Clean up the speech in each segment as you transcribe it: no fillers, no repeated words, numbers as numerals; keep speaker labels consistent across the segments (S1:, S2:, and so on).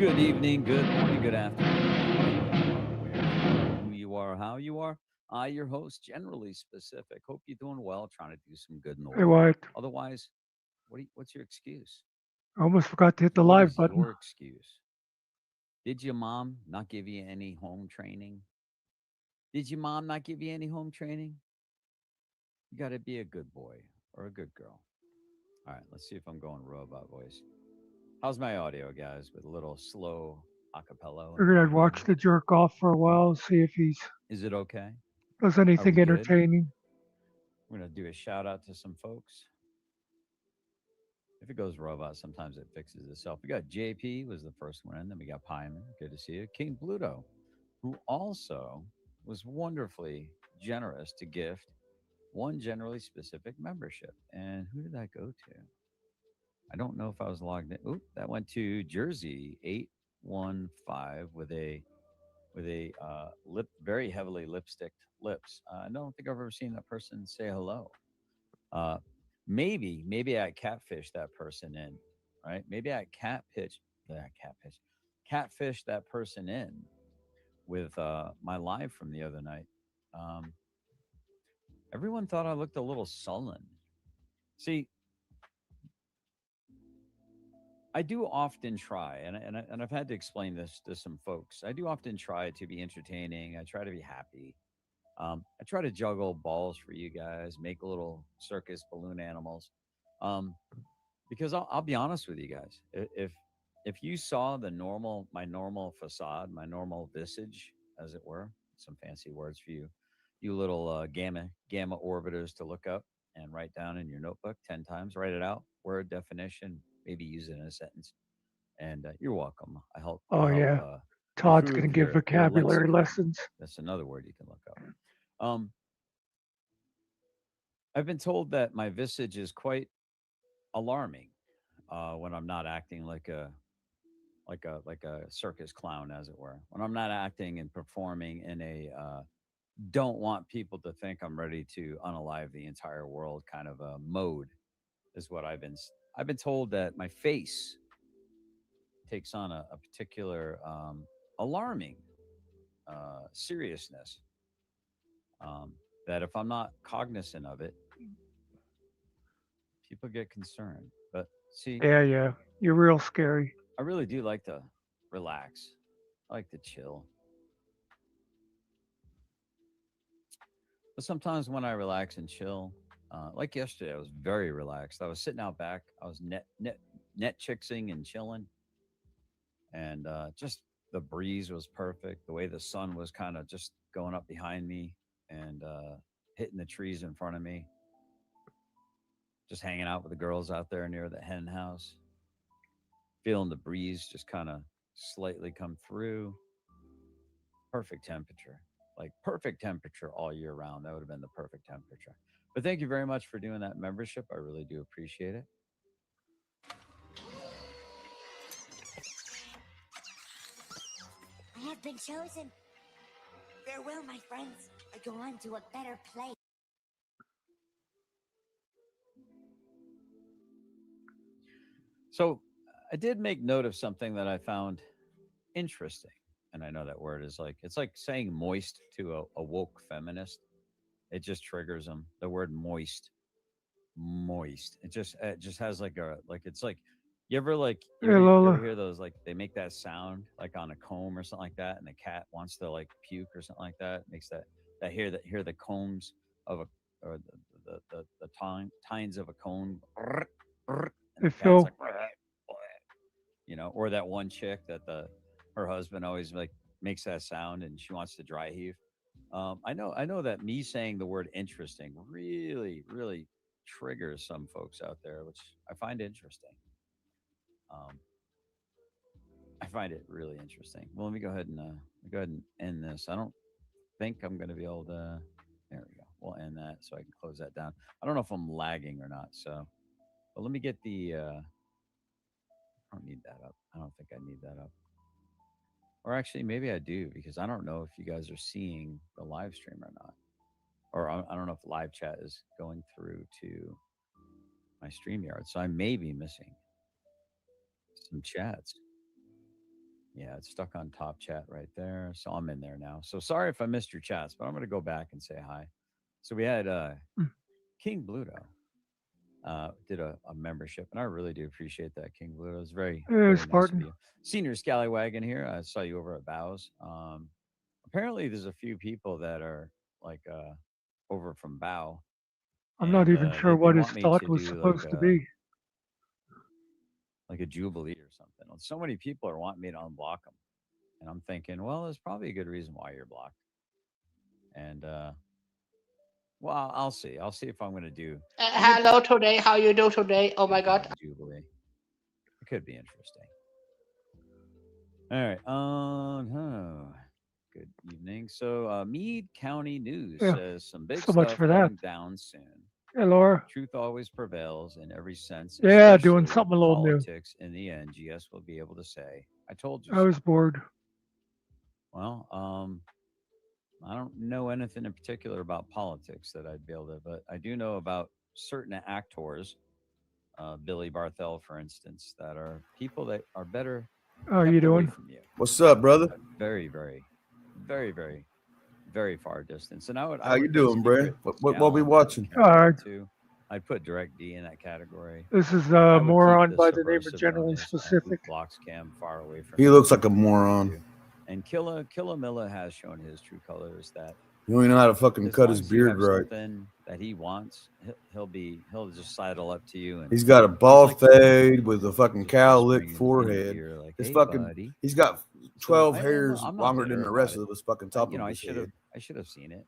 S1: Good evening, good morning, good afternoon. Where, who you are, how you are. I, your host, generally specific. Hope you're doing well, trying to do some good in the
S2: Hey,
S1: world.
S2: Wyatt.
S1: Otherwise, what's your excuse?
S2: I almost forgot to hit the
S1: What
S2: live
S1: is
S2: button.
S1: your excuse? Did your mom not give you any home training? Did your mom not give you any home training? You got to be a good boy or a good girl. All right, let's see if I'm going robot voice. How's my audio, guys? With a little slow acapella in the
S2: Figured I'd watch
S1: background.
S2: the jerk off for a while, see if he
S1: Is it okay?
S2: does
S1: Are we
S2: anything
S1: good?
S2: entertaining.
S1: We're going to do a shout out to some folks. If it goes robot, sometimes it fixes itself. We got JP was the first one, then we got Pyman. Good to see you. King Pluto, who also was wonderfully generous to gift one generally specific membership. And who did that go to? I don't know if I was logged in. Oop, that went to Jersey 815 with a lip very heavily lipsticked lips. I don't think I've ever seen that person say hello. Uh, maybe I catfished that person in, right? Maybe I catfish that person in with my live from the other night. Um, Everyone thought I looked a little sullen. See, I do often try, and I've had to explain this to some folks. I do often try to be entertaining. I try to be happy. I try to juggle balls for you guys, make little circus balloon animals. Um, because I'll be honest with you guys, if you saw my normal facade, my normal visage, as it were, some fancy words for you, you little gamma orbiters to look up and write down in your notebook 10 times, write it out, word definition, maybe use it in a sentence, and you're welcome.
S2: Oh
S1: I'll help
S2: yeah, Todd's gonna
S1: improve
S2: give
S1: your
S2: vocabulary
S1: lexicon.
S2: lessons.
S1: That's another word you can look up. Um, I've been told that my visage is quite alarming when I'm not acting like a circus clown, as it were. When I'm not acting and performing in a don't want people to think I'm ready to unalive the entire world kind of a mode, is what I've been told that my face takes on a particular alarming seriousness. That if I'm not cognizant of it, people get concerned. But see,
S2: Yeah. You're real scary.
S1: I really do like to relax. I like to chill. But sometimes when I relax and chill, like yesterday, I was very relaxed. I was sitting out back. I was net chicksing and chilling, and just the breeze was perfect. The way the sun was kind of just going up behind me and hitting the trees in front of me. Just hanging out with the girls out there near the hen house, feeling the breeze just kind of slightly come through. Perfect temperature, like perfect temperature all year round. That would have been the perfect temperature. But thank you very much for doing that membership. I really do appreciate it.
S3: I have been chosen. Farewell, my friends. I go on to a better place.
S1: So I did make note of something that I found interesting. And I know that word is like, it's like saying moist to a woke feminist. It just triggers them. The word moist, moist. It just has like, it's like,
S2: Hey
S1: you ever
S2: Lola.
S1: hear those, like they make that sound like on a comb or something like that. And the cat wants to like puke or something like that. It makes hear the combs of a, or the tines of a comb. And
S2: Hey
S1: the cat's like,
S2: Phil.
S1: or that one chick that her husband always like makes that sound and she wants to dry heave. I know that me saying the word interesting really, really triggers some folks out there, which I find interesting. Um, I find it really interesting. Well, let me go ahead and end this. I don't think I'm going to be able to. There we go. We'll end that so I can close that down. I don't know if I'm lagging or not. So, but let me get the. I don't need that up. I don't think I need that up. Or actually, maybe I do because I don't know if you guys are seeing the live stream or not. Or I don't know if live chat is going through to my StreamYard. So I may be missing some chats. Yeah, it's stuck on top chat right there. So I'm in there now. So sorry if I missed your chats, but I'm going to go back and say hi. So we had
S2: Mm.
S1: King Bluto did a membership, and I really do appreciate that, King Bluto. It was very, very nice of
S2: Spartan.
S1: you. Senior Scallywagon here. I saw you over at Bows. Apparently, there's a few people that are like over from Bow,
S2: I'm not
S1: and
S2: even sure
S1: they
S2: what his
S1: want me
S2: thought
S1: to
S2: was
S1: do
S2: supposed to be.
S1: like a jubilee or something. So many people are wanting me to unblock them, and I'm thinking, well, there's probably a good reason why you're blocked. And well, I'll see. I'll see if I'm going to do. I'm going to
S4: Hello today. How you do today? Oh
S1: some
S4: my
S1: kind
S4: god.
S1: of jubilee. It could be interesting. All right. Good evening. So, Meade County News
S2: Yeah.
S1: says some big
S2: So much
S1: stuff
S2: for that.
S1: coming down soon.
S2: Hey, Laura.
S1: Truth always prevails in every sense,
S2: Yeah, doing
S1: especially
S2: something a little new.
S1: politics. In the end, GS will be able to say, "I told you
S2: I
S1: so."
S2: was bored.
S1: Well, I don't know anything in particular about politics that I'd be able to, but I do know about certain actors, Billy Barthel, for instance, that are people that are better
S2: How are you
S1: kept away
S2: doing?
S1: from you.
S5: What's up, brother?
S1: Very, very, very, very, very far distance. And I
S5: How you
S1: would put
S5: doing, Bray?
S1: Secret
S5: What we
S1: Scal in that
S5: watching?
S2: All right.
S1: category too. I'd put Direct D in that category.
S2: This is
S1: I
S2: a
S1: would keep
S2: moron
S1: the
S2: by the name of Generally
S1: subversiveness and
S2: Specific.
S1: Bootblocks Cam far away from
S5: He
S1: me.
S5: looks like a moron.
S1: Too. And Killamilla has shown his true colors that
S5: You don't even know how to fucking
S1: as
S5: cut
S1: long
S5: his
S1: as you
S5: beard
S1: have
S5: right.
S1: something that he wants, he'll just sidle up to you and
S5: He's got a
S1: he's
S5: bald
S1: like the old
S5: fade
S1: people,
S5: with a fucking
S1: just
S5: cowlick
S1: whispering in your
S5: forehead.
S1: ear like,
S5: His
S1: "Hey,
S5: fucking
S1: buddy."
S5: he's got
S1: So
S5: 12 hairs
S1: I'm not
S5: longer than
S1: bitter
S5: the
S1: about
S5: rest
S1: it.
S5: of his fucking top of
S1: I
S5: his head.
S1: should have seen it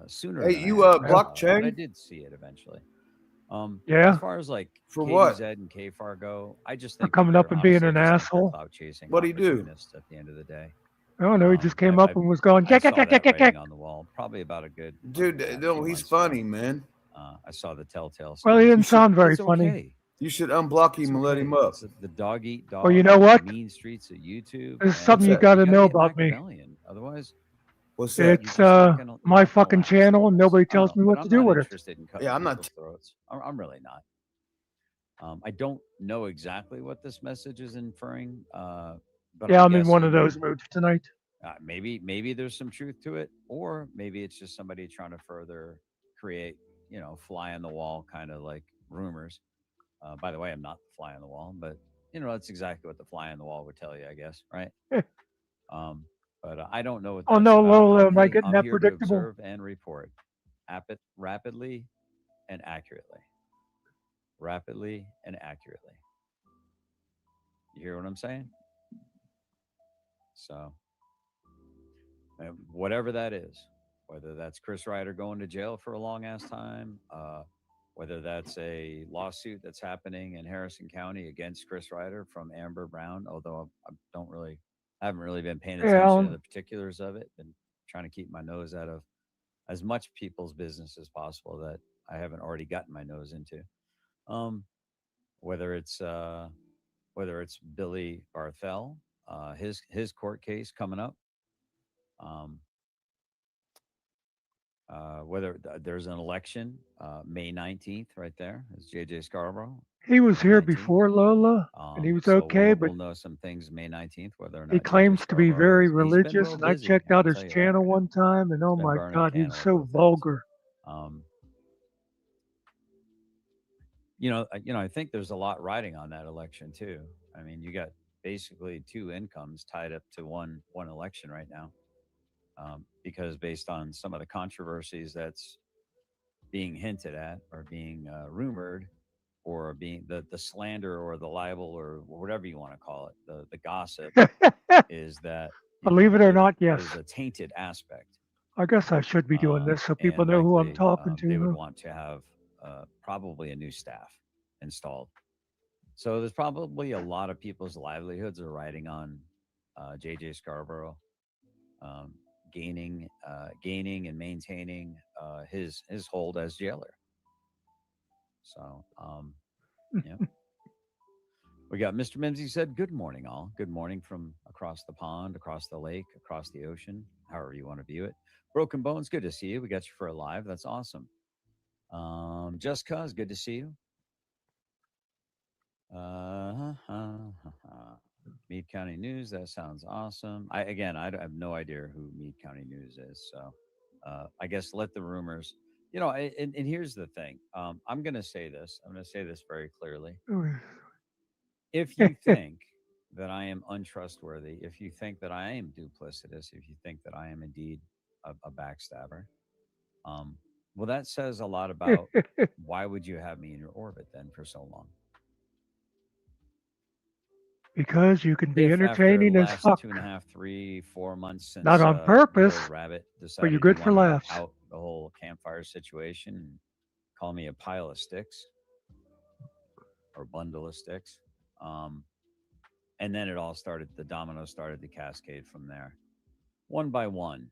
S1: sooner
S5: Hey,
S1: than I
S5: you
S1: actually
S5: block
S1: saw it, but I
S5: Chang
S1: did see it eventually. As
S2: Yeah,
S1: far as like
S5: for what?
S1: KDZ and KFAR go, I just
S2: for
S1: think that
S2: coming up
S1: they're
S2: and being
S1: honestly
S2: an
S1: just like they're
S2: asshole.
S1: clout chasing
S5: What'd he do?
S1: opportunists at the end of the day.
S2: I don't know. He just came up
S1: I
S2: and was going,
S1: I
S2: "Kek, kek,
S1: saw
S2: kek,
S1: that
S2: kek, kek,
S1: writing
S2: kek."
S1: on the wall probably about a good month and a
S5: Dude,
S1: half,
S5: no,
S1: two
S5: he's
S1: months ago.
S5: funny, man.
S1: I saw the telltale
S2: Well, he
S1: signs.
S5: You
S2: didn't
S5: should
S2: sound very
S1: It's
S2: funny.
S1: okay.
S5: unblock
S1: It's
S5: him and let
S1: okay.
S5: him up.
S1: It's the dog eat
S2: Well, you
S1: dog
S2: know
S1: on the
S2: what?
S1: mean streets of YouTube,
S2: This is
S5: What's
S2: something
S1: and
S2: you
S5: that?
S2: got
S1: you
S2: to
S1: got to
S2: know
S1: get
S2: about me.
S1: Machiavellian. Otherwise,
S5: What's that?
S1: you're
S2: It's
S1: just not
S2: my
S1: not gonna
S2: fucking
S1: last, I
S2: channel, and
S1: guess.
S2: nobody
S1: I don't
S2: tells
S1: know,
S2: me
S1: but
S2: what to
S1: I'm
S2: do
S1: not
S2: with it.
S1: interested in
S5: Yeah,
S1: cutting
S5: I'm not.
S1: people's throats. I'm really not. I don't know exactly what this message is inferring, but
S2: Yeah,
S1: I'm
S2: I'm in one of
S1: guessing
S2: those moods tonight.
S1: maybe there's some truth to it, or maybe it's just somebody trying to further create, fly on the wall kind of like rumors. By the way, I'm not the fly on the wall, but that's exactly what the fly on the wall would tell you, I guess, right? Um, but I don't know what
S2: Oh
S1: that's
S2: no,
S1: about.
S2: Lola, am I getting
S1: I'm
S2: that
S1: here to
S2: predictable?
S1: observe and report, rapidly and accurately, rapidly and accurately. You hear what I'm saying? So, whatever that is, whether that's Chris Ryder going to jail for a long ass time, whether that's a lawsuit that's happening in Harrison County against Chris Ryder from Amber Brown, although I haven't really been paying
S2: Yeah,
S1: attention to the particulars of it, been trying to keep my nose out of as much people's business as possible that I haven't already gotten my nose into. Um, whether it's uh, whether it's Billy Barthel, his court case coming up, um, whether there's an election May 19th, right there is JJ Scarborough,
S2: he was
S1: May
S2: here
S1: 19th.
S2: before Lola, and he was
S1: So
S2: okay, but
S1: we'll know some things May 19th, whether or
S2: he
S1: not JJ
S2: claims to be
S1: Scarborough
S2: very
S1: is. He's been
S2: religious.
S1: real
S2: And I
S1: busy.
S2: checked
S1: I
S2: out
S1: can
S2: his
S1: tell you that
S2: channel
S1: right now.
S2: one time, and oh
S1: He's been
S2: my
S1: burning a
S2: God, he was
S1: candle at
S2: so
S1: both ends.
S2: vulgar.
S1: Um, I think there's a lot riding on that election too. I mean, you got basically two incomes tied up to one election right now, because based on some of the controversies that's being hinted at or being rumored or being the slander or the libel or whatever you want to call it, the gossip is that
S2: Believe it or not,
S1: there's
S2: yes.
S1: a tainted aspect,
S2: I guess I should be doing this so people
S1: and
S2: know who I'm
S1: likely
S2: talking
S1: they
S2: to.
S1: would
S2: Huh?
S1: want to have probably a new staff installed. So there's probably a lot of people's livelihoods are riding on JJ Scarborough um, gaining and maintaining his hold as jailer. So yeah. We got Mr. Mimsy said, "Good morning, all. Good morning from across the pond, across the lake, across the ocean, however you want to view it. Broken Bones, good to see you. We got you for a live. That's awesome. Just Cuz, good to see you. Meade County News. That sounds awesome. I have no idea who Meade County News is. So I guess let the rumors. And here's the thing. I'm going to say this. I'm going to say this very clearly. If you think that I am untrustworthy, if you think that I am duplicitous, if you think that I am indeed a backstabber, um, well, that says a lot about why would you have me in your orbit then for so long?
S2: Because you can be
S1: If after the
S2: entertaining as
S1: last
S2: fuck.
S1: 2.5, 3, 4 months
S2: Not
S1: since
S2: on
S1: Little
S2: purpose,
S1: Rabbit
S2: but you're
S1: decided he
S2: good for
S1: wanted to
S2: laughs.
S1: out the whole campfire situation and call me a pile of sticks or bundle of sticks, um, and then it all started. The dominoes started to cascade from there, one by one.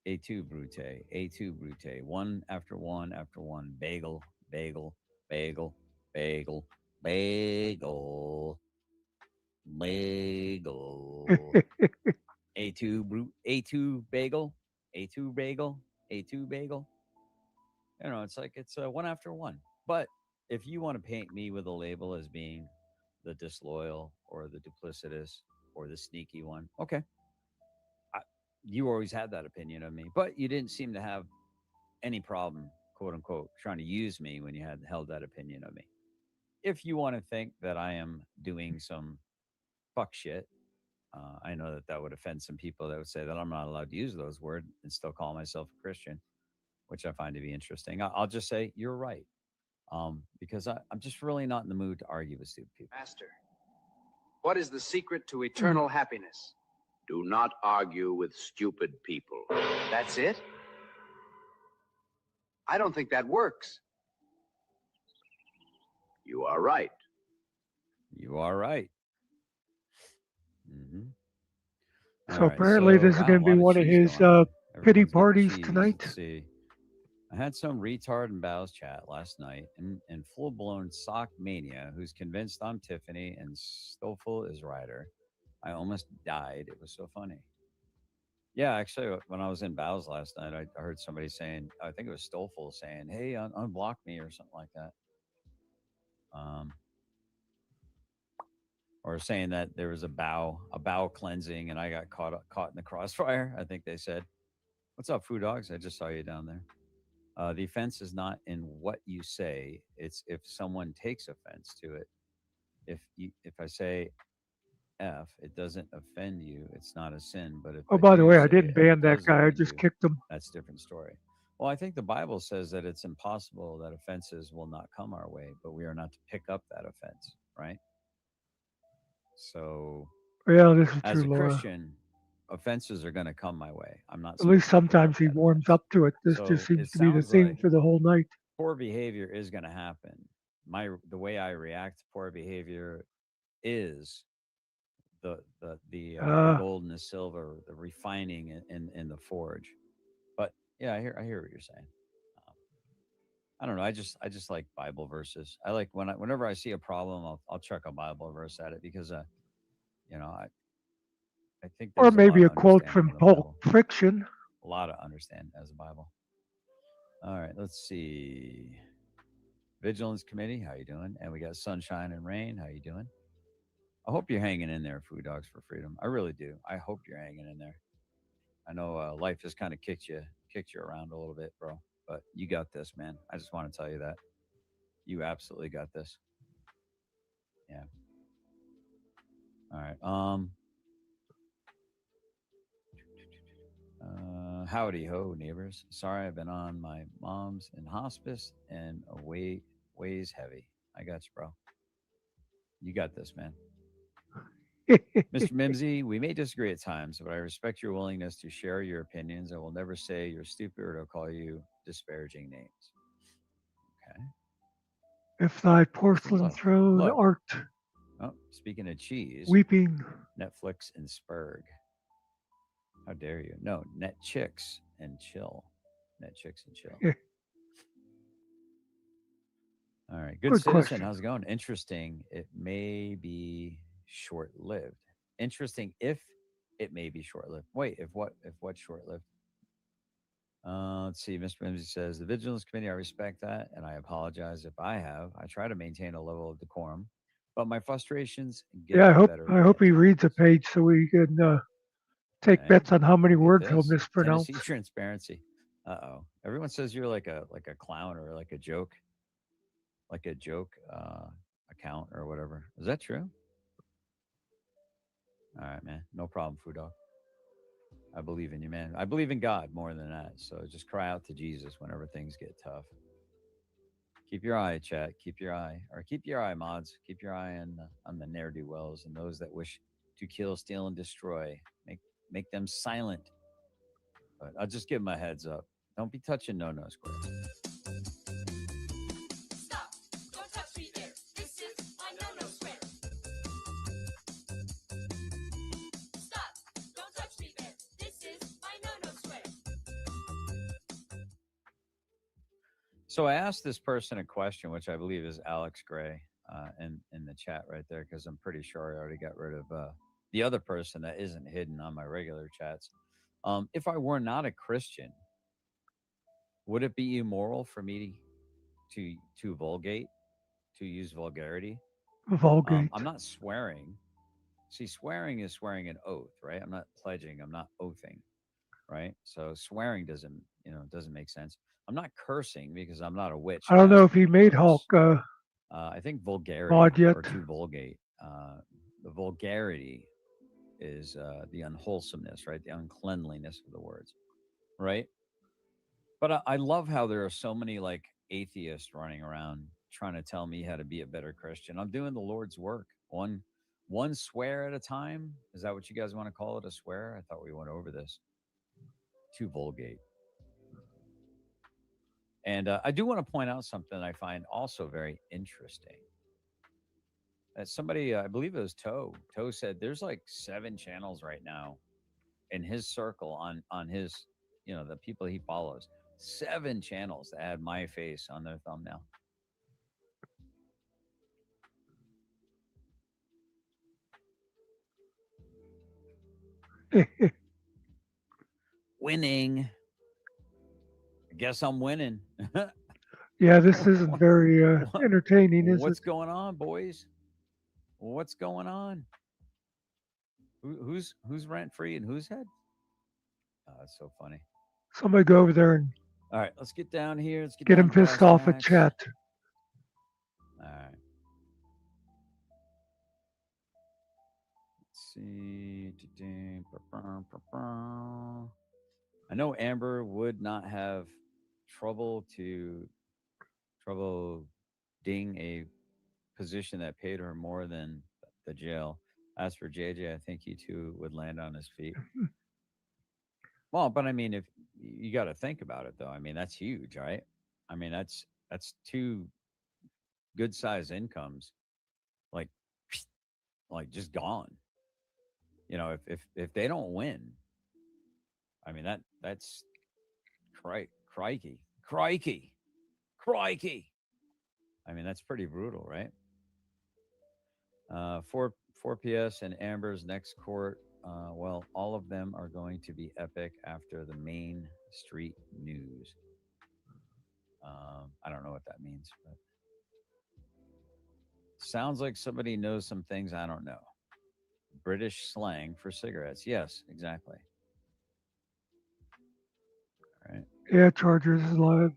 S1: A2 Brute, A2 Brute, one after one after one. Bagel, bagel, bagel, bagel, bagel, bagel. A2 brute, A2 bagel, A2 bagel, A2 bagel. It's like it's one after one. But if you want to paint me with a label as being the disloyal or the duplicitous or the sneaky one, okay. I, you always had that opinion of me, but you didn't seem to have any problem, quote unquote, trying to use me when you had held that opinion of me. If you want to think that I am doing some fuck shit, I know that that would offend some people that would say that I'm not allowed to use those words and still call myself a Christian, which I find to be interesting. I'll just say you're right, because I'm just really not in the mood to argue with stupid people.
S6: Master, what is the secret to
S2: Hmm.
S6: eternal happiness?
S7: Do not argue with stupid people.
S6: That's it? I don't think that works.
S7: You are right.
S1: You are right. Mm-hmm. All
S2: So
S1: right.
S2: apparently
S1: So
S2: this is
S1: wow,
S2: going
S1: a
S2: to be
S1: lot of
S2: one of
S1: cheese
S2: his
S1: going on.
S2: pity
S1: Everyone's getting
S2: parties
S1: cheese.
S2: tonight.
S1: Let's see. I had some retard in Bow's chat last night in full blown sock mania who's convinced I'm Tiffany and Stoffel is Ryder. I almost died. It was so funny. Yeah, actually, when I was in Bow's last night, I heard somebody saying, I think it was Stoffel saying, "Hey, unblock me" or something like that. Um, or saying that there was a bow cleansing, and I got caught in the crossfire. I think they said, "What's up, Food Dogs? I just saw you down there." The offense is not in what you say; it's if someone takes offense to it. If I say F, it doesn't offend you. It's not a sin. But if
S2: Oh,
S1: I
S2: by the
S1: do
S2: way, I
S1: say
S2: didn't
S1: it and it
S2: ban that
S1: does
S2: guy. I
S1: offend
S2: just
S1: you,
S2: kicked him.
S1: that's a different story. Well, I think the Bible says that it's impossible that offenses will not come our way, but we are not to pick up that offense, right? So,
S2: Yeah, this is
S1: as
S2: true,
S1: a
S2: Laura.
S1: Christian, offenses are going to come my way. I'm not
S2: At least
S1: supposed to pick up
S2: sometimes he
S1: that
S2: warms
S1: offense.
S2: up to it. This just
S1: So,
S2: seems
S1: it
S2: to be the
S1: sounds
S2: theme
S1: like
S2: for the whole night.
S1: poor behavior is going to happen. The way I react to poor behavior is the
S2: Uh,
S1: gold and the silver, the refining in the forge. But yeah, I hear what you're saying. Um, I don't know. I just like Bible verses. I like whenever I see a problem, I'll chuck a Bible verse at it because you know I think
S2: or
S1: there's a lot
S2: maybe
S1: of
S2: a quote
S1: understanding
S2: from
S1: in the
S2: Pulp
S1: Bible.
S2: Fiction.
S1: A lot of understanding as a Bible. All right, let's see. Vigilance Committee, how you doing? And we got Sunshine and Rain, how you doing? I hope you're hanging in there, Food Dogs for Freedom. I really do. I hope you're hanging in there. I know life has kind of kicked you around a little bit, bro. But you got this, man. I just want to tell you that you absolutely got this. Yeah. All right. Howdy ho, neighbors. Sorry, I've been on my mom's in hospice and away weighs heavy. I got you, bro. You got this, man. Mr. Mimsy, we may disagree at times, but I respect your willingness to share your opinions. I will never say you're stupid or to call you disparaging names. Okay.
S2: If thy
S1: So
S2: porcelain throne
S1: look.
S2: art
S1: Oh, speaking of cheese,
S2: weeping.
S1: Netflix and Spurg. How dare you? No, Net Chicks and Chill. Net Chicks and Chill. All right. Good
S2: Good
S1: citizen.
S2: question.
S1: How's it going? Interesting. It may be short lived. Interesting if it may be short lived. Wait, if what short lived? Let's see. Mr. Ramsey says the Vigilance Committee. I respect that, and I apologize if I have. I try to maintain a level of decorum. but my frustrations get
S2: Yeah,
S1: the better
S2: I
S1: of
S2: hope
S1: me
S2: he
S1: at
S2: reads a
S1: times.
S2: page so we can take
S1: Hey,
S2: bets on how many
S1: look at
S2: words he'll
S1: this
S2: mispronounce.
S1: Tennessee transparency. Uh-oh. Everyone says you're like a clown or like a joke account or whatever. Is that true? All right, man. No problem, Food Dog. I believe in you, man. I believe in God more than that. So just cry out to Jesus whenever things get tough. Keep your eye, chat. Keep your eye, or keep your eye, mods. Keep your eye on the ne'er do wells and those that wish to kill, steal, and destroy. Make them silent. But I'll just give them a heads up. Don't be touching no square.
S3: Stop! Don't touch me there. This is my no-no square. Stop! Don't touch me there. This is my no-no square.
S1: So I asked this person a question, which I believe is Alex Gray, in the chat right there, because I'm pretty sure I already got rid of the other person that isn't hidden on my regular chats. If I were not a Christian, would it be immoral for me to vulgate, to use vulgarity?
S2: Vulgate.
S1: I'm not swearing. See, swearing is swearing an oath, right? I'm not pledging. I'm not oathing, right? So swearing doesn't make sense. I'm not cursing because I'm not a witch
S2: I don't know if
S1: casting
S2: he
S1: a
S2: made
S1: curse.
S2: Hulk
S1: I think vulgarity
S2: mod yet.
S1: or to vulgate. The vulgarity is the unwholesomeness, right? The uncleanliness of the words, right? But I love how there are so many like atheists running around trying to tell me how to be a better Christian. I'm doing the Lord's work, one swear at a time. Is that what you guys want to call it? A swear? I thought we went over this. To vulgate. And I do want to point out something I find also very interesting. Somebody, I believe it was Toe. Toe said there's like 7 channels right now in his circle on his, the people he follows. 7 channels that had my face on their thumbnail. Winning. I guess I'm winning.
S2: Yeah, this isn't very entertaining, is it?
S1: What's going on, boys? What's going on? Who's rent free and who's head? Oh, that's so funny.
S2: Somebody go over there and
S1: All right, let's get down here. Let's
S2: get
S1: down
S2: him
S1: to
S2: pissed
S1: brass
S2: off at
S1: tacks.
S2: chat.
S1: All right. Let's see. I know Amber would not have trouble ding a position that paid her more than the jail. As for JJ, I think he too would land on his feet. Well, but I mean, if you got to think about it, though, I mean that's huge, right? I mean that's 2 good sized incomes, like just gone. If they don't win, I mean that's crikey. I mean that's pretty brutal, right? 4 PS and Amber's next court. Well, all of them are going to be epic after the main street news. I don't know what that means, but sounds like somebody knows some things I don't know. British slang for cigarettes. Yes, exactly. All right.
S2: Yeah, Chargers is live.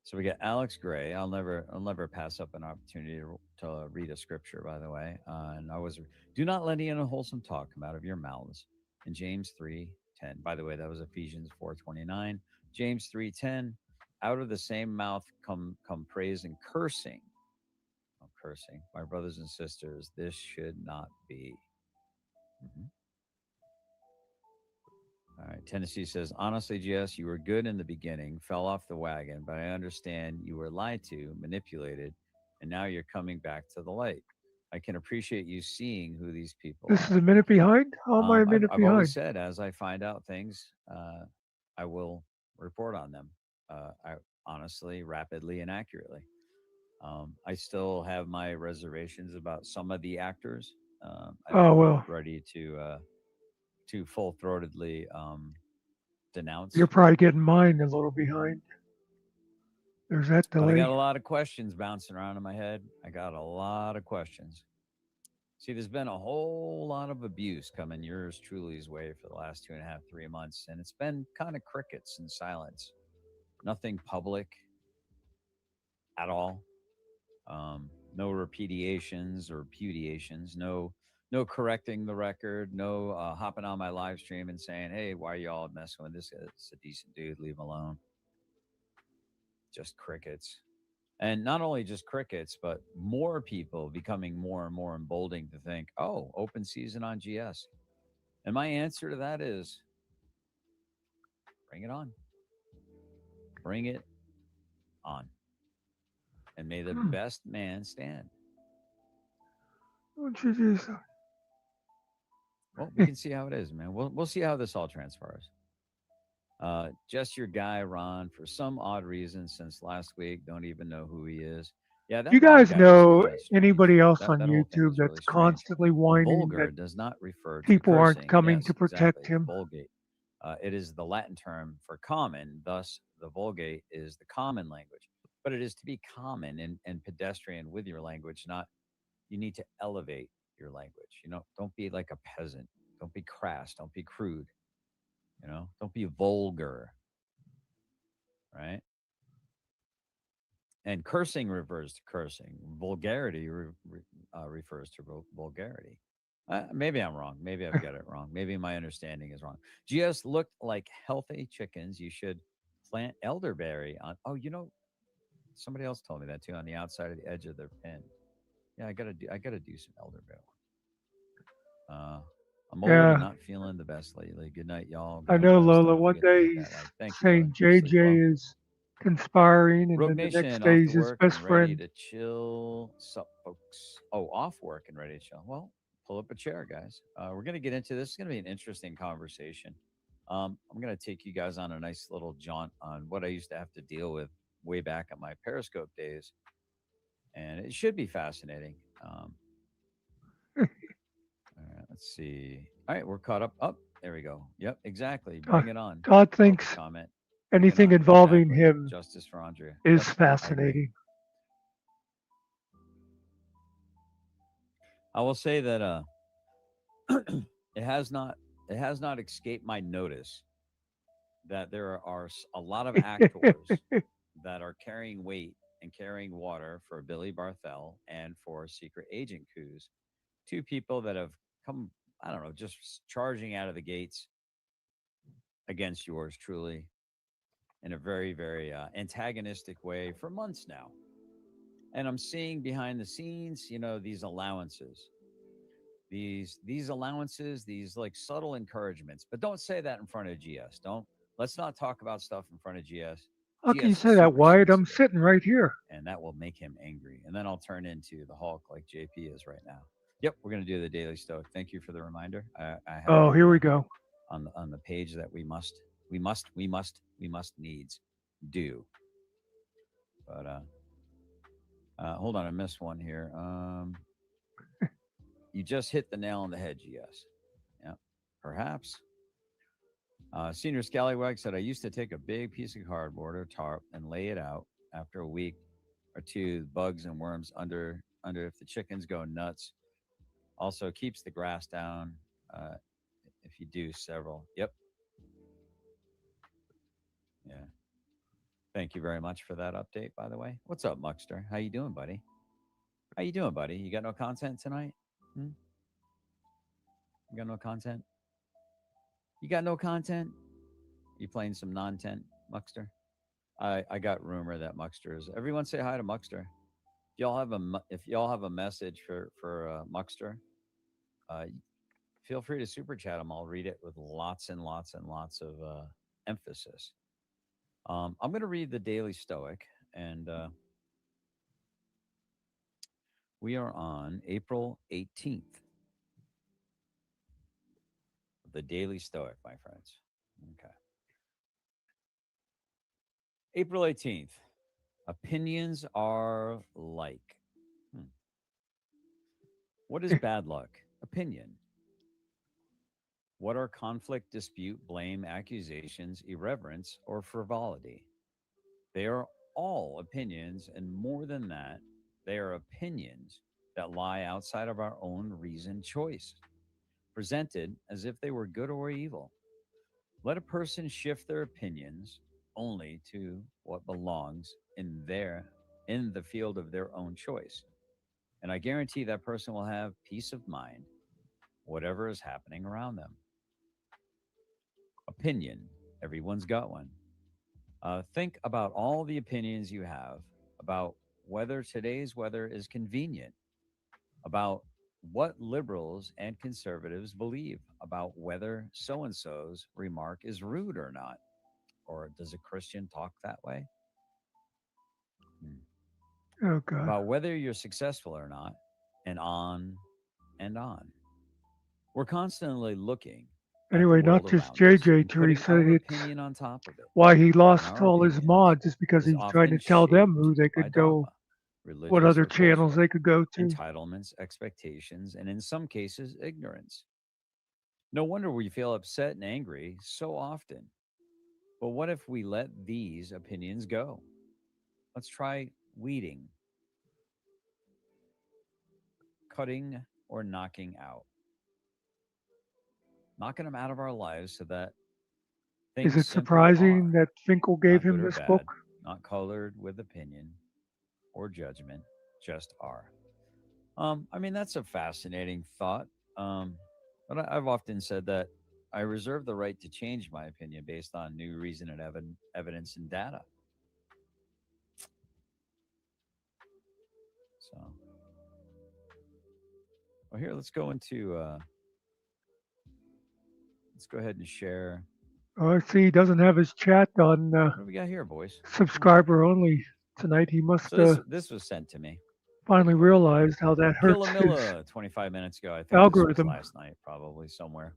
S1: So we got Alex Gray. I'll never pass up an opportunity to read a scripture, by the way. And do not let any unwholesome talk come out of your mouths. In James 3:10. By the way, that was Ephesians 4:29. James 3:10. Out of the same mouth come praise and cursing. Oh, cursing. My brothers and sisters, this should not be. Mm-hmm. All right. Tennessee says, honestly, Jess, you were good in the beginning, fell off the wagon, but I understand you were lied to, manipulated, and now you're coming back to the light. I can appreciate you seeing who these people
S2: This
S1: are.
S2: is a minute behind? How am I a minute
S1: I've
S2: behind?
S1: always said, as I find out things, I will report on them. I honestly, rapidly, and accurately. I still have my reservations about some of the actors. I'm not ready to full throatedly denounce.
S2: You're probably getting mine a little behind. There's that
S1: But I got
S2: delay.
S1: a lot of questions bouncing around in my head. I got a lot of questions. See, there's been a whole lot of abuse coming yours truly's way for the last 2.5, 3 months, and it's been kind of crickets and silence. Nothing public at all. No repudiations or repudiations. No correcting the record. No hopping on my live stream and saying, "Hey, why are y'all messing with this? It's a decent dude. Leave him alone." Just crickets. And not only just crickets, but more people becoming more and more emboldened to think, oh, open season on GS. And my answer to that is bring it on. Bring it on. And may the
S2: Hmm.
S1: best man stand.
S2: Won't you do so?
S1: Well, we can see how it is, man. We'll see how this all transfers. Just your guy, Ron, for some odd reason since last week, don't even know who he is. Yeah,
S2: You
S1: that Ron
S2: guys
S1: guy is
S2: know
S1: kind of strange.
S2: anybody else
S1: That
S2: on
S1: that whole thing
S2: YouTube
S1: is really
S2: that's
S1: strange.
S2: constantly whining that
S1: Vulgar does not refer to
S2: people aren't
S1: cursing.
S2: coming to
S1: Yes,
S2: protect
S1: exactly.
S2: him?
S1: Vulgate. It is the Latin term for common. Thus, the Vulgate is the common language. But it is to be common and pedestrian with your language, not you need to elevate your language. Don't be like a peasant. Don't be crass. Don't be crude. Don't be vulgar, right? And cursing refers to cursing. Vulgarity refers to vulgarity. Maybe I'm wrong. Maybe I've got it wrong. Maybe my understanding is wrong. GS looked like healthy chickens. You should plant elderberry on. Oh, somebody else told me that too. On the outside of the edge of their pen. Yeah, I gotta do some elderberry. I'm old and
S2: Yeah,
S1: not feeling the best lately. Good night, y'all.
S2: I
S1: God
S2: know,
S1: bless.
S2: Lola.
S1: Don't
S2: One
S1: forget to
S2: day
S1: hit
S2: he's
S1: that like. Thank you, brother.
S2: saying
S1: Sleep
S2: JJ
S1: well.
S2: is conspiring, and
S1: Rogue
S2: then the next
S1: Nation,
S2: day
S1: off
S2: he's
S1: to
S2: his
S1: work
S2: best
S1: and ready
S2: friend.
S1: to chill. Sup, folks? Oh, off work and ready to chill. Well, pull up a chair, guys. We're going to get into this. It's going to be an interesting conversation. I'm going to take you guys on a nice little jaunt on what I used to have to deal with way back at my Periscope days. And it should be fascinating. All right, let's see. All right, we're caught up. Up. There we go. Yep, exactly.
S2: Todd,
S1: Bring it on.
S2: Todd
S1: Welcome,
S2: thinks
S1: comment. Bring it
S2: anything
S1: on.
S2: involving
S1: Exactly.
S2: him
S1: Justice for Andrea.
S2: is
S1: Yep, I agree.
S2: fascinating.
S1: I will say that it has not it has not escaped my notice that there are a lot of actors that are carrying weight and carrying water for Billy Barthel and for Secret Agent Coos, two people that have come, I don't know, just charging out of the gates against yours truly in a very, very antagonistic way for months now. And I'm seeing behind the scenes, these allowances, these allowances, these like subtle encouragements. But don't say that in front of GS. Don't Let's not talk about stuff in front of GS.
S2: How can you
S1: GS is
S2: say that,
S1: super
S2: Wyatt? I'm
S1: sensitive,
S2: sitting right here.
S1: and that will make him angry. And then I'll turn into the Hulk like JP is right now. Yep, we're gonna do the Daily Stoic. Thank you for the reminder. I have
S2: Oh,
S1: it
S2: here we go.
S1: on the page that we must needs do. But hold on, I missed one here. You just hit the nail on the head, GS. Yeah, perhaps. Senior Scallywag said, I used to take a big piece of cardboard or tarp and lay it out. After a week or two, bugs and worms under if the chickens go nuts. Also keeps the grass down uh, if you do several. Yep. Yeah. Thank you very much for that update, by the way. What's up, Muckster? How you doing, buddy? How you doing, buddy? You got no content tonight? Hmm? You got no content? You got no content? You playing some non-tent, Muckster? I got rumor that Muckster is. Everyone say hi to Muckster. If y'all have a message for Muckster, uh, feel free to super chat him. I'll read it with lots and lots and lots of emphasis. I'm going to read the Daily Stoic, and we are on April 18th. The Daily Stoic, my friends. Okay. April 18th. Opinions are like. Hmm. What is bad luck? Opinion. What are conflict, dispute, blame, accusations, irreverence, or frivolity? They are all opinions, and more than that, they are opinions that lie outside of our own reasoned choice, presented as if they were good or evil. Let a person shift their opinions only to what belongs in the field of their own choice. And I guarantee that person will have peace of mind, whatever is happening around them. Opinion. Everyone's got one. Think about all the opinions you have about whether today's weather is convenient, about what liberals and conservatives believe about whether so and so's remark is rude or not. Or does a Christian talk that way? Hmm.
S2: Oh God.
S1: About whether you're successful or not, and on and on. We're constantly looking at the
S2: Anyway, not
S1: world
S2: just
S1: around us
S2: JJ
S1: and putting
S2: Teresa.
S1: our
S2: It's
S1: opinion on top of it.
S2: why he
S1: And
S2: lost
S1: our
S2: all his
S1: opinions
S2: mods is because
S1: is
S2: he's trying
S1: often
S2: to tell them
S1: shaped
S2: who they
S1: by
S2: could go,
S1: dogma,
S2: what
S1: religious
S2: other
S1: or
S2: channels
S1: cultural,
S2: they could go to.
S1: entitlements, expectations, and in some cases, ignorance. No wonder we feel upset and angry so often. But what if we let these opinions go? Let's try weeding, cutting, or knocking out. Knocking them out of our lives so that
S2: Is
S1: things
S2: it
S1: simply
S2: surprising
S1: are,
S2: that Finkel gave
S1: not good
S2: him
S1: or
S2: this book?
S1: bad, not colored with opinion or judgment, just are. I mean, that's a fascinating thought. Um, but I've often said that I reserve the right to change my opinion based on new reason and evidence and data. So, well, here, let's go ahead and share.
S2: Oh, I see he doesn't have his chat on
S1: What do we got here, boys?
S2: subscriber only tonight. He must
S1: So this was sent to me.
S2: finally realize how that hurts his
S1: Killamilla, 25 minutes ago. I think this was
S2: algorithm.
S1: last night, probably somewhere.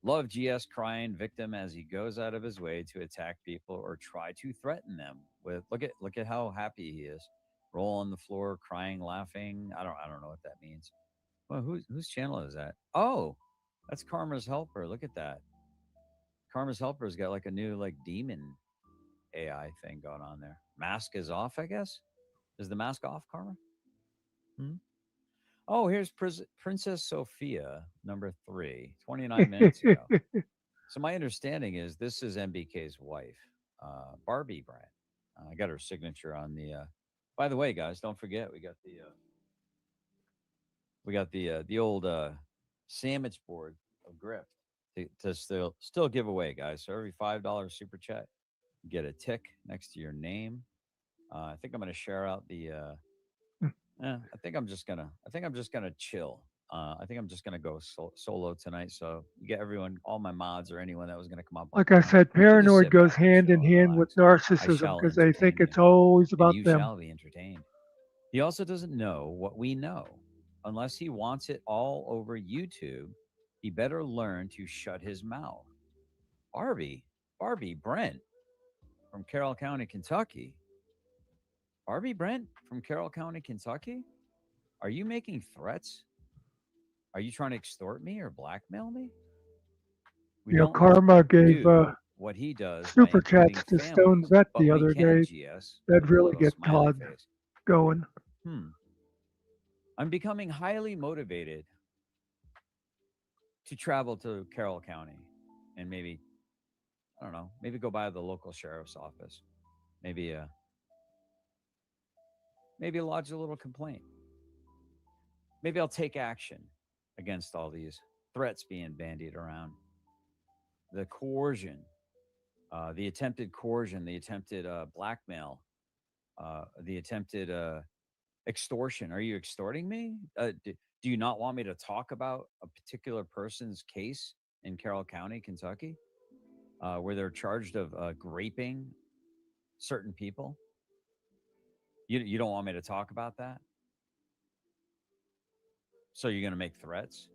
S1: Love GS crying victim as he goes out of his way to attack people or try to threaten them with look at how happy he is. Roll on the floor, crying, laughing. I don't know what that means. Well, whose channel is that? Oh, that's Karma's Helper. Look at that. Karma's Helper's got like a new like demon AI thing going on there. Mask is off, I guess. Is the mask off, Karma? Hmm? Oh, here's Princess Sophia, number 3, 29 minutes ago. So my understanding is this is MBK's wife, Barbie Brand. I got her signature on the. By the way, guys, don't forget we got the old sandwich board of grift to still give away, guys. So every $5 super chat, you get a tick next to your name. I think I'm going to share out the. I think I'm just gonna chill. I think I'm just gonna go solo tonight. So you get everyone, all my mods or anyone that was gonna come up on
S2: Like I
S1: panel,
S2: said,
S1: to just
S2: paranoid
S1: sit
S2: goes
S1: back and
S2: hand in
S1: chill and
S2: hand with
S1: relax. I
S2: narcissism
S1: shall
S2: because they think
S1: entertain you,
S2: it's always
S1: and
S2: about
S1: you
S2: them.
S1: shall be entertained. He also doesn't know what we know. Unless he wants it all over YouTube, he better learn to shut his mouth. Barbie, Barbie Brent from Carroll County, Kentucky. Barbie Brent from Carroll County, Kentucky. Are you making threats? Are you trying to extort me or blackmail me? We
S2: You know,
S1: don't
S2: Karma gave
S1: do what he does by
S2: super
S1: including
S2: chats to Stone
S1: families,
S2: Vet
S1: but
S2: the
S1: we
S2: other
S1: can
S2: day.
S1: GS
S2: That'd
S1: with a
S2: really
S1: little
S2: get
S1: smiley
S2: Todd
S1: face.
S2: going.
S1: Hmm. I'm becoming highly motivated to travel to Carroll County and maybe, I don't know, maybe go by the local sheriff's office. Maybe maybe lodge a little complaint. Maybe I'll take action against all these threats being bandied around. The coercion, the attempted coercion, the attempted blackmail, the attempted extortion. Are you extorting me? Do you not want me to talk about a particular person's case in Carroll County, Kentucky, where they're charged of graping certain people? You don't want me to talk about that? So you're going to make threats?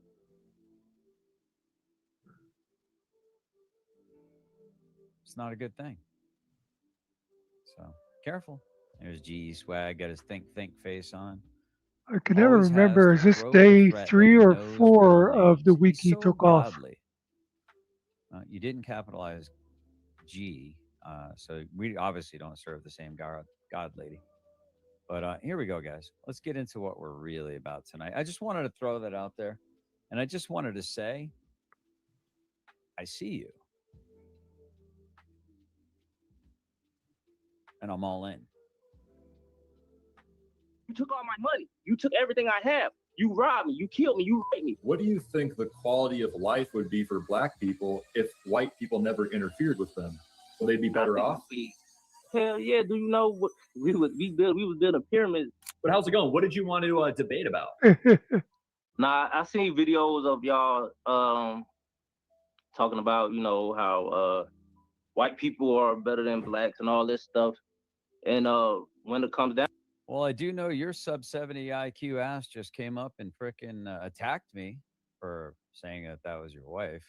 S1: It's not a good thing. So careful. There's G Swag, got his think face on.
S2: I can never
S1: Always has
S2: remember,
S1: to
S2: is this
S1: throat the
S2: day
S1: threat that
S2: 3
S1: he
S2: or
S1: knows real
S2: 4 of the
S1: names
S2: week he
S1: so
S2: took off?
S1: proudly. You didn't capitalize G. So we obviously don't serve the same God lady. But here we go, guys. Let's get into what we're really about tonight. I just wanted to throw that out there. And I just wanted to say, I see you and I'm all in.
S8: You took all my money. You took everything I have. You robbed me. You killed me. You raped me.
S9: What do you think the quality of life would be for black people if white people never interfered with them? Will they be better off?
S8: Hell yeah. Do you know what we was building pyramids?
S9: But how's it going? What did you want to debate about?
S8: Nah, I seen videos of y'all talking about, you know, how white people are better than blacks and all this stuff. And when it comes down,
S1: Well, I do know your sub 70 IQ ass just came up and frickin' attacked me for saying that that was your wife.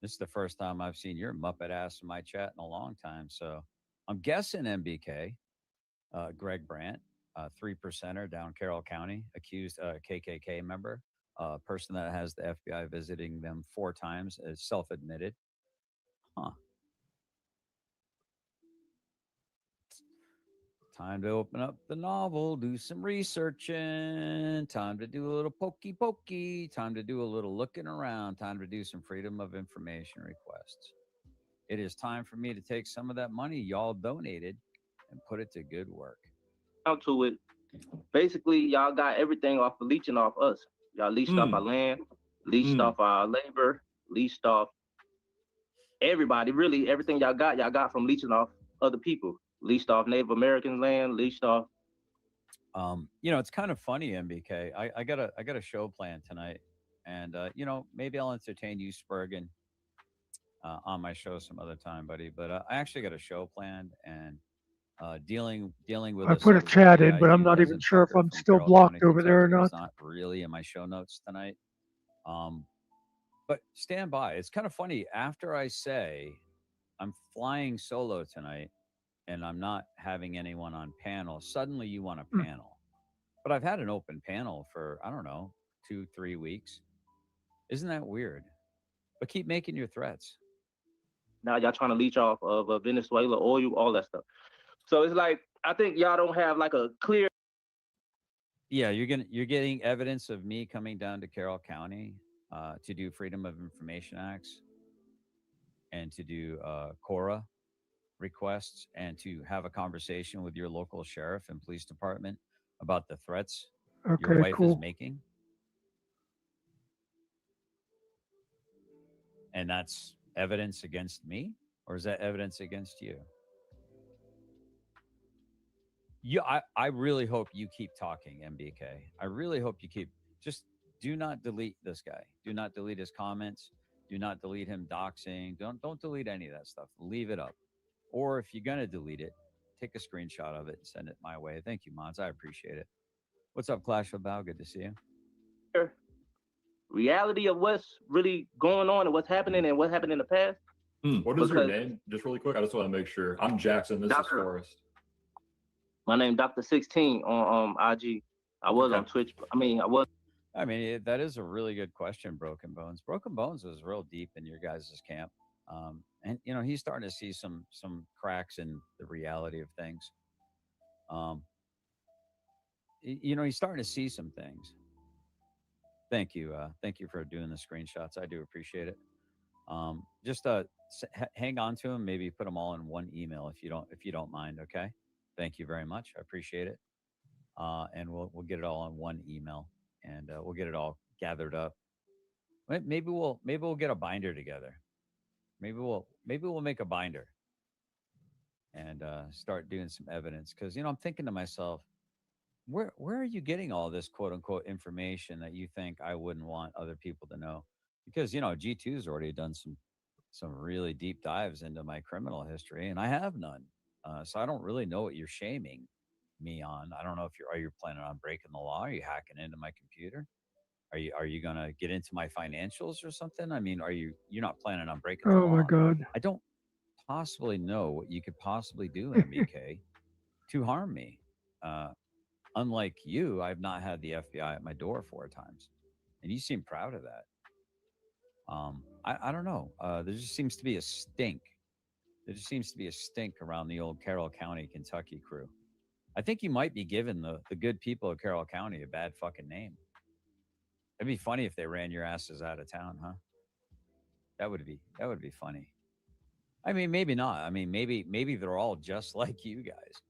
S1: This is the first time I've seen your Muppet ass in my chat in a long time. So I'm guessing MBK, Greg Brandt, 3%er down Carroll County, accused KKK member, person that has the FBI visiting them 4 times, is self admitted. Huh. Time to open up the novel, do some researching. Time to do a little pokey pokey. Time to do a little looking around. Time to do some freedom of information requests. It is time for me to take some of that money y'all donated and put it to good work.
S8: down to it, basically y'all got everything off of leeching off us. Y'all leached off our land, leached off our labor, leached off everybody. Really, everything y'all got from leeching off other people. Leached off Native American land, leached off.
S1: You know, it's kind of funny, MBK. I got a show planned tonight, and you know, maybe I'll entertain you, Spurgeon, on my show some other time, buddy. But I actually got a show planned, and dealing with
S2: I
S1: a
S2: put a
S1: sub
S2: chat
S1: 70
S2: in, but I'm
S1: IQ
S2: not even
S1: peasant
S2: sure if
S1: fucker
S2: I'm
S1: from
S2: still
S1: Carroll County,
S2: blocked over there or
S1: Kentucky, who's
S2: not.
S1: not really in my show notes tonight. But stand by. It's kind of funny. After I say I'm flying solo tonight and I'm not having anyone on panel, suddenly you want a panel. But I've had an open panel for, I don't know, 2-3 weeks. Isn't that weird? But keep making your threats.
S8: Now y'all trying to leech off of Venezuela oil, all that stuff. So it's like I think y'all don't have like a clear.
S1: Yeah, you're getting evidence of me coming down to Carroll County to do Freedom of Information Acts and to do Cora requests and to have a conversation with your local sheriff and police department about the threats your
S2: Okay,
S1: wife is
S2: cool.
S1: making. And that's evidence against me, or is that evidence against you? I really hope you keep talking, MBK. I really hope you keep. Just do not delete this guy. Do not delete his comments. Do not delete him doxing. Don't delete any of that stuff. Leave it up. Or if you're gonna delete it, take a screenshot of it and send it my way. Thank you, Mons. I appreciate it. What's up, Clash of Bow? Good to see you.
S8: Reality of what's really going on and what's happening and what happened in the past.
S9: What is your name? Just really quick. I just want to make sure. I'm Jackson. This is Forrest.
S8: My name Dr. 16 on IG. I was on Twitch. I mean,
S1: that is a really good question, Broken Bones. Broken Bones was real deep in your guys' camp. And you know, he's starting to see some cracks in the reality of things. You know, he's starting to see some things. Thank you for doing the screenshots. I do appreciate it. Just hang on to them. Maybe put them all in one email if you don't mind. Okay. Thank you very much. I appreciate it. And we'll get it all in one email, and we'll get it all gathered up. Maybe we'll get a binder together. Maybe we'll make a binder and start doing some evidence. Because you know, I'm thinking to myself, where are you getting all this quote unquote information that you think I wouldn't want other people to know? Because you know, G2's already done some really deep dives into my criminal history, and I have none. So I don't really know what you're shaming me on. I don't know if are you planning on breaking the law? Are you hacking into my computer? Are you gonna get into my financials or something? I mean, you're not planning on breaking the
S2: Oh
S1: law?
S2: my God.
S1: I don't possibly know what you could possibly do, MBK, to harm me. Unlike you, I've not had the FBI at my door 4 times, and you seem proud of that. I don't know. There just seems to be a stink There just seems to be a stink around the old Carroll County, Kentucky crew. I think you might be giving the good people of Carroll County a bad fucking name. It'd be funny if they ran your asses out of town, huh? That would be funny. I mean, maybe not. I mean, maybe they're all just like you guys.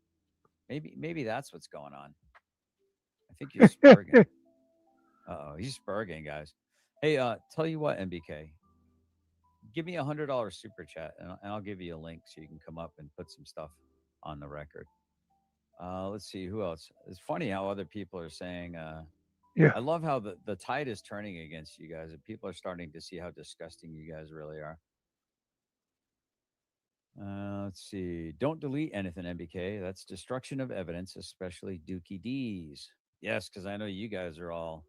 S1: Maybe that's what's going on. I think you're spurging. Uh-oh, he's spurging, guys. Hey, tell you what, MBK, give me $100 super chat, and I'll give you a link so you can come up and put some stuff on the record. Let's see who else. It's funny how other people are saying.
S2: Yeah.
S1: I love how the tide is turning against you guys, and people are starting to see how disgusting you guys really are. Let's see. Don't delete anything, MBK. That's destruction of evidence, especially Dookie D's. Yes, because I know you guys are all.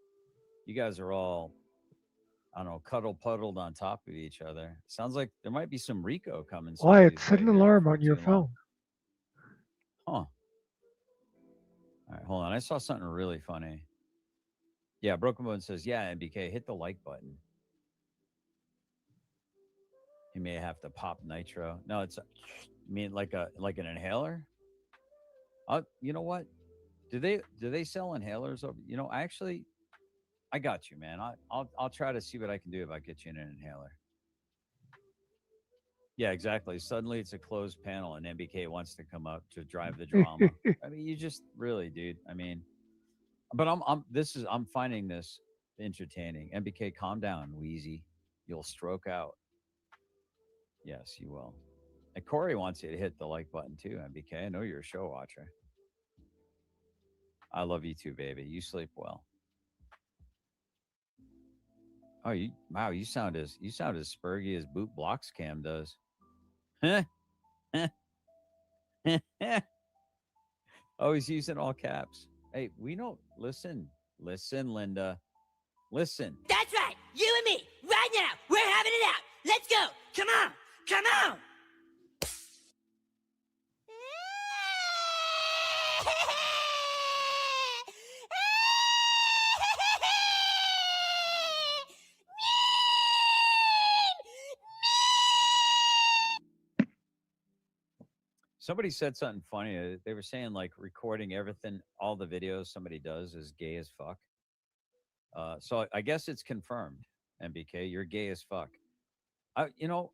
S1: You guys are all. I don't know, cuddle puddled on top of each other. Sounds like there might be some Rico coming
S2: Wyatt,
S1: somebody's
S2: set
S1: way
S2: an
S1: here
S2: alarm
S1: before
S2: on your
S1: too long.
S2: phone.
S1: Huh. All right, hold on. I saw something really funny. Yeah, Broken Bone says, yeah, MBK, hit the like button. You may have to pop nitro. No, it's you mean like an inhaler? You know what? Do they sell inhalers over? You know, actually, I got you, man. I'll try to see what I can do about get you in an inhaler. Yeah, exactly. Suddenly it's a closed panel and MBK wants to come up to drive the drama. I mean, you just really, dude. I mean, but I'm finding this entertaining. MBK, calm down, Wheezy. You'll stroke out. Yes, you will. And Corey wants you to hit the like button too, MBK. I know you're a show watcher. I love you too, baby. You sleep well. Oh, wow, you sound as spurgy as Boot Blocks Cam does. Oh, he's using all caps. Hey, we don't listen, Linda. Listen.
S3: That's right. You and me, right now. We're having it out. Let's go. Come on. Come on.
S1: Somebody said something funny. They were saying like recording everything, all the videos somebody does is gay as fuck. So I guess it's confirmed. MBK, you're gay as fuck. You know,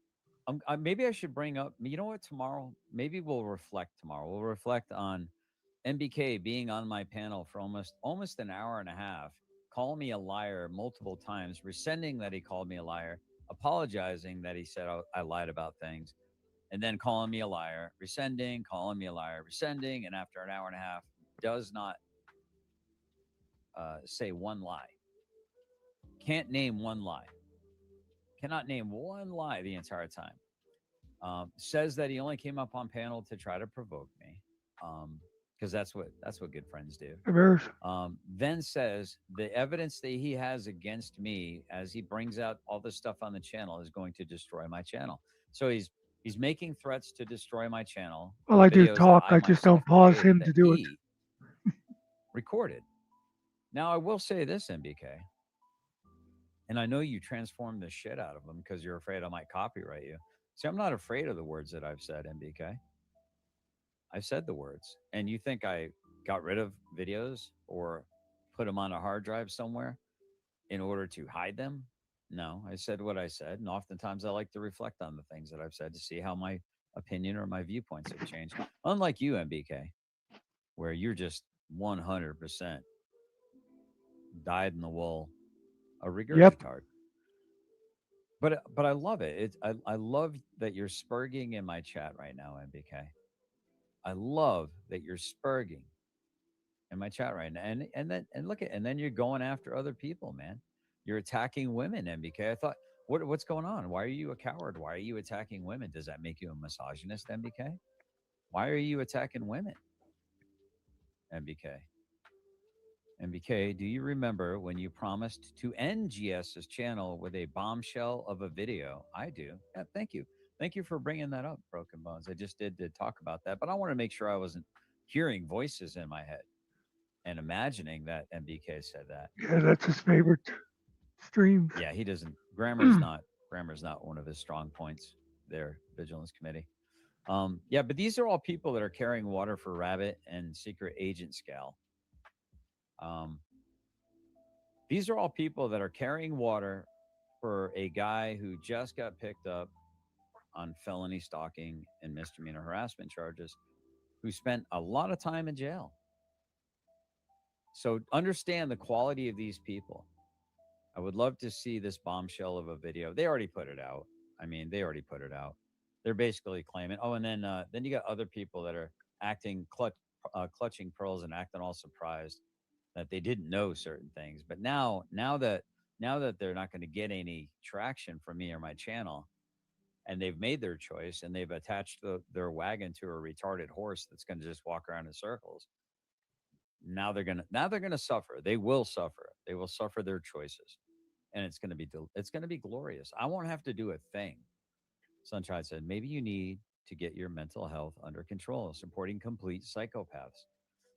S1: maybe I should bring up. You know what? Tomorrow, maybe we'll reflect. Tomorrow, we'll reflect on MBK being on my panel for almost an hour and a half, call me a liar multiple times, rescinding that he called me a liar, apologizing that he said I lied about things, and then calling me a liar, rescinding, calling me a liar, rescinding, and after an hour and a half, does not say one lie. Can't name one lie. Cannot name one lie the entire time. Says that he only came up on panel to try to provoke me, because that's what good friends do. Then says the evidence that he has against me as he brings out all the stuff on the channel is going to destroy my channel. So he's making threats to destroy my channel.
S2: Well, I do
S1: videos that
S2: talk. I just don't pause
S1: created
S2: him
S1: that
S2: to do it.
S1: he recorded. Now I will say this, MBK, and I know you transformed the shit out of them because you're afraid I might copyright you. See, I'm not afraid of the words that I've said, MBK. I've said the words. And you think I got rid of videos or put them on a hard drive somewhere in order to hide them? No, I said what I said. And oftentimes I like to reflect on the things that I've said to see how my opinion or my viewpoints have changed. Unlike you, MBK, where you're just 100% dyed in the wool, a regurgitard. But I love it. I love that you're spurging in my chat right now, MBK. I love that you're spurging in my chat right now, and then you're going after other people, man. You're attacking women, MBK. I thought, what's going on? Why are you a coward? Why are you attacking women? Does that make you a misogynist, MBK? Why are you attacking women, MBK? MBK, do you remember when you promised to end GS's channel with a bombshell of a video? I do. Yeah, thank you. Thank you for bringing that up, Broken Bones. I just did talk about that, but I want to make sure I wasn't hearing voices in my head and imagining that MBK said that.
S2: Yeah, that's his favorite stream.
S1: Yeah, he doesn't. Grammar's not one of his strong points there, Vigilance Committee. Yeah, but these are all people that are carrying water for Rabbit and Secret Agent Scal. Um, these are all people that are carrying water for a guy who just got picked up on felony stalking and misdemeanor harassment charges, who spent a lot of time in jail. So understand the quality of these people. I would love to see this bombshell of a video. They already put it out. I mean, they already put it out. They're basically claiming. Oh, and then you got other people that are acting clutching pearls and acting all surprised that they didn't know certain things. But now that they're not going to get any traction from me or my channel, and they've made their choice and they've attached their wagon to a retarded horse that's going to just walk around in circles. Now they're gonna suffer. They will suffer. They will suffer their choices, and it's gonna be glorious. I won't have to do a thing. Sunshine said, maybe you need to get your mental health under control, supporting complete psychopaths.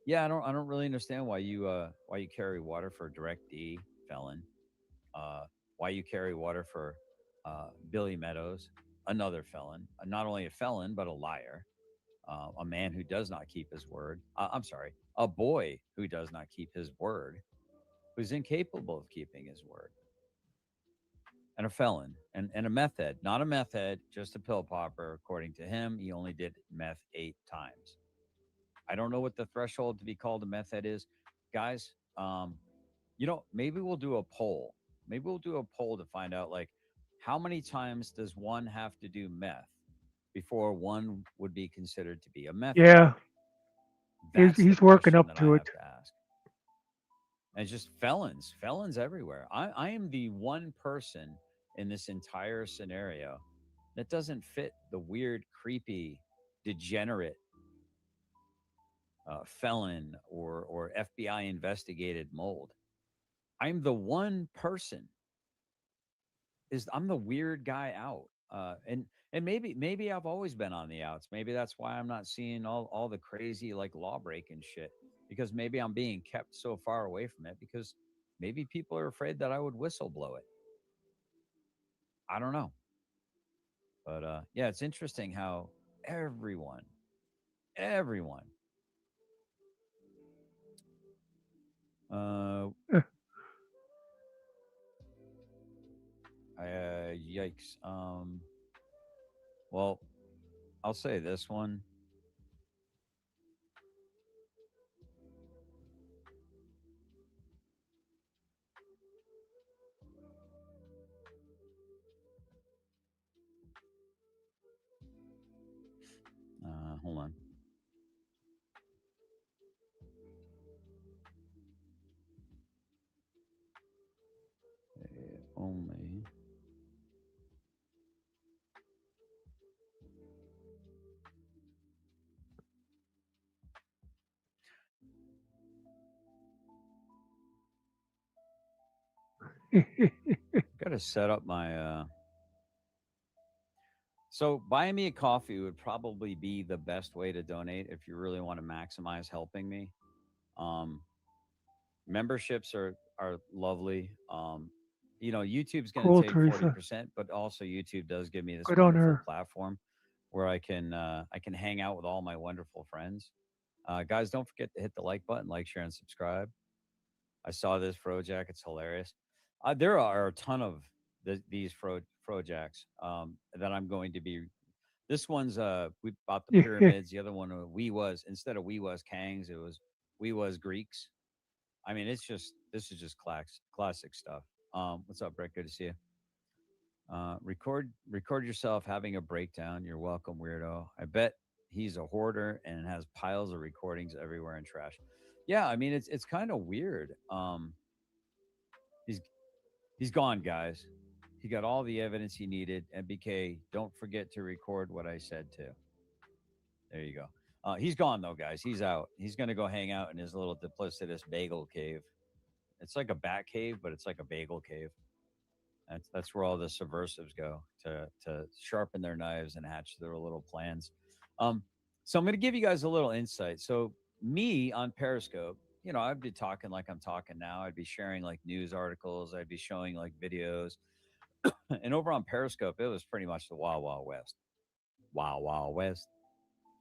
S1: Yeah, I don't really understand why you carry water for Direct D felon, uh, why you carry water for Billy Meadows, another felon, not only a felon but a liar, a man who does not keep his word. I'm sorry, a boy who does not keep his word, who's incapable of keeping his word, and a felon, and a meth head, not a meth head, just a pill popper. According to him, he only did meth 8 times. I don't know what the threshold to be called a meth head is, guys. Maybe we'll do a poll. Maybe we'll do a poll to find out, like, how many times does one have to do meth before one would be considered to be a meth head?
S2: Yeah,
S1: That's the
S2: he's working
S1: question
S2: up
S1: that I
S2: to it.
S1: have to ask. And it's just felons everywhere. I am the one person in this entire scenario that doesn't fit the weird, creepy, degenerate felon or FBI investigated mold. I'm the one person. I'm the weird guy out. And maybe I've always been on the outs. Maybe that's why I'm not seeing all the crazy like law breaking shit, because maybe I'm being kept so far away from it because maybe people are afraid that I would whistle blow it. I don't know. But yeah, it's interesting how everyone uh
S2: Eh,
S1: yikes. Well, I'll say this one. Hold on. Only got to set up my so buying me a coffee would probably be the best way to donate if you really want to maximize helping me. Um, Memberships are lovely. YouTube's going to
S2: cool,
S1: take forty
S2: Teresa.
S1: percent, but also YouTube does give me this
S2: Good on
S1: wonderful
S2: her.
S1: platform where I can hang out with all my wonderful friends. Guys, don't forget to hit the like button, like, share, and subscribe. I saw this Frojack; it's hilarious. There are a ton of these Frojacks that I'm going to be. This one's we bought the pyramids. The other one we was instead of we was Kangs, it was we was Greeks. I mean, this is just classic stuff. What's up, Brett? Good to see you. Record yourself having a breakdown. You're welcome, weirdo. I bet he's a hoarder and has piles of recordings everywhere in trash. Yeah, I mean it's kind of weird. He's he's gone, guys. He got all the evidence he needed. MBK, don't forget to record what I said too. There you go. He's gone though, guys. He's out. He's gonna go hang out in his little duplicitous bagel cave. It's like a bat cave, but it's like a bagel cave. That's where all the subversives go to sharpen their knives and hatch their little plans. Um, so I'm going to give you guys a little insight. So me on Periscope, I'd be talking like I'm talking now. I'd be sharing like news articles. I'd be showing like videos. And over on Periscope, it was pretty much the Wild Wild West. Wild Wild West.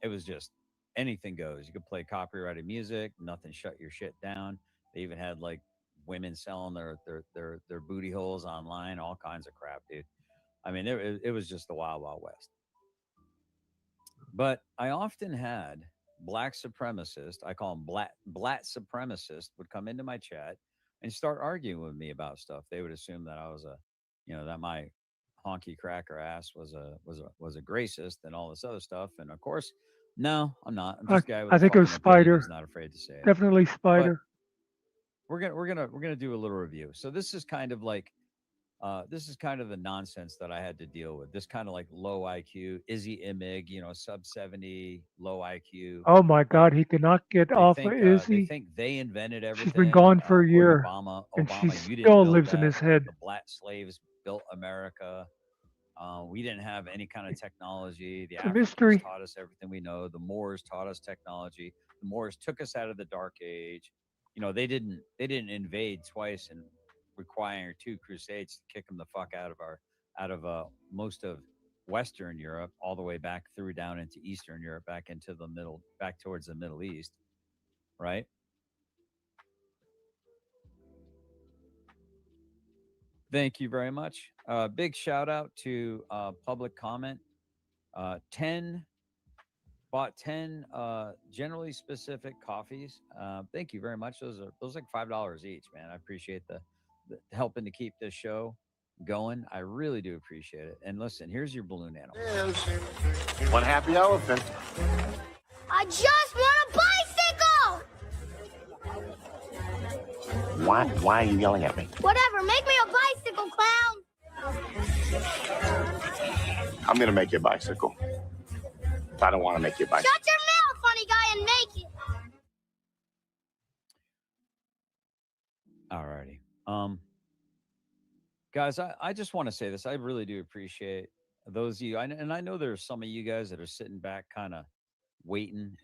S1: it was just anything goes. You could play copyrighted music, nothing shut your shit down. They even had like women selling their booty holes online, all kinds of crap, dude. I mean, it was just the wild wild west. But I often had black supremacists, I call them black supremacists, would come into my chat and start arguing with me about stuff. They would assume that I was that my honky cracker ass was a racist and all this other stuff. And of course, no, I'm not. I'm
S2: I,
S1: just a guy with
S2: I
S1: a
S2: think it was
S1: fucking opinion
S2: Spider.
S1: who's not afraid to say it.
S2: Definitely
S1: But
S2: Spider.
S1: we're gonna do a little review. So this is kind of like this is kind of the nonsense that I had to deal with. This kind of like low IQ, Izzy Imig, sub 70, low IQ,
S2: Oh my
S1: right?
S2: God, he cannot get
S1: They
S2: off of
S1: think they
S2: Izzy.
S1: think they invented
S2: She's been
S1: everything.
S2: gone for a
S1: According to
S2: year,
S1: Obama,
S2: and she
S1: you didn't
S2: still
S1: build
S2: lives in
S1: that.
S2: his head.
S1: The black slaves built America. We didn't have any kind of technology. The
S2: It's a
S1: Africans
S2: mystery.
S1: taught us everything we know. The Moors taught us technology. The Moors took us out of the Dark Age. They didn't invade twice and require two crusades to kick them the fuck out of most of Western Europe, all the way back through down into Eastern Europe, back into the middle, back towards the Middle East, right? Thank you very much. Big shout out to public comment. 10 bought 10 generally specific coffees. Thank you very much. Those like $5 each, man. I appreciate the helping to keep this show going. I really do appreciate it. And listen, here's your balloon animal.
S7: One happy elephant.
S3: I just want a bicycle!
S7: Why are you yelling at me?
S3: Whatever, make me a bicycle, clown!
S7: I'm gonna make you a bicycle. If I don't want to make you a bicycle.
S3: Shut your mouth, funny guy, and make it!
S1: Alrighty. Guys, I just want to say this. I really do appreciate those of you. And I know there's some of you guys that are sitting back kind of waiting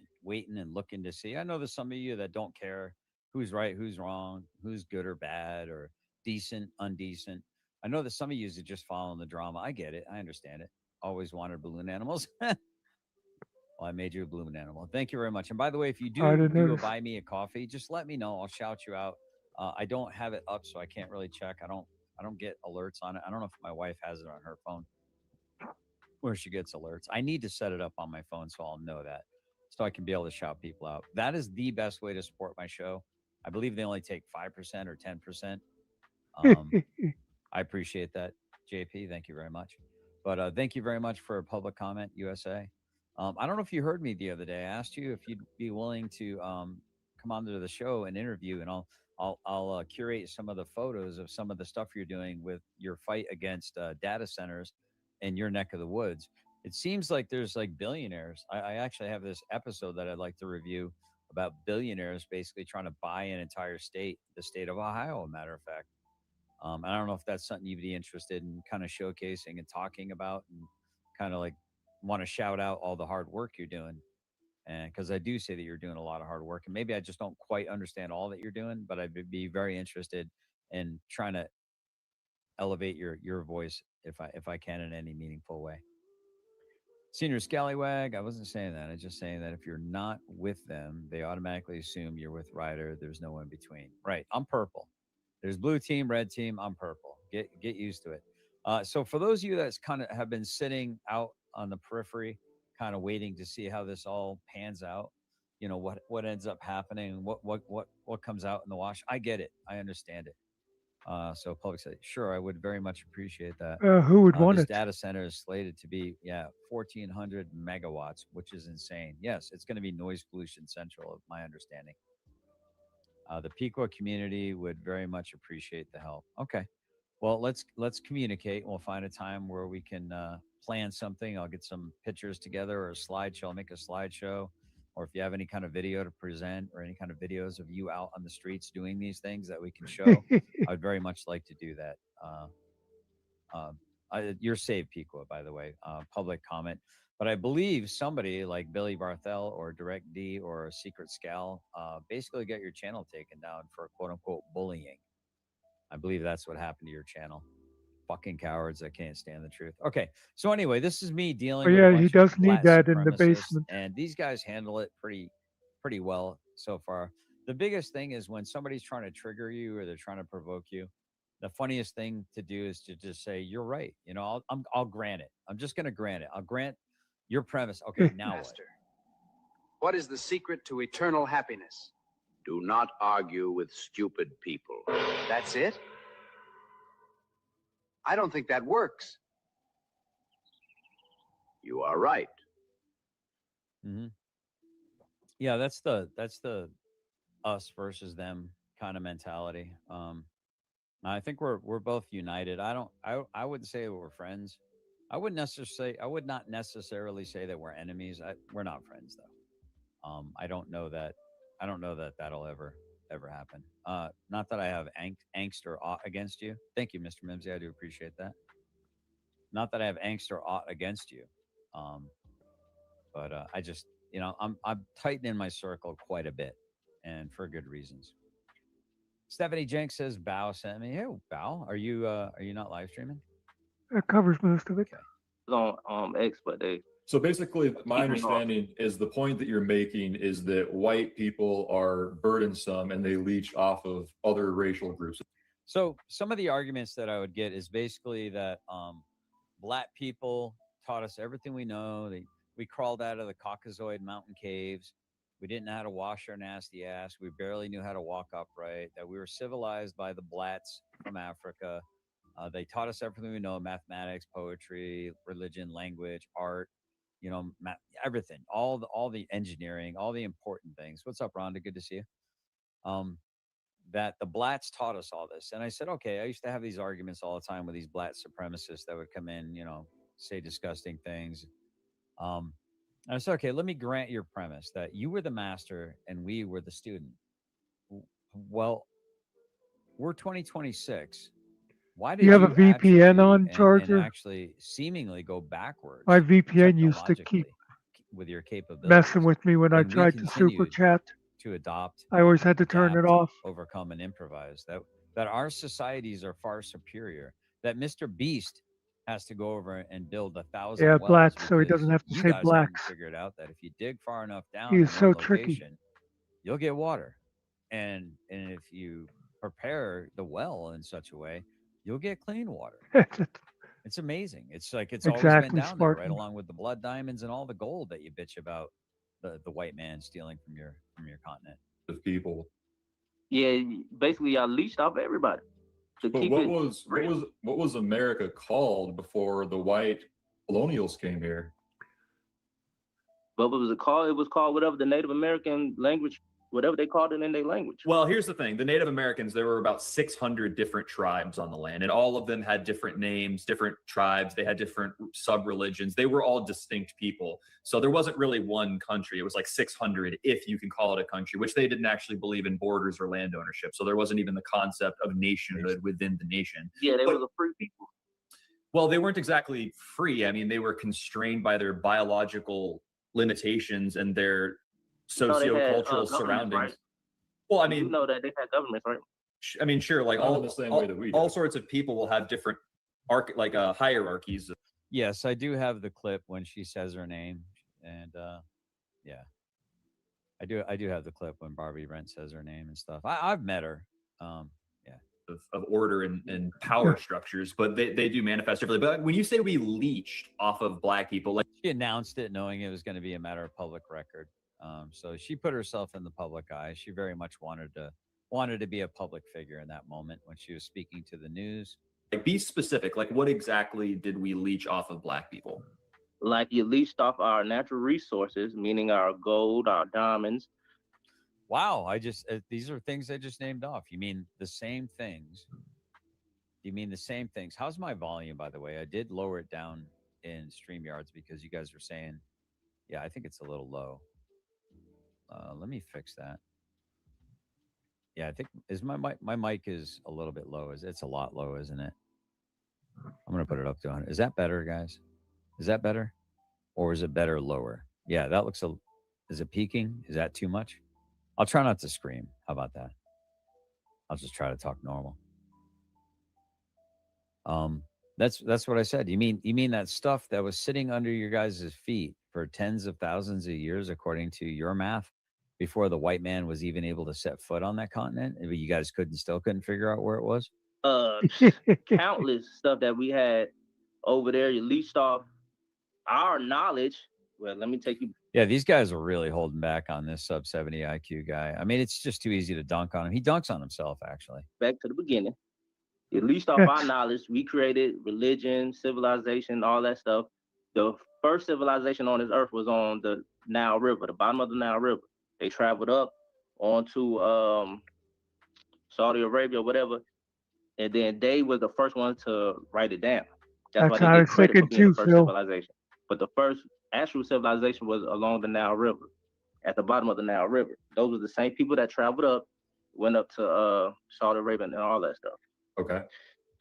S1: and looking to see. I know there's some of you that don't care who's right, who's wrong, who's good or bad, or decent, undecent. I know that some of you are just following the drama. I get it. I understand it. Always wanted balloon animals. Well, I made you a balloon animal. Thank you very much. And by the way, if you
S2: I
S1: do
S2: didn't
S1: do a
S2: notice.
S1: buy me a coffee, just let me know. I'll shout you out. I don't have it up, so I can't really check. I don't get alerts on it. I don't know if my wife has it on her phone where she gets alerts. I need to set it up on my phone so I'll know that, so I can be able to shout people out. That is the best way to support my show. I believe they only take 5% or 10%. Um, I appreciate that, JP. Thank you very much. But thank you very much for a public comment, USA. I don't know if you heard me the other day. I asked you if you'd be willing to come onto the show and interview, and I'll curate some of the photos of some of the stuff you're doing with your fight against data centers in your neck of the woods. It seems like there's like billionaires. I actually have this episode that I'd like to review about billionaires basically trying to buy an entire state, the state of Ohio, a matter of fact. I don't know if that's something you'd be interested in kind of showcasing and talking about, and kind of like want to shout out all the hard work you're doing. And because I do say that you're doing a lot of hard work, and maybe I just don't quite understand all that you're doing, but I'd be very interested in trying to elevate your voice if I can in any meaningful way. Senior Scallywag, I wasn't saying that. I'm just saying that if you're not with them, they automatically assume you're with Ryder. There's no in between. Right. I'm purple. There's blue team, red team. I'm purple. Get used to it. So for those of you that's kind of have been sitting out on the periphery, kind of waiting to see how this all pans out, what ends up happening, what comes out in the wash. I get it. I understand it. So public say, sure, I would very much appreciate that.
S2: Who would want
S1: This
S2: it?
S1: data center is slated to be, 1,400 megawatts, which is insane. Yes, it's going to be noise pollution central, of my understanding. The Piqua community would very much appreciate the help. Okay, well let's communicate. We'll find a time where we can plan something. I'll get some pictures together or a slideshow. I'll make a slideshow, or if you have any kind of video to present or any kind of videos of you out on the streets doing these things that we can show, I'd very much like to do that. You're saved, Piqua, by the way. Public comment. But I believe somebody like Billy Barthel or Direct D or Secret Scal basically got your channel taken down for quote unquote bullying. I believe that's what happened to your channel. fucking cowards that can't stand the truth. Okay, so anyway, this is me
S2: But
S1: dealing with a
S2: yeah, he
S1: bunch of
S2: does need
S1: black
S2: that in the
S1: supremacists,
S2: basement.
S1: and these guys handle it pretty well so far. The biggest thing is when somebody's trying to trigger you or they're trying to provoke you. The funniest thing to do is to just say, "You're right." You know, I'll grant it. I'm just going to grant it. I'll grant your premise. Okay, now what?
S6: Master, what is the secret to eternal happiness?
S10: Do not argue with stupid people.
S6: That's it? I don't think that works.
S10: You are right.
S1: Mm-hmm. Yeah, that's the us versus them kind of mentality. I think we're both united. I wouldn't say we're friends. I would not necessarily say that we're enemies. We're not friends though. I don't know that. I don't know that that'll ever happen. Not that I have angst or aught against you. Thank you, Mr. Mimsy. I do appreciate that. Not that I have angst or aught against you. Um, but I just, I'm tightening my circle quite a bit, and for good reasons. Stephanie Jenks says Bow sent me. Hey, Bow, are you not live streaming?
S2: That covers most of it.
S1: Okay.
S8: On X, but they
S9: So basically, my
S8: Keep it off.
S9: understanding is the point that you're making is that white people are burdensome and they leech off of other racial groups.
S1: So some of the arguments that I would get is basically that black people taught us everything we know. We crawled out of the Caucasoid mountain caves. We didn't know how to wash our nasty ass. We barely knew how to walk upright. That we were civilized by the blats from Africa. They taught us everything we know: mathematics, poetry, religion, language, art. Everything, all the engineering, all the important things. What's up, Rhonda? Good to see you. Um, that the blats taught us all this. And I said, okay, I used to have these arguments all the time with these black supremacists that would come in, say disgusting things. Um, and I said, okay, let me grant your premise that you were the master and we were the student. Well, we're 2026. Why did
S2: You have a
S1: you
S2: VPN
S1: atrophy
S2: on,
S1: and
S2: Charger?
S1: actually seemingly go backwards
S2: My VPN used to
S1: technologically
S2: keep
S1: with your capabilities?
S2: messing with me when I
S1: And we
S2: tried to super
S1: continued
S2: chat.
S1: to adopt,
S2: I always had to turn it
S1: adapt,
S2: off.
S1: overcome, and improvise. That our societies are far superior. That Mr. Beast has to go over and build 1,000
S2: Yeah,
S1: wells
S2: blacks, so he
S1: because
S2: doesn't have to
S1: you
S2: say
S1: guys haven't
S2: blacks.
S1: figured out that if you dig far enough
S2: He
S1: down in
S2: is
S1: one
S2: so tricky.
S1: location, you'll get water. And if you prepare the well in such a way, you'll get clean water. It's amazing. It's like it's always been
S2: Exactly,
S1: down there, right
S2: Spartan.
S1: along with the blood diamonds and all the gold that you bitch about the white man stealing from your continent.
S9: Of people.
S8: yeah, basically y'all leached off everybody to
S9: But
S8: keep
S9: what
S8: it
S9: was
S8: real.
S9: what was America called before the white colonials came here?
S8: What was it called? It was called whatever the Native American language, whatever they called it in their language.
S11: Well, here's the thing. The Native Americans, there were about 600 different tribes on the land, and all of them had different names, different tribes. They had different sub-religions. They were all distinct people. So there wasn't really one country. It was like 600, if you can call it a country, which they didn't actually believe in borders or land ownership. So there wasn't even the concept of nationhood within the nation.
S8: Yeah, they
S11: But-
S8: was a free people.
S11: Well, they weren't exactly free. I mean, they were constrained by their biological limitations and their
S8: No, they had,
S11: sociocultural
S8: governments,
S11: surroundings.
S8: right?
S11: Well, I
S8: You
S11: mean,
S8: know that they had governments, right?
S11: I mean, sure, like
S9: Not in
S11: all
S9: the same
S11: all,
S9: way that we
S11: all
S9: do.
S11: sorts of people will have different hierarchies.
S1: Yes, I do have the clip when she says her name, and yeah, I do have the clip when Barbie Brent says her name and stuff. I've met her. Yeah.
S11: Of order and power structures, but they do manifest differently. But when you say we leached off of black people, like
S1: She announced it knowing it was going to be a matter of public record. So she put herself in the public eye. She very much wanted to be a public figure in that moment when she was speaking to the news.
S11: be specific, like what exactly did we leech off of black people?
S8: Like you leached off our natural resources, meaning our gold, our diamonds.
S1: Wow, these are things I just named off. You mean the same things? You mean the same things? How's my volume, by the way? I did lower it down in StreamYards because you guys were saying, yeah, I think it's a little low. Let me fix that. Yeah, I think is my mic is a little bit low. It's a lot low, isn't it? I'm gonna put it up to 100. Is that better, guys? Is that better, or is it better lower? Yeah, that looks a. Is it peaking? Is that too much? I'll try not to scream. How about that? I'll just try to talk normal. That's what I said. You mean that stuff that was sitting under your guys' feet for tens of thousands of years, according to your math, before the white man was even able to set foot on that continent? And you guys couldn't figure out where it was.
S8: Countless stuff that we had over there. You leached off our knowledge. Well, let me take you.
S1: Yeah, these guys are really holding back on this sub 70 IQ guy. I mean, it's just too easy to dunk on him. He dunks on himself, actually.
S8: Back to the beginning. You leached off our knowledge. We created religion, civilization, all that stuff. The first civilization on this earth was on the Nile River, the bottom of the Nile River. They traveled up onto Saudi Arabia, whatever, and then they was the first one to write it down.
S2: That's
S8: why
S2: how I
S8: they
S2: was
S8: get credit for
S2: thinking
S8: being
S2: too,
S8: the first
S2: Phil.
S8: civilization. But the first actual civilization was along the Nile River, at the bottom of the Nile River. Those were the same people that traveled up, went up to Saudi Arabia and all that stuff.
S9: Okay.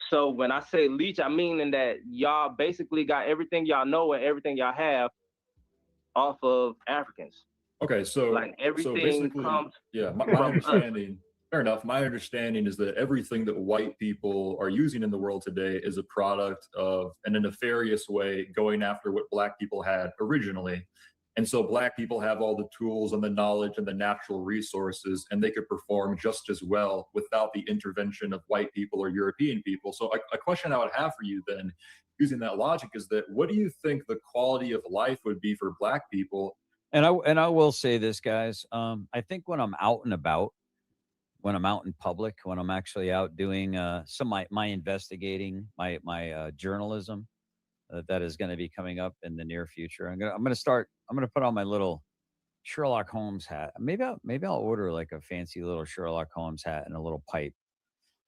S8: So when I say leech, I mean in that y'all basically got everything y'all know and everything y'all have off of Africans.
S9: Okay, so
S8: like everything
S9: basically,
S8: comes
S9: my
S8: from us.
S9: understanding. Fair enough. My understanding is that everything that white people are using in the world today is a product of, in a nefarious way, going after what black people had originally. And so black people have all the tools and the knowledge and the natural resources, and they could perform just as well without the intervention of white people or European people. So a question I would have for you then, using that logic, is that what do you think the quality of life would be for black people?
S1: And I will say this, guys. I think when I'm out and about, when I'm out in public, when I'm actually out doing some my investigating, my journalism that is going to be coming up in the near future. I'm gonna put on my little Sherlock Holmes hat. Maybe I'll order like a fancy little Sherlock Holmes hat and a little pipe.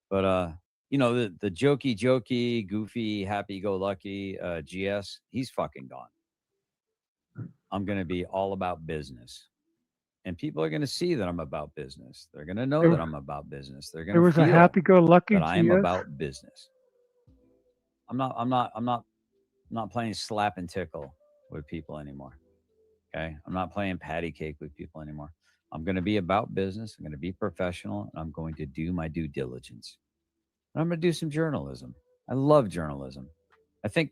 S1: But the jokey, goofy, happy go lucky GS, he's fucking gone. I'm gonna be all about business. And people are going to see that I'm about business. They're going to know that I'm about business. They're going
S2: There
S1: to
S2: was a
S1: feel
S2: happy-go-lucky
S1: that I am
S2: GS.
S1: about business. I'm not playing slap and tickle with people anymore. Okay, I'm not playing patty cake with people anymore. I'm going to be about business. I'm going to be professional, and I'm going to do my due diligence. And I'm going to do some journalism. I love journalism. I think,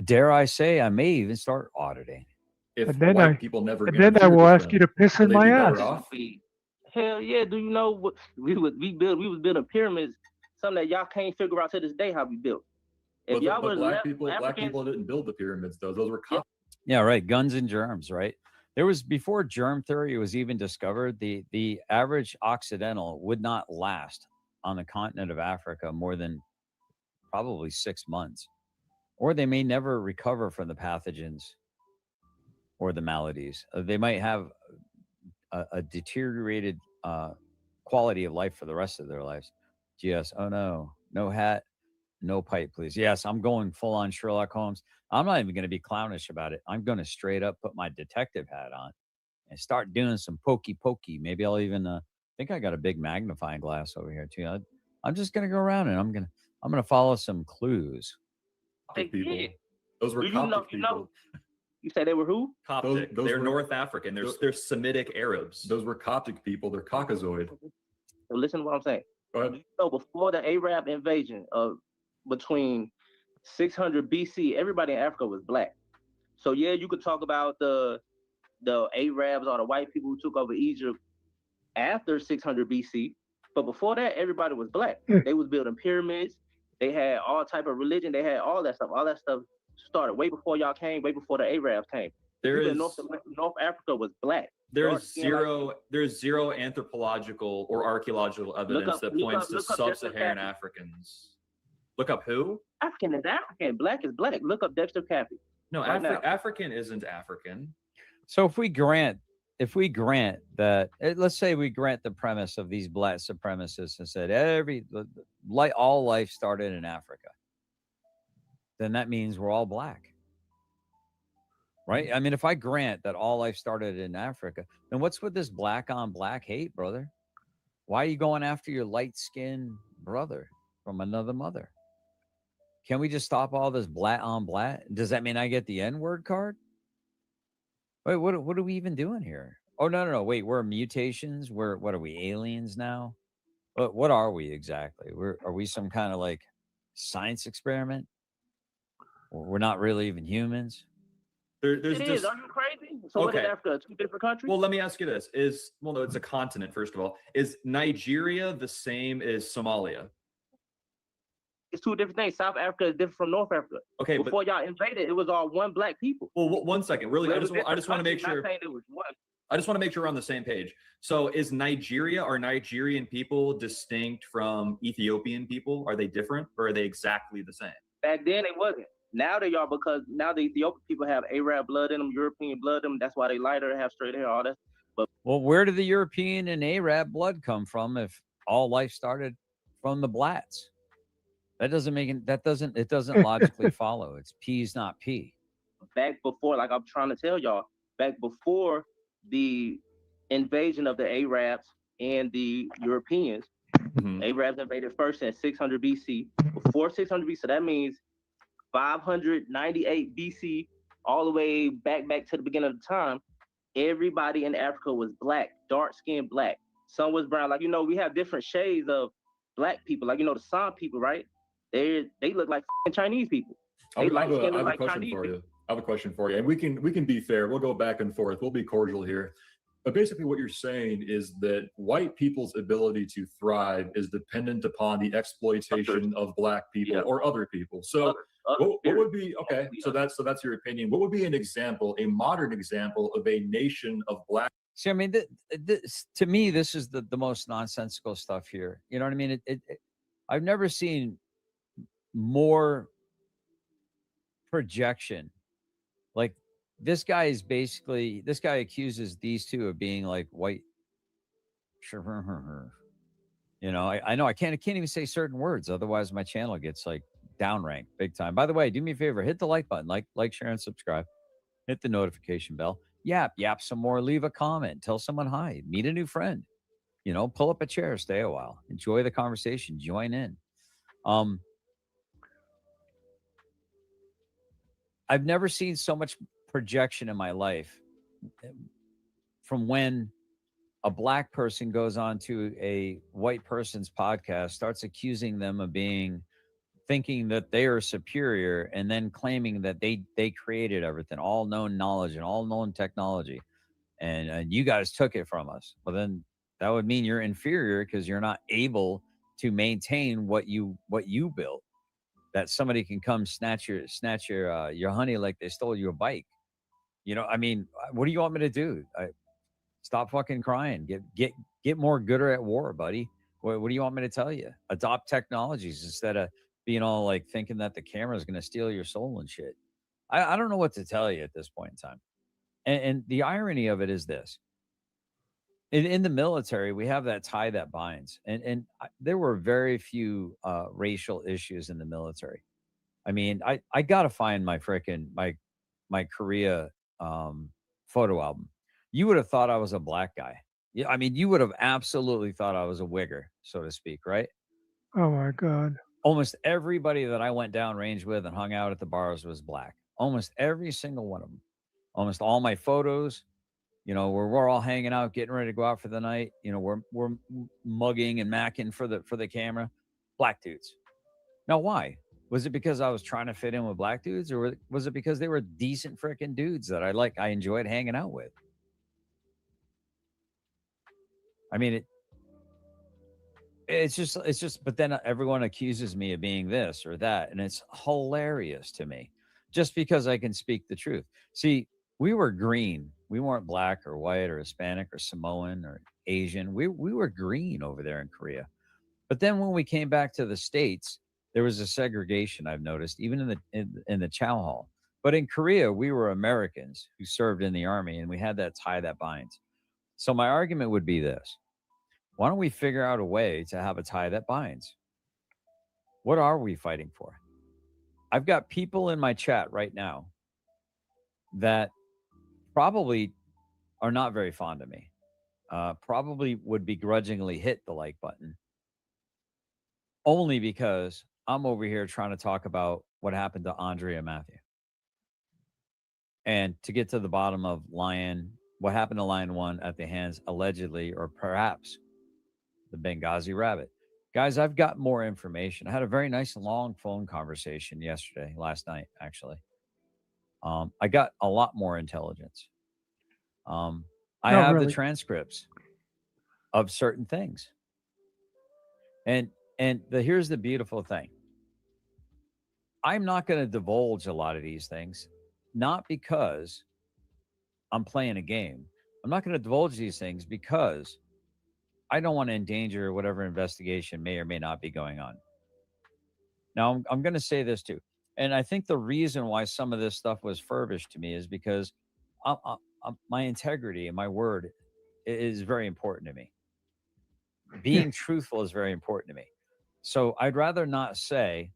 S1: dare I say, I may even start auditing.
S9: If
S2: And then
S9: white people never
S2: and then I
S9: interfered
S2: will
S9: with
S2: ask
S9: them,
S2: you to piss
S9: would
S2: in
S9: they
S2: my
S9: be better
S2: ass.
S9: off?
S8: Hell yeah! Do you know what we was building pyramids? Something that y'all can't figure out to this day how we built. If y'all
S9: But
S8: would
S9: black
S8: left
S9: people
S8: Africans,
S9: didn't build the pyramids, though. Those were copies.
S1: Yeah, right. Guns and germs, right? There was, before germ theory was even discovered, the average Occidental would not last on the continent of Africa more than probably 6 months, or they may never recover from the pathogens or the maladies. They might have a deteriorated quality of life for the rest of their lives. GS, oh no hat, no pipe, please. Yes, I'm going full on Sherlock Holmes. I'm not even going to be clownish about it. I'm going to straight up put my detective hat on and start doing some pokey. Maybe I'll even think I got a big magnifying glass over here too. I'm just going to go around and I'm going to follow some clues.
S9: People. Those were
S8: do
S9: Coptic
S8: you
S9: people.
S8: know? You say they were who?
S11: Coptic.
S9: Those
S11: they're
S9: were-
S11: North African. They're Semitic Arabs.
S9: Those were Coptic people. They're Caucasoid.
S8: So listen to what I'm saying.
S9: Go ahead.
S8: So before the Arab invasion of between 600 BC, everybody in Africa was black. So yeah, you could talk about the Arabs or the white people who took over Egypt after 600 BC, but before that, everybody was black. They was building pyramids. They had all type of religion. They had all that stuff. All that stuff started way before y'all came, way before the Arabs came.
S11: There
S8: Even
S11: is
S8: North Africa was black.
S11: there's zero anthropological or archaeological evidence that points to
S8: look up
S11: sub-Saharan
S8: Dexter
S11: Africans. Look up who?
S8: African is African. Black is black. Look up Dexter Cappy.
S11: No,
S8: Right now.
S11: African isn't African.
S1: So if we grant that, let's say we grant the premise of these black supremacists and said all life started in Africa, then that means we're all black, right? I mean, if I grant that all life started in Africa, then what's with this black on black hate, brother? Why are you going after your light-skinned brother from another mother? Can we just stop all this black on black? Does that mean I get the N-word card? Wait, what are we even doing here? Oh, no. Wait, we're mutations? What are we, aliens now? What are we exactly? Are we some kind of like science experiment? We're not really even humans.
S11: There's
S8: It is.
S11: just
S8: Are you crazy? So what is
S11: okay.
S8: Africa? Two different countries?
S11: Well, let me ask you this: no, it's a continent. First of all, is Nigeria the same as Somalia?
S8: It's two different things. South Africa is different from North Africa.
S11: Okay,
S8: Before y'all invaded, it was all one black people.
S11: well, one second, really, I just want to make sure.
S8: Not saying it was one.
S11: I just want to make sure we're on the same page. So, is Nigeria or Nigerian people distinct from Ethiopian people? Are they different, or are they exactly the same?
S8: Back then, it wasn't. Now they are, because now the Ethiopian people have Arab blood in them, European blood in them. That's why they lighter, have straight hair, all that. But
S1: Well, where did the European and Arab blood come from if all life started from the blacks? That doesn't make it. It doesn't logically follow. It's P's not P.
S8: back before, like I'm trying to tell y'all, back before the invasion of the Arabs and the Europeans, Arabs invaded first in 600 BC. Before 600 BC, so that means 598 BC, all the way back to the beginning of the time. Everybody in Africa was black, dark skinned black. Some was brown. Like, we have different shades of black people. Like, the San people, right? They look like Chinese people.
S9: I have a question for you. I have a question for you, and we can be fair. We'll go back and forth. We'll be cordial here. But basically, what you're saying is that white people's ability to thrive is dependent upon the exploitation of black people or other people. So, what would be okay? So that's your opinion. What would be an example, a modern example of a nation of black?
S1: See, I mean, to me, this is the most nonsensical stuff here. You know what I mean? I've never seen more projection. Like, this guy accuses these two of being like white. You know, I know I can't even say certain words, otherwise my channel gets like downranked big time. By the way, do me a favor, hit the like button, like, share, and subscribe. Hit the notification bell. Yap some more, leave a comment, tell someone hi, meet a new friend. Pull up a chair, stay a while, enjoy the conversation, join in. I've never seen so much projection in my life from when a black person goes on to a white person's podcast, starts accusing them of thinking that they are superior, and then claiming that they created everything, all known knowledge and all known technology, and you guys took it from us. Well, then that would mean you're inferior because you're not able to maintain what you built. That somebody can come snatch your honey like they stole your bike. I mean, what do you want me to do? Stop fucking crying. Get more gooder at war, buddy. What do you want me to tell you? Adopt technologies instead of being all like thinking that the camera is going to steal your soul and shit. I don't know what to tell you at this point in time. And the irony of it is this. In the military, we have that tie that binds. And there were very few racial issues in the military. I mean, I got to find my freaking, my Korea photo album. You would have thought I was a black guy. Yeah, I mean, you would have absolutely thought I was a wigger, so to speak, right?
S2: Oh my God.
S1: Almost everybody that I went downrange with and hung out at the bars was black. Almost every single one of them. Almost all my photos, where we're all hanging out, getting ready to go out for the night. We're mugging and macking for the camera. Black dudes. Now, why? Was it because I was trying to fit in with black dudes, or was it because they were decent freaking dudes that I enjoyed hanging out with? I mean, it's just, but then everyone accuses me of being this or that. And it's hilarious to me just because I can speak the truth. See, we were green. We weren't black or white or Hispanic or Samoan or Asian. We were green over there in Korea. But then when we came back to the States, there was a segregation I've noticed, even in the chow hall. But in Korea, we were Americans who served in the army, and we had that tie that binds. So my argument would be this. Why don't we figure out a way to have a tie that binds? What are we fighting for? I've got people in my chat right now that probably are not very fond of me, probably would begrudgingly hit the like button, only because I'm over here trying to talk about what happened to Andrea Matthew. And to get to the bottom of what happened to Lion 1 at the hands, allegedly, or perhaps, the Benghazi rabbit. Guys, I've got more information. I had a very nice long phone conversation last night, actually. I got a lot more intelligence. I
S2: Not
S1: have the
S2: really.
S1: transcripts of certain things. And here's the beautiful thing. I'm not going to divulge a lot of these things, not because I'm playing a game. I'm not going to divulge these things because I don't want to endanger whatever investigation may or may not be going on. Now, I'm going to say this too. And I think the reason why some of this stuff was furbished to me is because my integrity and my word is very important to me. Being truthful is very important to me. So I'd rather not say,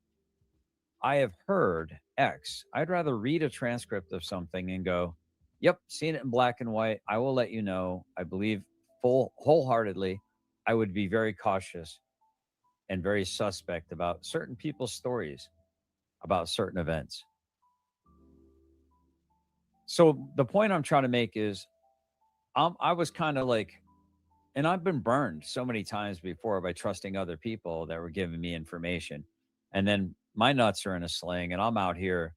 S1: I have heard X. I'd rather read a transcript of something and go, yep, seen it in black and white. I will let you know. I believe wholeheartedly, I would be very cautious and very suspect about certain people's stories about certain events. So the point I'm trying to make is I was kind of like, and I've been burned so many times before by trusting other people that were giving me information. And then my nuts are in a sling and I'm out here,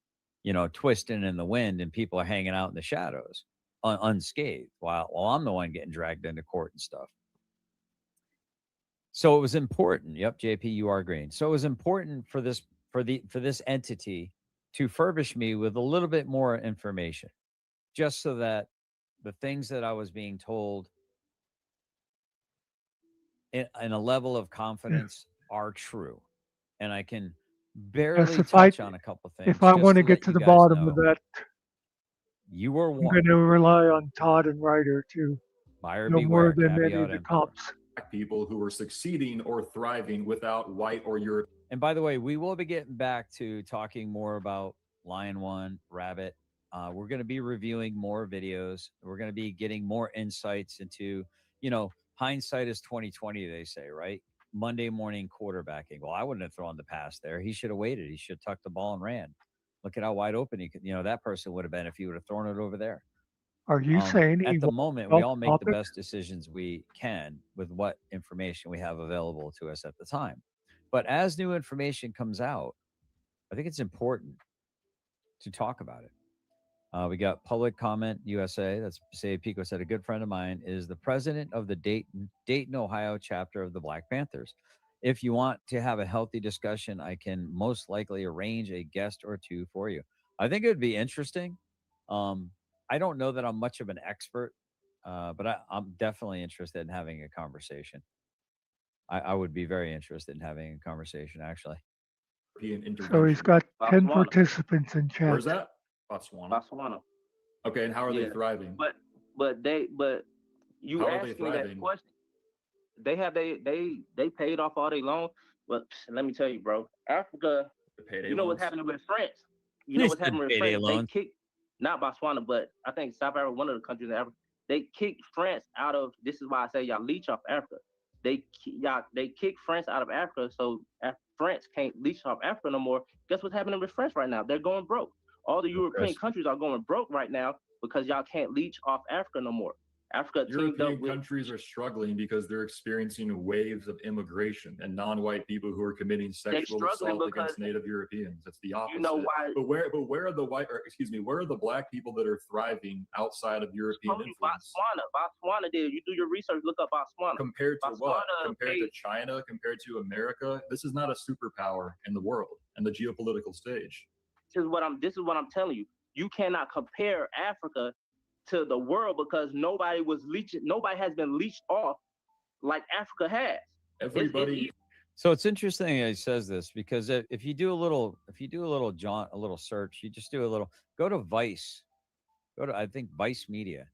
S1: twisting in the wind and people are hanging out in the shadows unscathed while I'm the one getting dragged into court and stuff. So it was important. Yep, JP, you are green. So it was important for this entity to furbish me with a little bit more information, just so that the things that I was being told in a level of confidence are true. And I can
S2: Yes,
S1: barely touch on a couple things
S2: if I
S1: just
S2: want to
S1: to
S2: get
S1: let
S2: to
S1: you
S2: the
S1: guys
S2: bottom of
S1: know
S2: that,
S1: you were
S2: I'm going
S1: warned.
S2: to rely on Todd and Ryder to
S1: Buyer
S2: know more
S1: beware,
S2: than any
S1: caveat
S2: of the
S1: emptor.
S2: cops.
S9: People who were succeeding or thriving without white or European.
S1: And by the way, we will be getting back to talking more about Lion One, Rabbit. We're going to be reviewing more videos. We're going to be getting more insights into, hindsight is 2020, they say, right? Monday morning quarterbacking. Well, I wouldn't have thrown the pass there. He should have waited. He should have tucked the ball and ran. Look at how wide open he could, that person would have been if he would have thrown it over there.
S2: Are you saying
S1: At
S2: he
S1: the
S2: was
S1: moment, we
S2: off
S1: all make the
S2: topic?
S1: best decisions we can with what information we have available to us at the time. But as new information comes out, I think it's important to talk about it. We got Public Comment USA. That's Say Pico said, a good friend of mine is the president of the Dayton, Ohio chapter of the Black Panthers. If you want to have a healthy discussion, I can most likely arrange a guest or two for you. I think it would be interesting. I don't know that I'm much of an expert, but I'm definitely interested in having a conversation. I would be very interested in having a conversation, actually.
S2: So he's got 10
S8: Botswana.
S2: participants in chat.
S9: Where's that? Botswana.
S8: Botswana.
S9: Okay, and how are they
S8: Yeah.
S9: thriving?
S8: But you
S9: How are they
S8: asked me that
S9: thriving?
S8: question. They paid off all their loans. But let me tell you, bro, Africa.
S9: The payday
S8: You know
S9: loans?
S8: what's happening with France? You
S1: They
S8: know what's
S1: said
S8: happening with
S1: payday
S8: France?
S1: loans.
S8: They kicked not Botswana, but I think South Africa, one of the countries in Africa. They kicked France out of. This is why I say y'all leech off Africa. They kicked France out of Africa, so France can't leech off Africa no more. Guess what's happening with France right now? They're going broke. All the European countries are going broke right now because y'all can't leech off Africa no more. Africa teamed up
S9: European
S8: with
S9: countries are struggling because they're experiencing waves of immigration and non-white people who are committing sexual
S8: struggling
S9: assault
S8: because
S9: against Native Europeans. That's the opposite.
S8: you know why.
S9: But where are the where are the black people that are thriving outside of European influence?
S8: Botswana did. You do your research, look up Botswana.
S9: Compared to what?
S8: Botswana
S9: Compared to China, compared to America? This is not a superpower in the world and the geopolitical stage.
S8: This is what I'm telling you. You cannot compare Africa to the world because nobody has been leached off like Africa has.
S9: Everybody.
S1: So it's interesting that he says this because if you do a little search, you just do a little, go to Vice, I think Vice Media,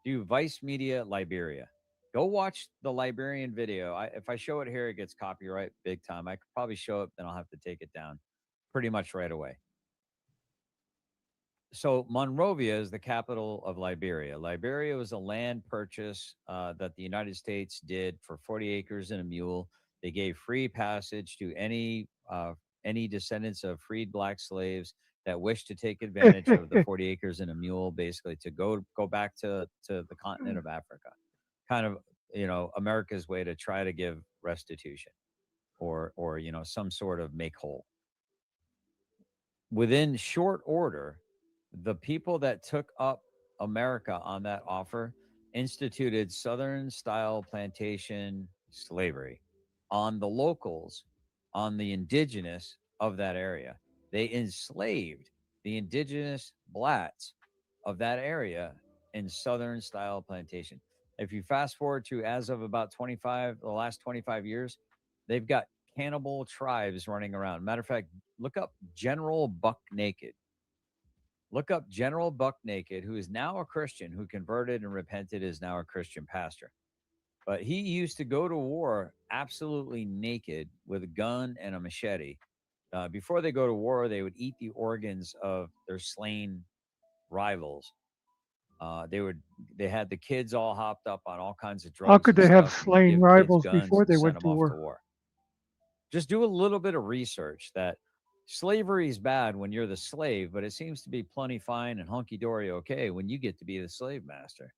S1: do Vice Media Liberia. Go watch the Liberian video. If I show it here, it gets copyright big time. I could probably show it, then I'll have to take it down pretty much right away. So Monrovia is the capital of Liberia. Liberia was a land purchase that the United States did for 40 acres and a mule. They gave free passage to any descendants of freed black slaves that wished to take advantage of the 40 acres and a mule, basically to go back to the continent of Africa. Kind of, America's way to try to give restitution. or some sort of make whole. Within short order, the people that took up America on that offer instituted Southern style plantation slavery on the locals, on the indigenous of that area. They enslaved the indigenous blacks of that area in Southern style plantation. If you fast forward to as of about the last 25 years, they've got cannibal tribes running around. Matter of fact, look up General Buck Naked. Look up General Buck Naked, who is now a Christian, who converted and repented, is now a Christian pastor. But he used to go to war absolutely naked with a gun and a machete. Before they go to war, they would eat the organs of their slain rivals. They had the kids all hopped up on all kinds of
S2: How
S1: drugs
S2: could
S1: and
S2: they have
S1: stuff, and
S2: slain
S1: give kids
S2: rivals
S1: guns
S2: before
S1: and
S2: they
S1: send
S2: went
S1: them
S2: to
S1: off to
S2: war?
S1: war. Just do a little bit of research that slavery is bad when you're the slave, but it seems to be plenty fine and hunky dory okay when you get to be the slave master.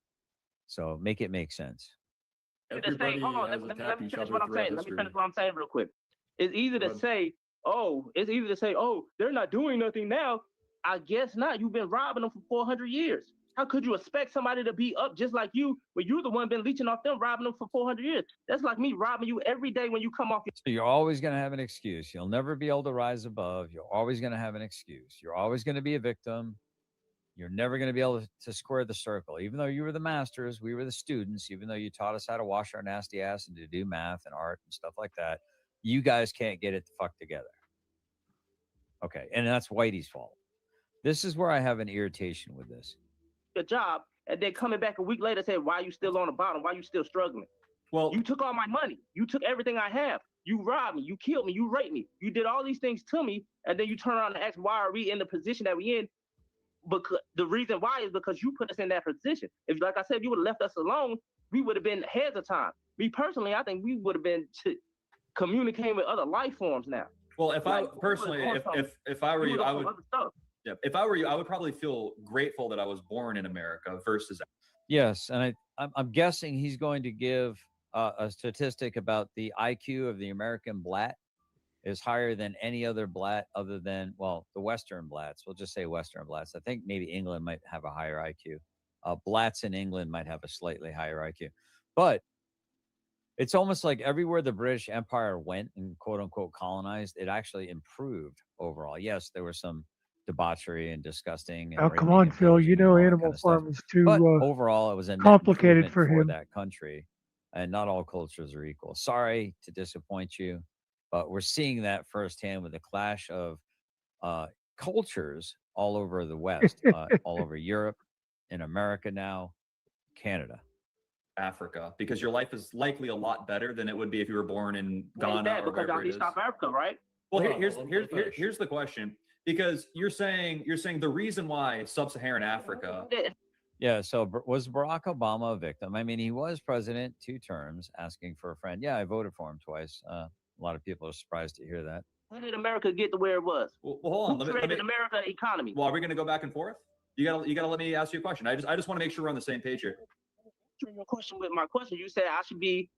S1: So make it make sense.
S9: Everybody
S8: Hold on,
S9: has
S8: let
S9: attacked
S8: me
S9: each
S8: finish
S9: other
S8: what I'm
S9: throughout
S8: saying. Let me
S9: history.
S8: finish what I'm saying real quick. It's easy
S9: Go
S8: to
S9: ahead.
S8: say, they're not doing nothing now. I guess not. You've been robbing them for 400 years. How could you expect somebody to be up just like you when you're the one been leeching off them, robbing them for 400 years? That's like me robbing you every day when you come off your.
S1: So you're always going to have an excuse. You'll never be able to rise above. You're always going to have an excuse. You're always going to be a victim. You're never going to be able to square the circle. Even though you were the masters, we were the students, even though you taught us how to wash our nasty ass and to do math and art and stuff like that, you guys can't get it the fuck together. Okay. And that's Whitey's fault. This is where I have an irritation with this.
S8: Your job, and then coming back a week later say, why are you still on the bottom? Why are you still struggling?
S11: Well,
S8: You took all my money. You took everything I have. You robbed me. You killed me. You raped me. You did all these things to me, and then you turn around and ask, why are we in the position that we in? Because the reason why is because you put us in that position. If, like I said, you would have left us alone, we would have been ahead of time. Me personally, I think we would have been communicating with other life forms now.
S11: well, if I
S8: Like,
S11: personally, if I were
S8: We
S11: you,
S8: would've
S11: I
S8: done
S11: would.
S8: other stuff.
S11: Yeah, if I were you, I would probably feel grateful that I was born in America versus.
S1: Yes. And I'm guessing he's going to give a statistic about the IQ of the American blat is higher than any other blat other than, well, the Western blats. We'll just say Western blats. I think maybe England might have a higher IQ. Blats in England might have a slightly higher IQ. But it's almost like everywhere the British Empire went and quote unquote colonized, it actually improved overall. Yes, there was some debauchery and disgusting and
S2: Oh,
S1: raping
S2: come on,
S1: and
S2: Phil. You
S1: pillaging and
S2: know
S1: all that
S2: Animal
S1: kind of stuff.
S2: Farm is
S1: But
S2: too
S1: overall, it was a net
S2: complicated
S1: improvement
S2: for
S1: for
S2: him.
S1: that country. And not all cultures are equal. Sorry to disappoint you, but we're seeing that firsthand with the clash of cultures all over the West, all over Europe, in America now, Canada.
S11: Africa, because your life is likely a lot better than it would be if you were born in Ghana
S8: That
S11: or
S8: because
S11: wherever
S8: y'all
S11: it
S8: need
S11: is.
S8: South Africa, right?
S11: Well,
S9: Hold on,
S11: here's
S9: let me
S11: here's
S9: finish.
S11: here's the question, because you're saying the reason why sub-Saharan Africa.
S1: Yeah. So was Barack Obama a victim? I mean, he was president 2 terms, asking for a friend. Yeah, I voted for him twice. A lot of people are surprised to hear that.
S8: How did America get to where it was?
S11: Well, hold on.
S8: Who
S11: Let me.
S8: created America economy?
S11: Well, are we going to go back and forth? You gotta let me ask you a question. I just want to make sure we're on the same page here.
S8: Your question with my question, you said I should be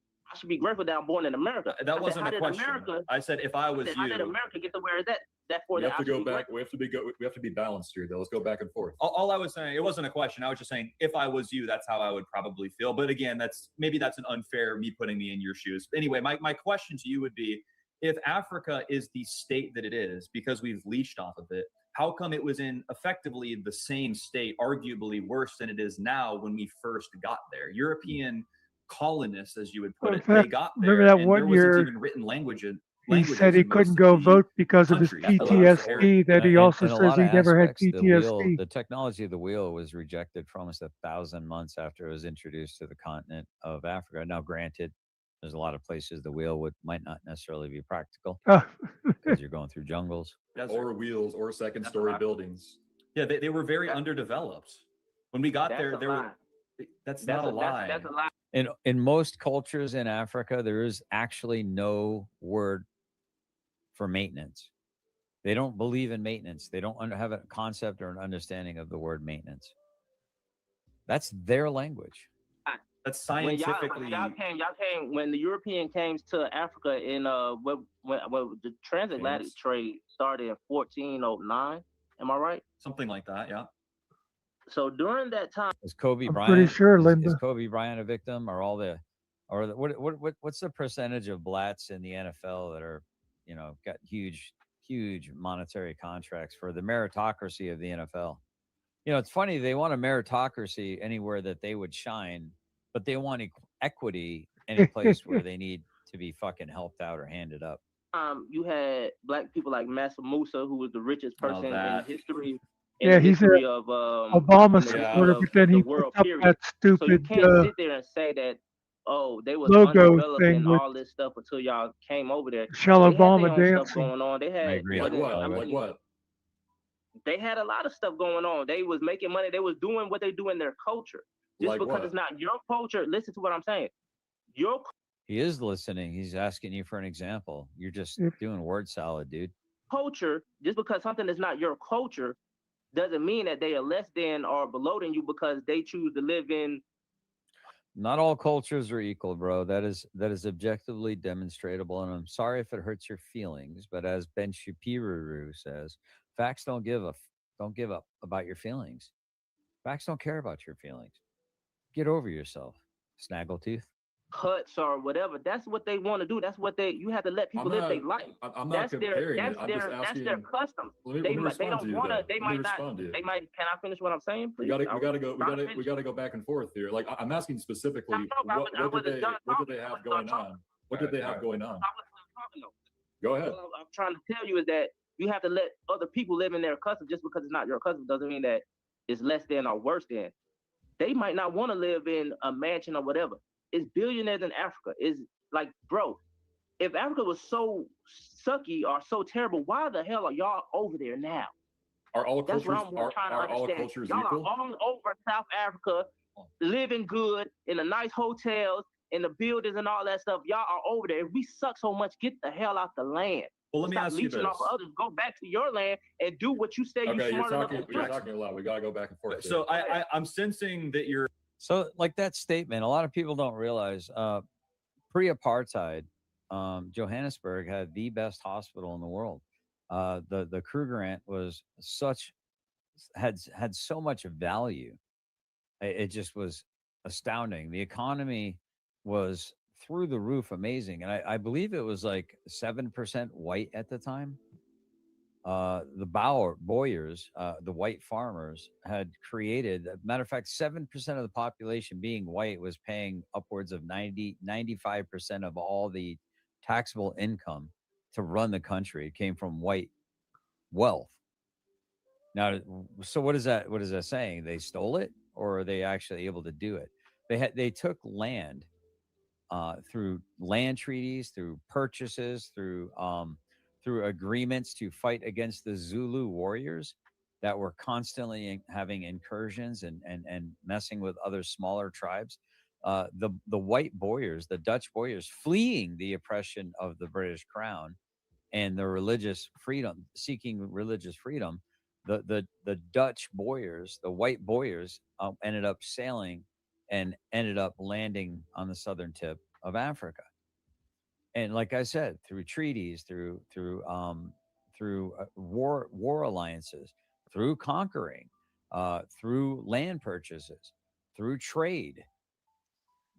S8: grateful that I'm born in America. I
S11: That
S8: said,
S11: wasn't
S8: how
S11: a
S8: did
S11: question.
S8: America,
S11: I said if I was
S8: how did
S11: you.
S8: America get to where it's at? That for
S9: We
S8: that
S9: have
S8: I
S9: to
S8: should
S9: go
S8: be
S9: back.
S8: grateful.
S9: We have to be balanced here, though. Let's go back and forth.
S11: All I was saying, it wasn't a question. I was just saying, if I was you, that's how I would probably feel. But again, that's an unfair me putting me in your shoes. Anyway, my question to you would be, if Africa is the state that it is because we've leached off of it, how come it was in effectively the same state, arguably worse than it is now when we first got there? European colonists, as you would put
S2: In
S11: it,
S2: fact,
S11: they got
S2: remember
S11: there
S2: that
S11: and
S2: one
S11: there wasn't
S2: year
S11: even written languages.
S2: he said he
S11: in most
S2: couldn't
S11: of
S2: go
S11: the
S2: vote because of his
S11: countries.
S2: PTSD, that he also
S1: in a
S2: says
S1: lot
S2: he
S1: of
S2: never had
S1: aspects, the wheel,
S2: PTSD.
S1: the technology of the wheel was rejected for almost 1,000 months after it was introduced to the continent of Africa. Now, granted, there's a lot of places the wheel might not necessarily be practical because you're going through jungles.
S9: Or wheels or second-story buildings.
S11: Yeah, they were very underdeveloped. When we got there, there were. That's not a lie.
S8: That's a lie.
S1: In most cultures in Africa, there is actually no word for maintenance. They don't believe in maintenance. They don't have a concept or an understanding of the word maintenance. That's their language.
S11: That's
S8: when
S11: scientifically.
S8: y'all came when the European came to Africa in when the transatlantic
S11: Yes.
S8: trade started in 1409. Am I right?
S11: Something like that, yeah.
S8: So during that time,
S1: Is Kobe
S2: I'm
S1: Bryant?
S2: pretty sure,
S1: is
S2: Linda.
S1: Kobe Bryant a victim, or all the, or the, what's the percentage of blats in the NFL that are, got huge monetary contracts for the meritocracy of the NFL? It's funny, they want a meritocracy anywhere that they would shine, but they want equity any place where they need to be fucking helped out or handed up.
S8: you had black people like Massa Musa, who was the richest
S11: Oh,
S8: person in
S11: that.
S8: history
S2: Yeah, he's a
S8: of
S2: Obama
S8: in the history
S2: supporter,
S8: of
S2: but then
S8: the
S2: he
S8: world
S2: puts up
S8: period.
S2: that
S8: So you
S2: stupid
S8: can't sit there and say that, oh, they was
S2: logo
S8: undeveloped
S2: thing
S8: and
S2: with
S8: all this stuff until y'all came over there.
S2: Michelle
S8: They had their
S2: Obama
S8: own stuff
S2: dancing.
S8: going on. They
S1: I
S8: had
S1: agree.
S9: Like what?
S8: I
S9: Like
S8: mean,
S9: what?
S8: they had a lot of stuff going on. They was making money. They was doing what they do in their culture. Just
S9: Like
S8: because
S9: what?
S8: it's not your culture, listen to what I'm saying. Your
S1: He is listening. He's asking you for an example. You're just
S2: If
S1: doing word salad, dude.
S8: culture, just because something is not your culture, doesn't mean that they are less than or below than you because they choose to live in.
S1: Not all cultures are equal, bro. That is objectively demonstrable, and I'm sorry if it hurts your feelings, but as Ben Shapiro says, facts don't give up about your feelings. Facts don't care about your feelings. Get over yourself, snaggletooth.
S8: Cuts or whatever. That's what they want to do. That's what you have to let people live their life.
S9: I'm not comparing it. I'm just
S8: That's
S9: asking.
S8: their custom.
S9: Let me
S8: They
S9: respond to
S8: don't
S9: you
S8: want to.
S9: though.
S8: They
S9: Let me
S8: might not.
S9: respond to you.
S8: They might. Can I finish what I'm saying, please?
S9: We gotta go back and forth here. Like I'm asking specifically, what did they have going on? What did they have going on? Go ahead.
S8: What I'm trying to tell you is that you have to let other people live in their custom. Just because it's not your custom doesn't mean that it's less than or worse than. They might not want to live in a mansion or whatever. It's billionaires in Africa. It's like, bro, if Africa was so sucky or so terrible, why the hell are y'all over there now?
S9: Are all
S8: That's
S9: cultures
S8: what I'm trying to
S9: are all
S8: understand.
S9: cultures
S8: Y'all
S9: equal?
S8: are all over South Africa, living good in the nice hotels, in the buildings and all that stuff. Y'all are over there. If we suck so much, get the hell out the land.
S11: Well, let me
S8: Stop
S11: ask you
S8: leeching
S11: this.
S8: off of others. Go back to your land and do what you say
S9: Okay,
S8: you're
S9: you're
S8: smart enough to do.
S9: talking a lot. We gotta go back and forth.
S11: So I'm sensing that you're.
S1: So, like that statement, a lot of people don't realize pre-apartheid, Johannesburg had the best hospital in the world. The Kruger Ant was had so much value. It just was astounding. The economy was through the roof, amazing, and I believe it was like 7% white at the time. The Boyers, the white farmers, had created, matter of fact, 7% of the population being white was paying upwards of 95% of all the taxable income to run the country. It came from white wealth. Now, so what is that saying? They stole it, or are they actually able to do it? They took land through land treaties, through purchases, through agreements to fight against the Zulu warriors that were constantly having incursions and messing with other smaller tribes. The white Boyers, the Dutch Boyers, fleeing the oppression of the British Crown and the religious freedom, seeking religious freedom. The Dutch Boyers, the white Boyers, ended up sailing and ended up landing on the southern tip of Africa. And like I said, through treaties, through war alliances, through conquering, through land purchases, through trade,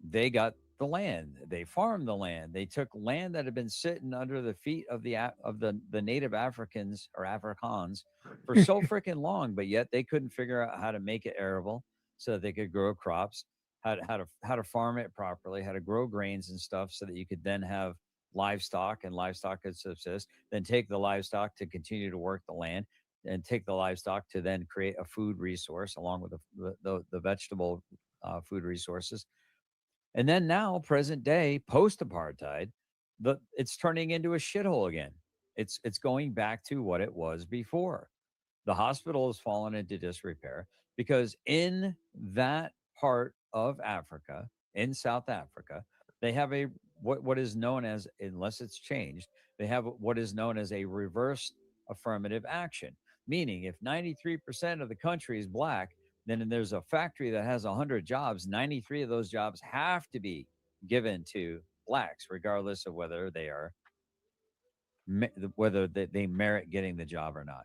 S1: they got the land. They farmed the land. They took land that had been sitting under the feet of the native Africans or Afrikaans for so freaking long, but yet they couldn't figure out how to make it arable so that they could grow crops, how to farm it properly, how to grow grains and stuff so that you could then have livestock and livestock could subsist. Then take the livestock to continue to work the land, and take the livestock to then create a food resource along with the vegetable food resources. And then now, present day, post apartheid, it's turning into a shithole again. It's going back to what it was before. The hospital has fallen into disrepair because in that part of Africa, in South Africa, they have what is known as, unless it's changed, they have what is known as a reverse affirmative action. Meaning, if 93% of the country is black, then there's a factory that has 100 jobs. 93 of those jobs have to be given to blacks, regardless of whether they are whether they merit getting the job or not.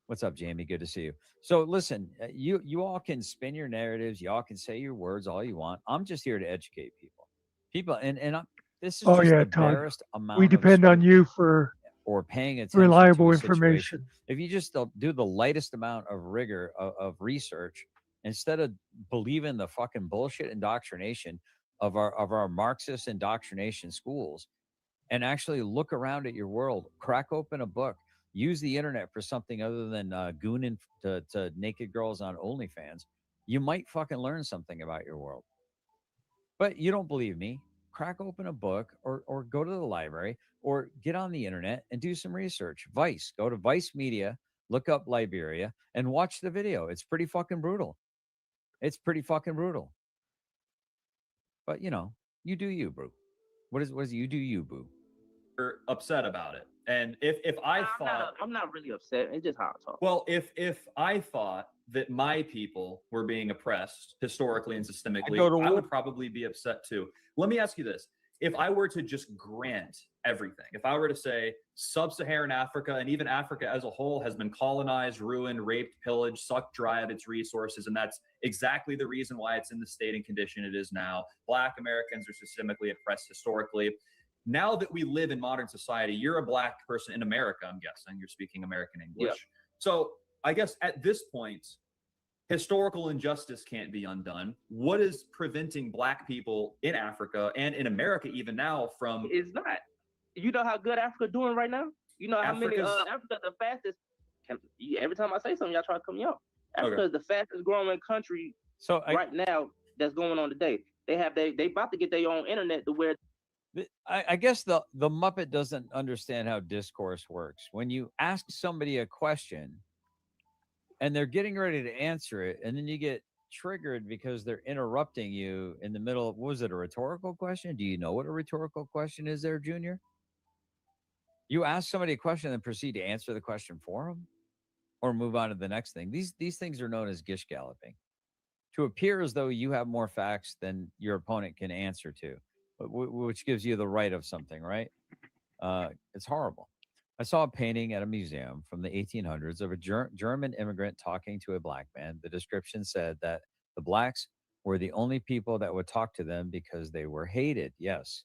S1: What's up, Jamie? Good to see you. So listen, you all can spin your narratives, you all can say your words all you want. I'm just here to educate people, this is
S2: Oh
S1: just
S2: yeah,
S1: the
S2: Todd.
S1: barest
S2: We
S1: amount of
S2: depend on you for
S1: or paying attention
S2: reliable
S1: to a situation.
S2: information.
S1: If you just do the lightest amount of rigor of research instead of believing the fucking bullshit indoctrination of our Marxist indoctrination schools, and actually look around at your world, crack open a book, use the internet for something other than gooning to naked girls on OnlyFans, you might fucking learn something about your world. But you don't believe me? Crack open a book or go to the library or get on the internet and do some research. Vice, go to Vice Media, look up Liberia and watch the video. It's pretty fucking brutal. It's pretty fucking brutal. But you do you, boo. What is you do you, boo?
S11: Upset about it. And if I thought
S8: I'm not really upset. It's just how I talk.
S11: Well, if I thought that my people were being oppressed historically and systemically, I would probably be upset too. Let me ask you this. If I were to just grant everything, if I were to say sub-Saharan Africa and even Africa as a whole has been colonized, ruined, raped, pillaged, sucked dry of its resources, and that's exactly the reason why it's in the state and condition it is now. Black Americans are systemically oppressed historically. Now that we live in modern society, you're a black person in America, I'm guessing. You're speaking American English.
S8: Yeah.
S11: So I guess at this point, historical injustice can't be undone. What is preventing black people in Africa and in America even now from...
S8: It's not. You know how good Africa doing right now? You know how many Africa the fastest... Every time I say something, y'all try to cut me off. Africa is the fastest growing country right now that's going on today. They about to get their own internet to where...
S1: I guess the Muppet doesn't understand how discourse works. When you ask somebody a question and they're getting ready to answer it, and then you get triggered because they're interrupting you in the middle of, was it a rhetorical question? Do you know what a rhetorical question is there, Junior? You ask somebody a question and then proceed to answer the question for them or move on to the next thing. These things are known as gish galloping. To appear as though you have more facts than your opponent can answer to, which gives you the right of something, right? It's horrible. I saw a painting at a museum from the 1800s of a German immigrant talking to a black man. The description said that the blacks were the only people that would talk to them because they were hated. Yes.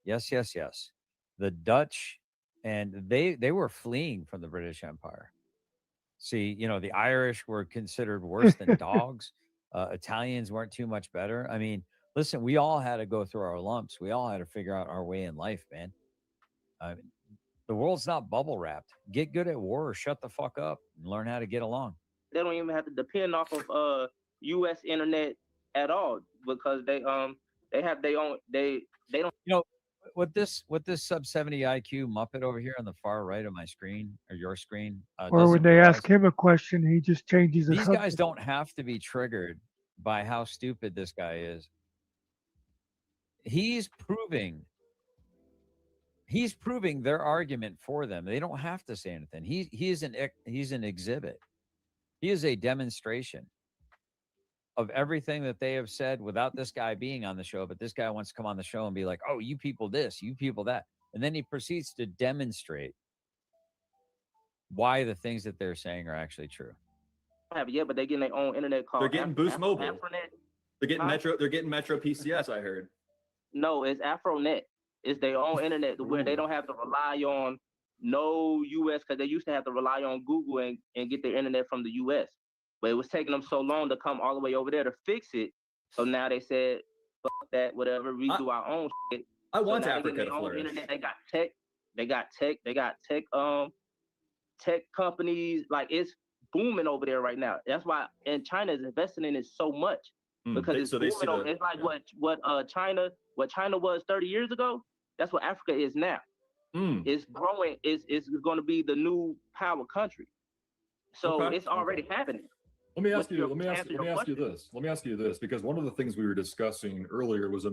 S1: Yes, yes, yes. The Dutch, and they were fleeing from the British Empire. See, the Irish were considered worse than dogs. Italians weren't too much better. I mean, listen, we all had to go through our lumps. We all had to figure out our way in life, man. I mean, the world's not bubble wrapped. Get good at war or shut the fuck up and learn how to get along.
S8: They don't even have to depend off of U.S. internet at all because they have their own they don't.
S1: What this sub 70 IQ Muppet over here on the far right of my screen or your screen,
S2: or when they ask him a question, he just changes the
S1: These
S2: subject.
S1: guys don't have to be triggered by how stupid this guy is. He's proving their argument for them. They don't have to say anything. He's an exhibit. He is a demonstration of everything that they have said without this guy being on the show. But this guy wants to come on the show and be like, oh, you people this, you people that. And then he proceeds to demonstrate why the things that they're saying are actually true.
S8: Have it yet, but they're getting their own internet called.
S11: They're getting Boost Mobile.
S8: Afronet.
S11: They're getting Metro. They're getting Metro PCS. I heard.
S8: No, it's Afronet. It's their own internet where they don't have to rely on no U.S. because they used to have to rely on Google and get their internet from the U.S. But it was taking them so long to come all the way over there to fix it. So now they said, fuck that, whatever, we do our own shit.
S11: I want Africa to flourish.
S8: Internet. They got tech companies. Like, it's booming over there right now. That's why, and China is investing in it so much because it's booming over. It's like what China was 30 years ago. That's what Africa is now. It's growing. It's going to be the new power country. So it's already happening.
S9: Let me ask you this, because one of the things we were discussing earlier was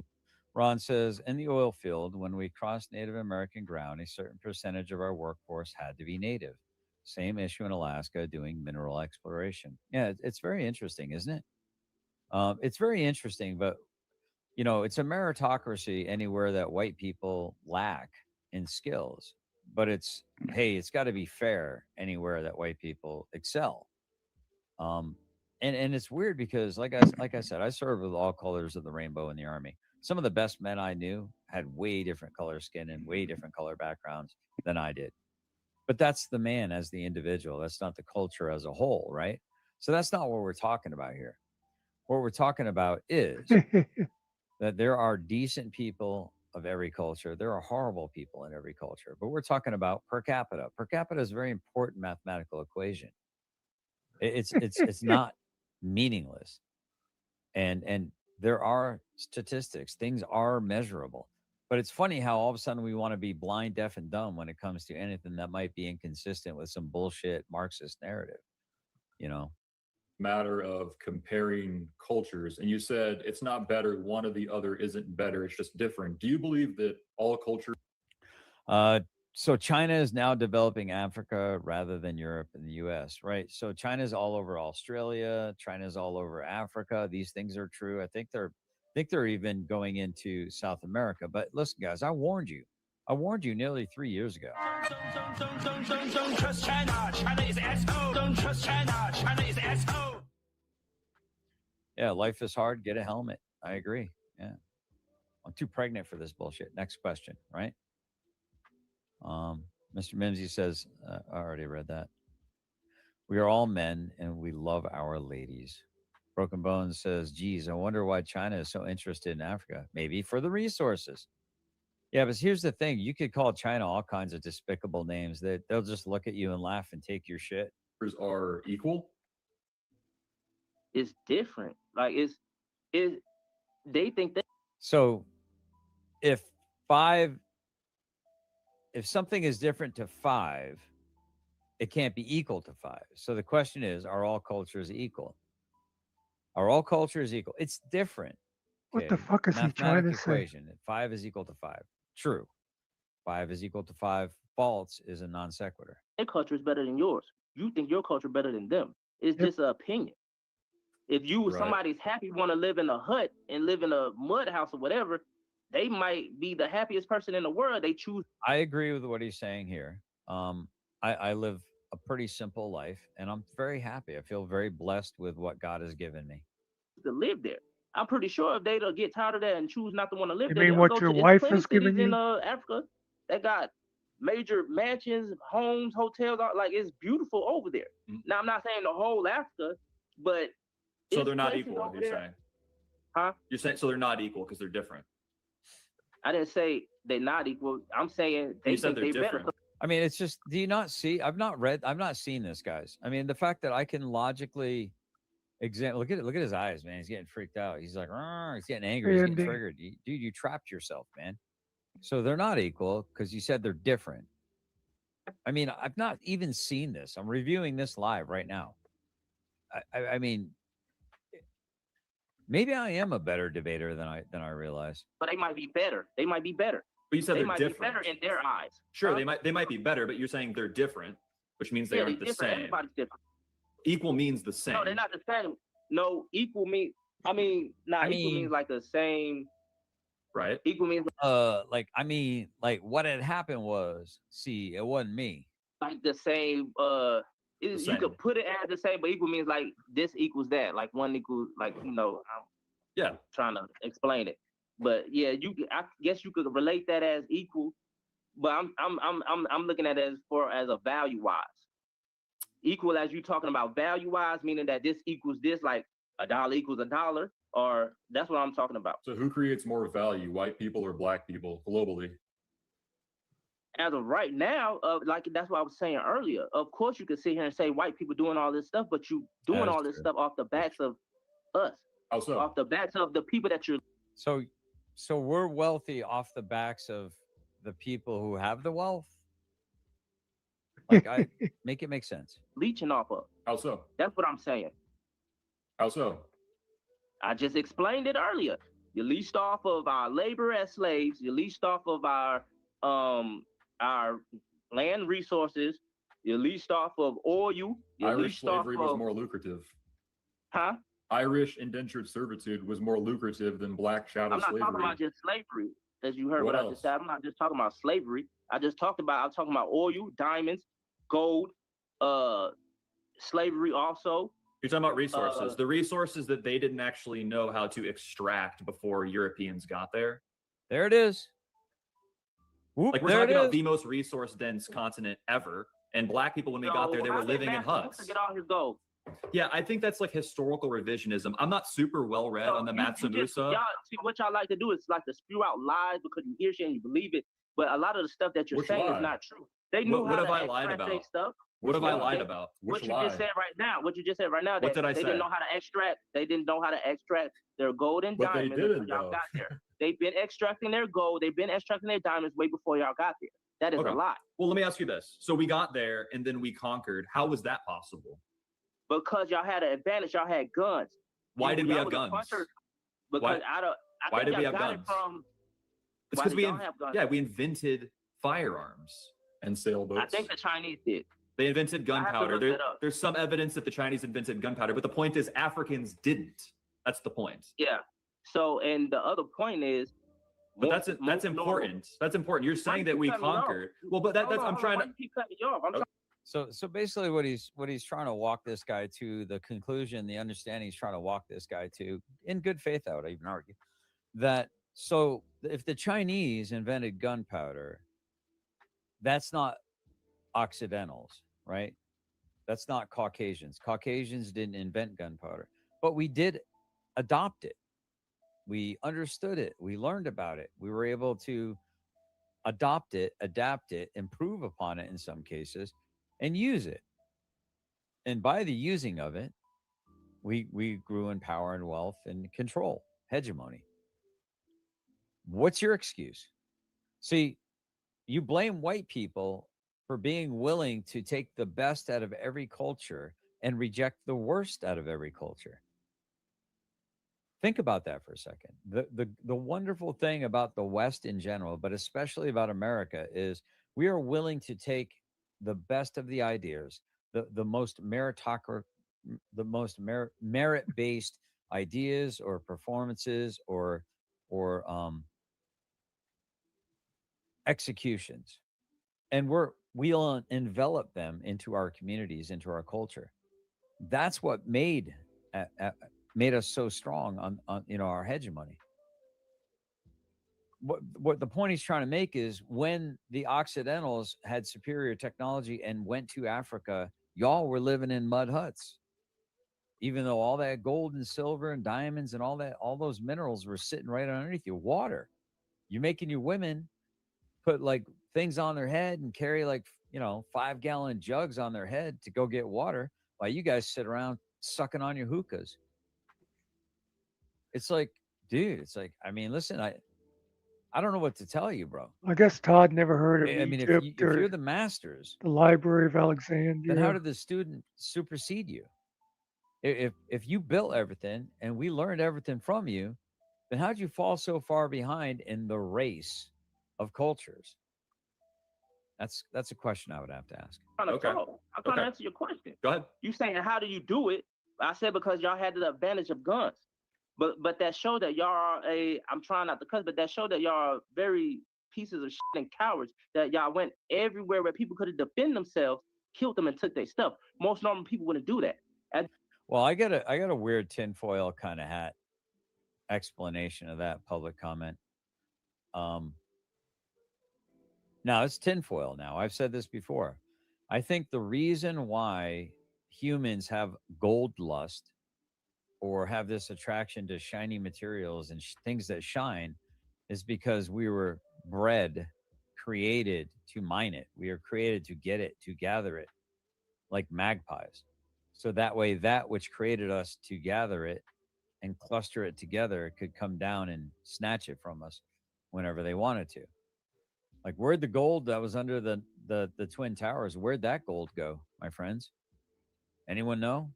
S1: Ron says, in the oil field, when we crossed Native American ground, a certain percentage of our workforce had to be native. Same issue in Alaska doing mineral exploration. Yeah, it's very interesting, isn't it? It's very interesting, but it's a meritocracy anywhere that white people lack in skills. But hey, it's got to be fair anywhere that white people excel. Um, and it's weird because like I said, I served with all colors of the rainbow in the army. Some of the best men I knew had way different color skin and way different color backgrounds than I did. But that's the man as the individual. That's not the culture as a whole, right? So that's not what we're talking about here. What we're talking about is that there are decent people of every culture. There are horrible people in every culture. But we're talking about per capita. Per capita is a very important mathematical equation. It's not meaningless. And there are statistics. Things are measurable. But it's funny how all of a sudden we want to be blind, deaf, and dumb when it comes to anything that might be inconsistent with some bullshit Marxist narrative. You know,
S9: Matter of comparing cultures, and you said it's not better, one or the other isn't better, it's just different. Do you believe that all cultures
S1: so China is now developing Africa rather than Europe and the US, right? So China's all over Australia, China's all over Africa. These things are true. I think they're even going into South America. But listen, guys, I warned you. I warned you nearly 3 years ago.
S12: Don't trust China. China is asshole. Don't trust China. China is asshole.
S1: Yeah, life is hard. Get a helmet. I agree. Yeah. I'm too pregnant for this bullshit. Next question, right? Mr. Mimsy says, I already read that. We are all men and we love our ladies. Broken Bones says, geez, I wonder why China is so interested in Africa. Maybe for the resources. Yeah, but here's the thing. You could call China all kinds of despicable names that they'll just look at you and laugh and take your shit.
S9: are equal?
S8: It's different. Like they think that.
S1: So if something is different to 5, it can't be equal to 5. So the question is, are all cultures equal? Are all cultures equal? It's different.
S2: What the fuck is he trying to say?
S1: Equation. 5 is equal to 5. True. 5 is equal to 5. False is a non sequitur.
S8: Their culture is better than yours. You think your culture better than them. It's just an opinion. If somebody's happy, want to live in a hut and live in a mud house or whatever, they might be the happiest person in the world. They choose.
S1: I agree with what he's saying here. I live a pretty simple life, and I'm very happy. I feel very blessed with what God has given me.
S8: To live there. I'm pretty sure if they don't get tired of that and choose not to want to live
S2: You
S8: there,
S2: mean
S8: they'll
S2: what
S8: go
S2: your
S8: to
S2: wife
S8: plenty
S2: is giving
S8: cities in
S2: you?
S8: Africa that got major mansions, homes, hotels. Like it's beautiful over there. Now I'm not saying the whole Africa, but
S11: so they're not equal. You're saying,
S8: huh?
S11: You're saying so they're not equal because they're different.
S8: I didn't say they're not equal. I'm saying they think they're better.
S1: I mean, it's just, do you not see? I've not seen this, guys. I mean, the fact that I can logically examine, look at his eyes, man. He's getting freaked out. He's like, he's getting angry. He's getting triggered. Dude, you trapped yourself, man. So they're not equal because you said they're different. I mean, I've not even seen this. I'm reviewing this live right now. I mean, maybe I am a better debater than I realize.
S8: But they might be better. They might be better.
S11: But you said
S8: they
S11: they're
S8: might
S11: different.
S8: be better in their eyes.
S11: Sure, they might be better, but you're saying they're different, which means they aren't the same.
S8: Everybody's different.
S11: Equal means the same.
S8: No, they're not the same. No, equal means. Equal means like the same.
S11: Right.
S8: Equal means
S1: like what had happened was, see, it wasn't me.
S8: Like the same. You could put it as the same, but equal means like this equals that. Like one equals I'm trying to explain it. But yeah, I guess you could relate that as equal, but I'm looking at it as a value wise. Equal as you talking about value wise, meaning that this equals this, like $1 equals $1, or that's what I'm talking about.
S9: So who creates more value, white people or black people globally?
S8: As of right now, like that's what I was saying earlier. Of course, you could sit here and say white people doing all this stuff, but you doing all this stuff off the backs of us.
S9: How so?
S8: Off the backs of the people that you're.
S1: So we're wealthy off the backs of the people who have the wealth. Like, I make it make sense.
S8: Leeching off of.
S9: How so?
S8: That's what I'm saying.
S9: How so?
S8: I just explained it earlier. You leased off of our labor as slaves. You leased off of our land resources. You leased off of oil. You
S9: Irish
S8: leased off
S9: slavery was
S8: of,
S9: more lucrative.
S8: huh?
S9: Irish indentured servitude was more lucrative than black chattel
S8: I'm not
S9: slavery.
S8: talking about just slavery, as you heard
S9: What
S8: what I just said. I'm not just talking about slavery. I'm talking about oil, diamonds, gold, slavery also.
S11: You're talking about resources, the resources that they didn't actually know how to extract before Europeans got there.
S1: There it is. Whoop,
S11: Like we're
S1: there
S11: talking
S1: it
S11: about
S1: is.
S11: the most resource dense continent ever. And black people, when we got there, they were living in huts.
S8: Get all his gold.
S11: Yeah, I think that's like historical revisionism. I'm not super well read on the Mansa Musa.
S8: Y'all see what y'all like to do is like to spew out lies because you hear shit and you believe it. But a lot of the stuff that you're
S11: Which
S8: saying
S11: lie?
S8: is not true. They knew
S11: What
S8: how
S11: have
S8: to
S11: I lied
S8: extract their
S11: about?
S8: stuff.
S11: What have I lied
S8: They-
S11: about?
S8: What
S11: Which
S8: you just said right now. What you just said right now.
S11: What
S8: That
S11: did I
S8: they
S11: say?
S8: didn't know how to extract. They didn't know how to extract their gold and
S9: But they
S8: diamonds
S9: didn't,
S8: until y'all
S9: though.
S8: got there. They've been extracting their gold. They've been extracting their diamonds way before y'all got there. That is
S11: Okay.
S8: a lie.
S11: Well, let me ask you this. So we got there and then we conquered. How was that possible?
S8: Because y'all had an advantage. Y'all had guns.
S11: Why did we
S8: Y'all
S11: have
S8: was a
S11: guns?
S8: puncher.
S11: Why-
S8: Because I
S11: why
S8: think
S11: did we
S8: y'all
S11: have
S8: got
S11: guns?
S8: it from.
S11: It's
S8: Why
S11: because
S8: did
S11: we
S8: y'all have guns?
S11: we invented firearms
S9: and sailboats.
S8: I think the Chinese did.
S11: They invented
S8: I have to
S11: gunpowder.
S8: look that up.
S11: There's some evidence that the Chinese invented gunpowder, but the point is Africans didn't. That's the point.
S8: Yeah. So, and the other point is.
S11: But that's important. That's important. You're saying that we conquered. Well, but that's I'm trying to.
S8: Keep cutting you off. I'm trying.
S1: So basically, what he's trying to walk this guy to, the conclusion, the understanding he's trying to walk this guy to, in good faith, I would even argue that. So if the Chinese invented gunpowder, that's not Occidentals, right? That's not Caucasians. Caucasians didn't invent gunpowder, but we did adopt it. We understood it. We learned about it. We were able to adopt it, adapt it, improve upon it in some cases, and use it. And by the using of it, we grew in power and wealth and control, hegemony. What's your excuse? See, you blame white people for being willing to take the best out of every culture and reject the worst out of every culture. Think about that for a second. The wonderful thing about the West in general, but especially about America, is we are willing to take the best of the ideas, the most merit-based ideas or performances or executions, and we'll envelop them into our communities, into our culture. That's what made us so strong on our hegemony. What the point he's trying to make is, when the Occidentals had superior technology and went to Africa, y'all were living in mud huts, even though all that gold and silver and diamonds and all those minerals were sitting right underneath you. Water, you're making your women put like things on their head and carry like 5-gallon jugs on their head to go get water, while you guys sit around sucking on your hookahs. It's like, dude, I mean, listen, I don't know what to tell you, bro.
S2: I guess Todd never heard of
S1: I mean, if
S2: Egypt or
S1: you're the masters,
S2: the Library of Alexandria.
S1: then how did the student supersede you? If you built everything and we learned everything from you, then how'd you fall so far behind in the race of cultures? That's a question I would have to ask.
S8: I'm trying to answer your question.
S11: Go ahead.
S8: You saying, how do you do it? I said, because y'all had the advantage of guns. But that showed that y'all are I'm trying not to cuss, but that showed that y'all are very pieces of shit and cowards, that y'all went everywhere where people could have defended themselves, killed them, and took their stuff. Most normal people wouldn't do that.
S1: Well, I got a weird tinfoil kind of hat explanation of that public comment. Now it's tinfoil now. I've said this before. I think the reason why humans have gold lust or have this attraction to shiny materials and things that shine is because we were created to mine it. We are created to get it, to gather it, like magpies. So that way, that which created us to gather it and cluster it together could come down and snatch it from us whenever they wanted to. Like, where'd the gold that was under the Twin Towers, where'd that gold go, my friends? Anyone know?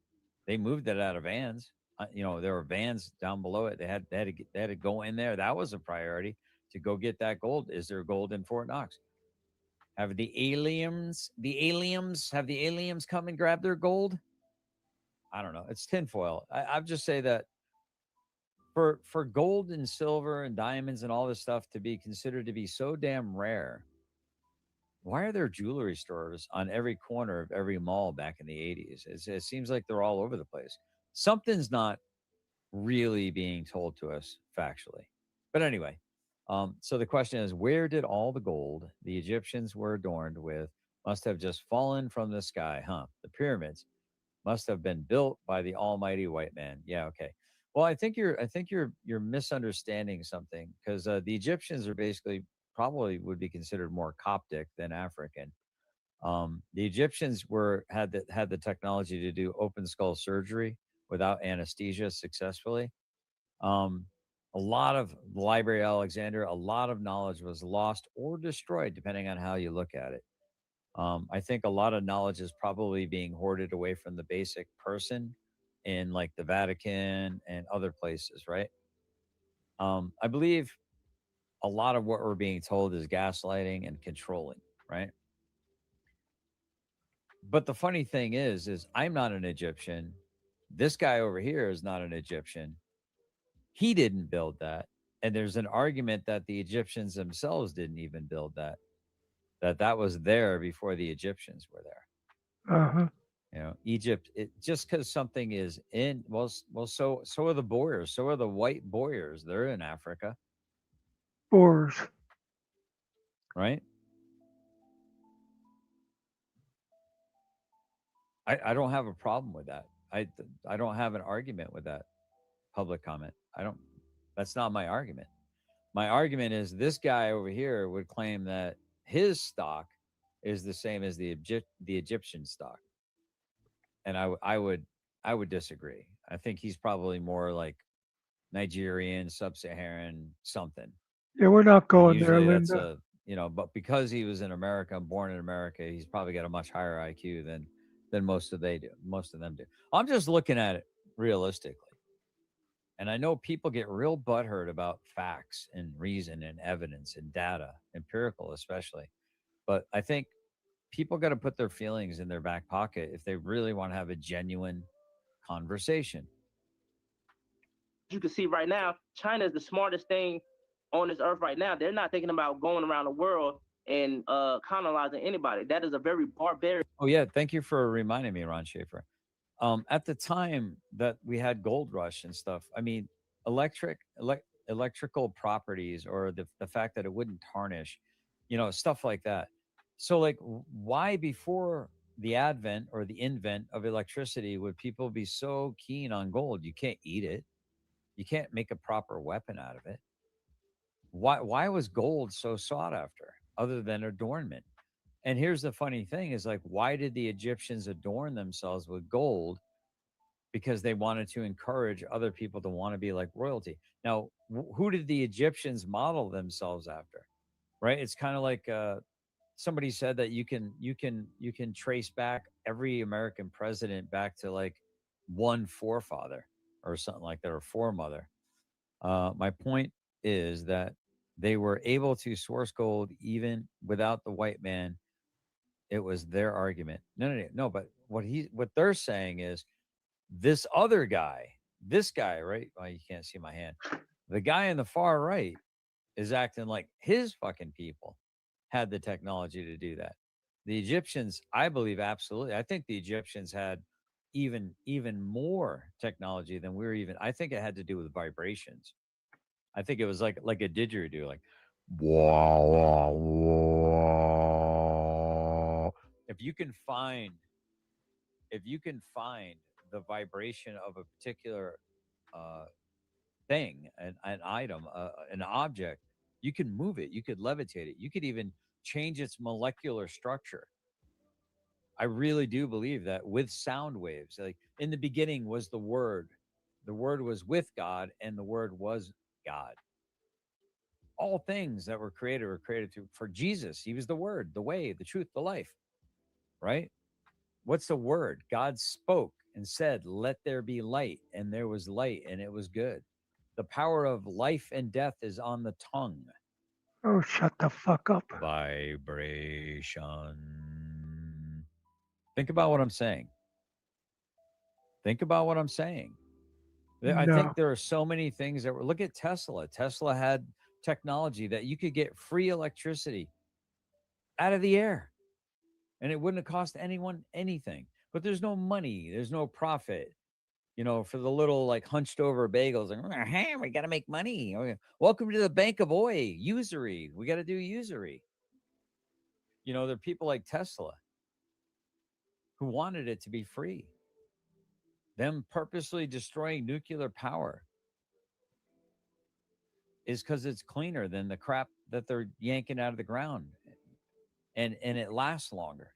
S1: They moved it out of vans. There were vans down below it. They had to go in there. That was a priority to go get that gold. Is there gold in Fort Knox? Have the aliens come and grab their gold? I don't know. It's tinfoil. I'll just say that for gold and silver and diamonds and all this stuff to be considered to be so damn rare, why are there jewelry stores on every corner of every mall back in the 80s? It seems like they're all over the place. Something's not really being told to us factually. But anyway, so the question is, where did all the gold the Egyptians were adorned with must have just fallen from the sky, huh? The pyramids must have been built by the almighty white man. Yeah, okay. Well, I think you're misunderstanding something because the Egyptians are basically probably would be considered more Coptic than African. The Egyptians had the technology to do open skull surgery without anesthesia successfully. Um, a lot of the Library of Alexandria, a lot of knowledge was lost or destroyed, depending on how you look at it. I think a lot of knowledge is probably being hoarded away from the basic person in like the Vatican and other places, right? I believe a lot of what we're being told is gaslighting and controlling, right? But the funny thing is I'm not an Egyptian. This guy over here is not an Egyptian. He didn't build that. And there's an argument that the Egyptians themselves didn't even build that. That was there before the Egyptians were there.
S2: Uh-huh.
S1: You know, Egypt. Just because something is in so are the Boers. So are the white Boers. They're in Africa,
S2: Boers.
S1: right? I don't have a problem with that. I don't have an argument with that public comment. I don't. That's not my argument. My argument is this guy over here would claim that his stock is the same as the Egyptian stock, and I would disagree. I think he's probably more like Nigerian, sub-Saharan, something.
S2: Yeah, we're not
S1: And
S2: going there,
S1: usually that's
S2: Linda.
S1: a but because he was in America, born in America, he's probably got a much higher IQ than most of them do. I'm just looking at it realistically. And I know people get real butthurt about facts and reason and evidence and data, empirical especially. But I think people got to put their feelings in their back pocket if they really want to have a genuine conversation.
S8: You can see right now, China is the smartest thing on this earth right now. They're not thinking about going around the world and colonizing anybody. That is a very barbaric.
S1: Oh yeah, thank you for reminding me, Ron Schaefer. At the time that we had gold rush and stuff, I mean, electrical properties or the fact that it wouldn't tarnish, stuff like that. So like, why before the advent or the invent of electricity would people be so keen on gold? You can't eat it. You can't make a proper weapon out of it. Why was gold so sought after other than adornment? And here's the funny thing is like, why did the Egyptians adorn themselves with gold? Because they wanted to encourage other people to want to be like royalty. Now, who did the Egyptians model themselves after? Right? It's kind of like somebody said that you can trace back every American president back to like one forefather or something like that or foremother. My point is that they were able to source gold even without the white man. It was their argument. No. But what they're saying is this guy, right? Well, you can't see my hand. The guy in the far right is acting like his fucking people had the technology to do that. The Egyptians, I believe, absolutely. I think the Egyptians had even more technology than we were even. I think it had to do with vibrations. I think it was like a didgeridoo, like wah, wah, wah. If you can find the vibration of a particular uh, thing, an item, an object, you can move it, you could levitate it, you could even change its molecular structure. I really do believe that with sound waves, like in the beginning was the word was with God, and the word was God. All things that were created for Jesus. He was the word, the way, the truth, the life, right? What's the word? God spoke and said, "Let there be light," and there was light, and it was good. The power of life and death is on the tongue.
S2: Oh, shut the fuck up.
S1: Vibration. Think about what I'm saying. Think about what I'm saying. I think
S2: No.
S1: there are so many things that were. Look at Tesla. Tesla had technology that you could get free electricity out of the air, and it wouldn't have cost anyone anything. But there's no money. There's no profit. For the little like hunched over bagels, like, hey, we got to make money. Okay. Welcome to the bank of usury. We got to do usury. There are people like Tesla who wanted it to be free. Them purposely destroying nuclear power is because it's cleaner than the crap that they're yanking out of the ground, and it lasts longer.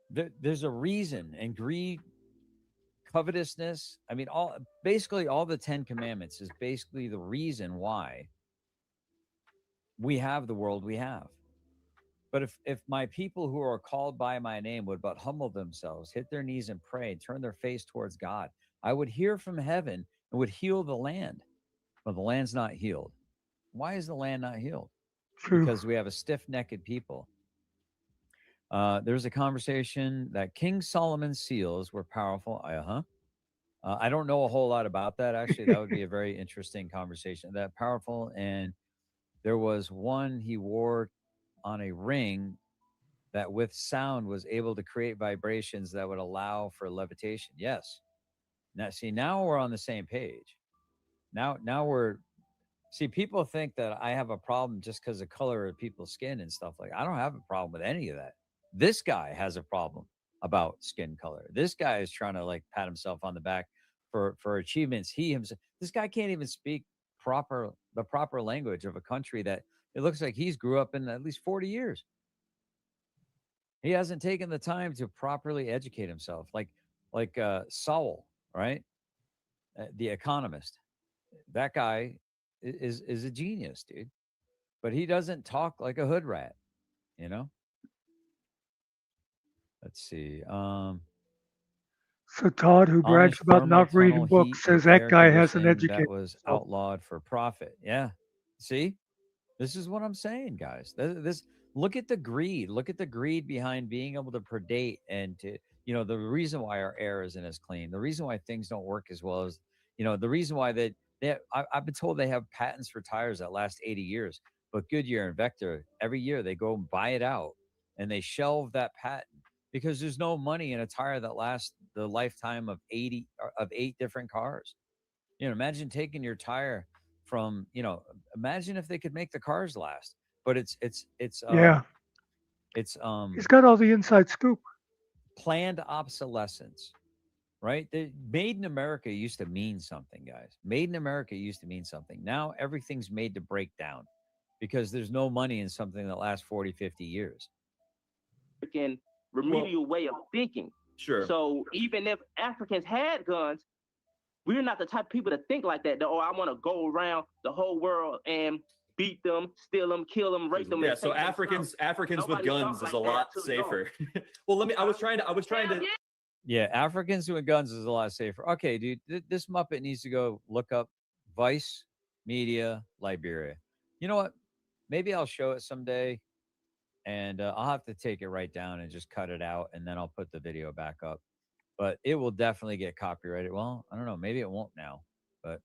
S1: There's a reason, and greed, covetousness. I mean, basically all the 10 commandments is basically the reason why we have the world we have. But if my people who are called by my name would but humble themselves, hit their knees and pray, and turn their face towards God, I would hear from heaven and would heal the land. But the land's not healed. Why is the land not healed?
S2: True.
S1: Because we have a stiff-necked people. There's a conversation that King Solomon's seals were powerful. I don't know a whole lot about that. Actually, that would be a very interesting conversation. That powerful. And there was one he wore on a ring that with sound was able to create vibrations that would allow for levitation. Yes. Now we're on the same page. Now we're people think that I have a problem just because of color of people's skin and stuff like that. I don't have a problem with any of that. This guy has a problem about skin color. This guy is trying to like pat himself on the back for achievements he himself. This guy can't even speak the proper language of a country that it looks like he's grew up in at least 40 years. He hasn't taken the time to properly educate himself, like Sowell, right? The Economist. That guy is a genius, dude. But he doesn't talk like a hood rat, you know? Let's see.
S2: So Todd, who brags
S1: Amish
S2: about
S1: thermal
S2: not reading
S1: tunnel heat
S2: books, says
S1: with
S2: that
S1: air
S2: guy hasn't
S1: conditioning
S2: educated
S1: that was
S2: himself.
S1: outlawed for profit. Yeah. See? This is what I'm saying, guys. This look at the greed. Look at the greed behind being able to predate and to, the reason why our air isn't as clean, the reason why things don't work as well as, the reason why I've been told they have patents for tires that last 80 years, but Goodyear and Vector, every year they go and buy it out and they shelve that patent because there's no money in a tire that lasts the lifetime of 8 different cars. Imagine taking your tire from, imagine if they could make the cars last, but it's
S2: Yeah.
S1: It's
S2: He's got all the inside scoop.
S1: planned obsolescence, right? The made in America used to mean something, guys. Made in America used to mean something. Now everything's made to break down because there's no money in something that lasts 40, 50 years.
S8: Freaking remedial way of thinking.
S11: Sure.
S8: So even if Africans had guns, we're not the type of people to think like that. I want to go around the whole world and beat them, steal them, kill them, rape them.
S11: Yeah,
S8: and
S11: so
S8: take them
S11: Africans with
S8: Nobody
S11: guns
S8: talk
S11: is a
S8: like that
S11: lot
S8: till
S11: safer. Well, I was trying to
S1: Yeah, Africans with guns is a lot safer. Okay, dude, this Muppet needs to go look up Vice Media Liberia. You know what? Maybe I'll show it someday, and I'll have to take it right down and just cut it out, and then I'll put the video back up. But it will definitely get copyrighted. Well, I don't know. Maybe it won't now, but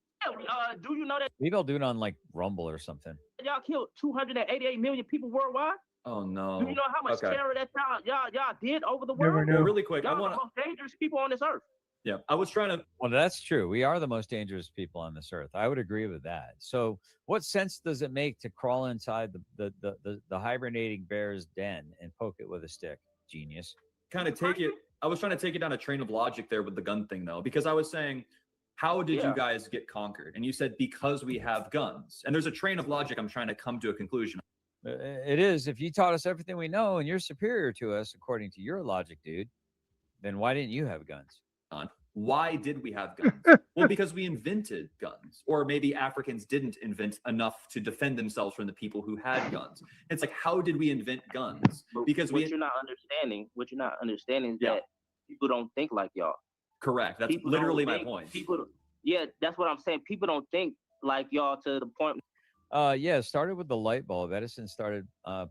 S8: do you know that
S1: maybe I'll do it on like Rumble or something.
S8: y'all killed 288 million people worldwide?
S11: Oh no.
S8: Do you know how much
S11: Okay.
S8: terror that y'all did over the
S2: Never
S8: world?
S2: knew.
S11: Well, really quick,
S8: Y'all
S11: I
S8: are
S11: want
S8: the most dangerous people on this earth.
S11: Yeah, I was trying to.
S1: Well, that's true. We are the most dangerous people on this earth. I would agree with that. So, what sense does it make to crawl inside the hibernating bear's den and poke it with a stick? Genius.
S11: Kind of take it. I was trying to take it down a train of logic there with the gun thing, though, because I was saying, how did you guys get conquered? And you said because we have guns. And there's a train of logic I'm trying to come to a conclusion.
S1: It is. If you taught us everything we know and you're superior to us according to your logic, dude, then why didn't you have guns?
S11: Why did we have guns? Well, because we invented guns, or maybe Africans didn't invent enough to defend themselves from the people who had guns. It's like, how did we invent guns? Because
S8: what you're not understanding is that people don't think like y'all.
S11: Correct. That's
S8: People
S11: literally
S8: don't
S11: my
S8: think-
S11: point.
S8: People, yeah, that's what I'm saying. People don't think like y'all to the point.
S1: Yeah, it started with the light bulb. Edison started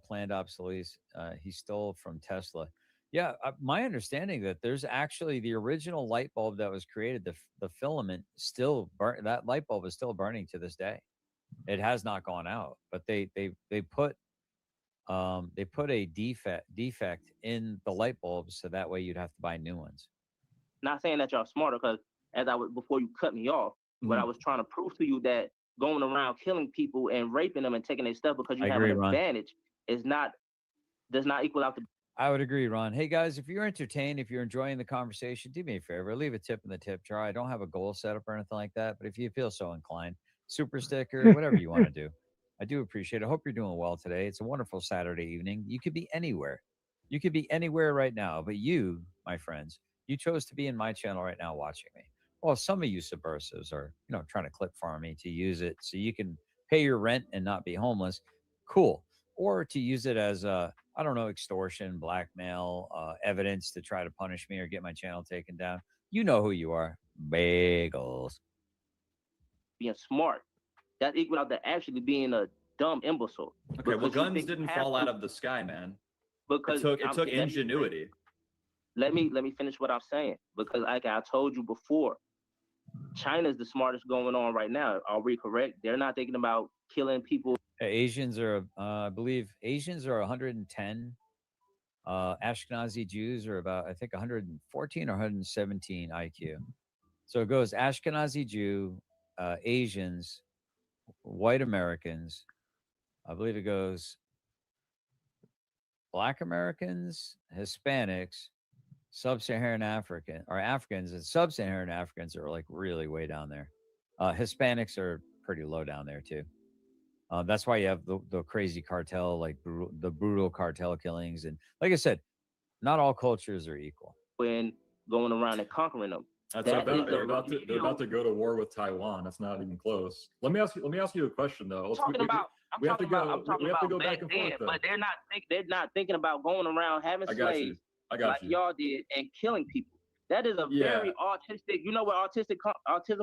S1: planned obsolescence. He stole from Tesla. Yeah, my understanding that there's actually the original light bulb that was created. The filament still burn. That light bulb is still burning to this day. It has not gone out, but they put a defect in the light bulbs so that way you'd have to buy new ones.
S8: Not saying that y'all smarter, because as I was before you cut me off, what I was trying to prove to you that going around killing people and raping them and taking their stuff because you
S1: I
S8: have
S1: agree,
S8: an
S1: Ron.
S8: advantage does not equal out to.
S1: I would agree, Ron. Hey guys, if you're entertained, if you're enjoying the conversation, do me a favor, leave a tip in the tip jar. I don't have a goal set up or anything like that, but if you feel so inclined, super sticker, whatever you want to do. I do appreciate it. I hope you're doing well today. It's a wonderful Saturday evening. You could be anywhere. You could be anywhere right now, but you, my friends, you chose to be in my channel right now watching me. Well, some of you subversives are, trying to clip farm me to use it so you can pay your rent and not be homeless. Cool. Or to use it as I don't know, extortion, blackmail, evidence to try to punish me or get my channel taken down. You know who you are. Bagels.
S8: Being smart, that equal out to actually being a dumb imbecile.
S11: Okay, well,
S8: Because you
S11: guns
S8: think you
S11: didn't
S8: have
S11: fall
S8: to-
S11: out of the sky, man.
S8: Because
S11: it
S8: I'm-
S11: took
S8: let me-
S11: ingenuity.
S8: Let me finish what I'm saying, because like I told you before, China's the smartest going on right now. Are we correct? They're not thinking about killing people.
S1: Asians are, I believe, Asians are 110. Ashkenazi Jews are about, I think, 114 or 117 IQ. So it goes Ashkenazi Jew, Asians, white Americans. I believe it goes Black Americans, Hispanics, Sub-Saharan African or Africans, and Sub-Saharan Africans are like really way down there. Hispanics are pretty low down there too. That's why you have the crazy cartel, like the brutal cartel killings, and like I said, not all cultures are equal.
S8: When going around and conquering them.
S9: They're about to go to war with Taiwan. That's not even close. Let me ask you a question though.
S8: I'm talking about
S9: back and forth.
S8: But they're not thinking about going around having slaves like y'all did and killing people. That is a very autistic. You know where autism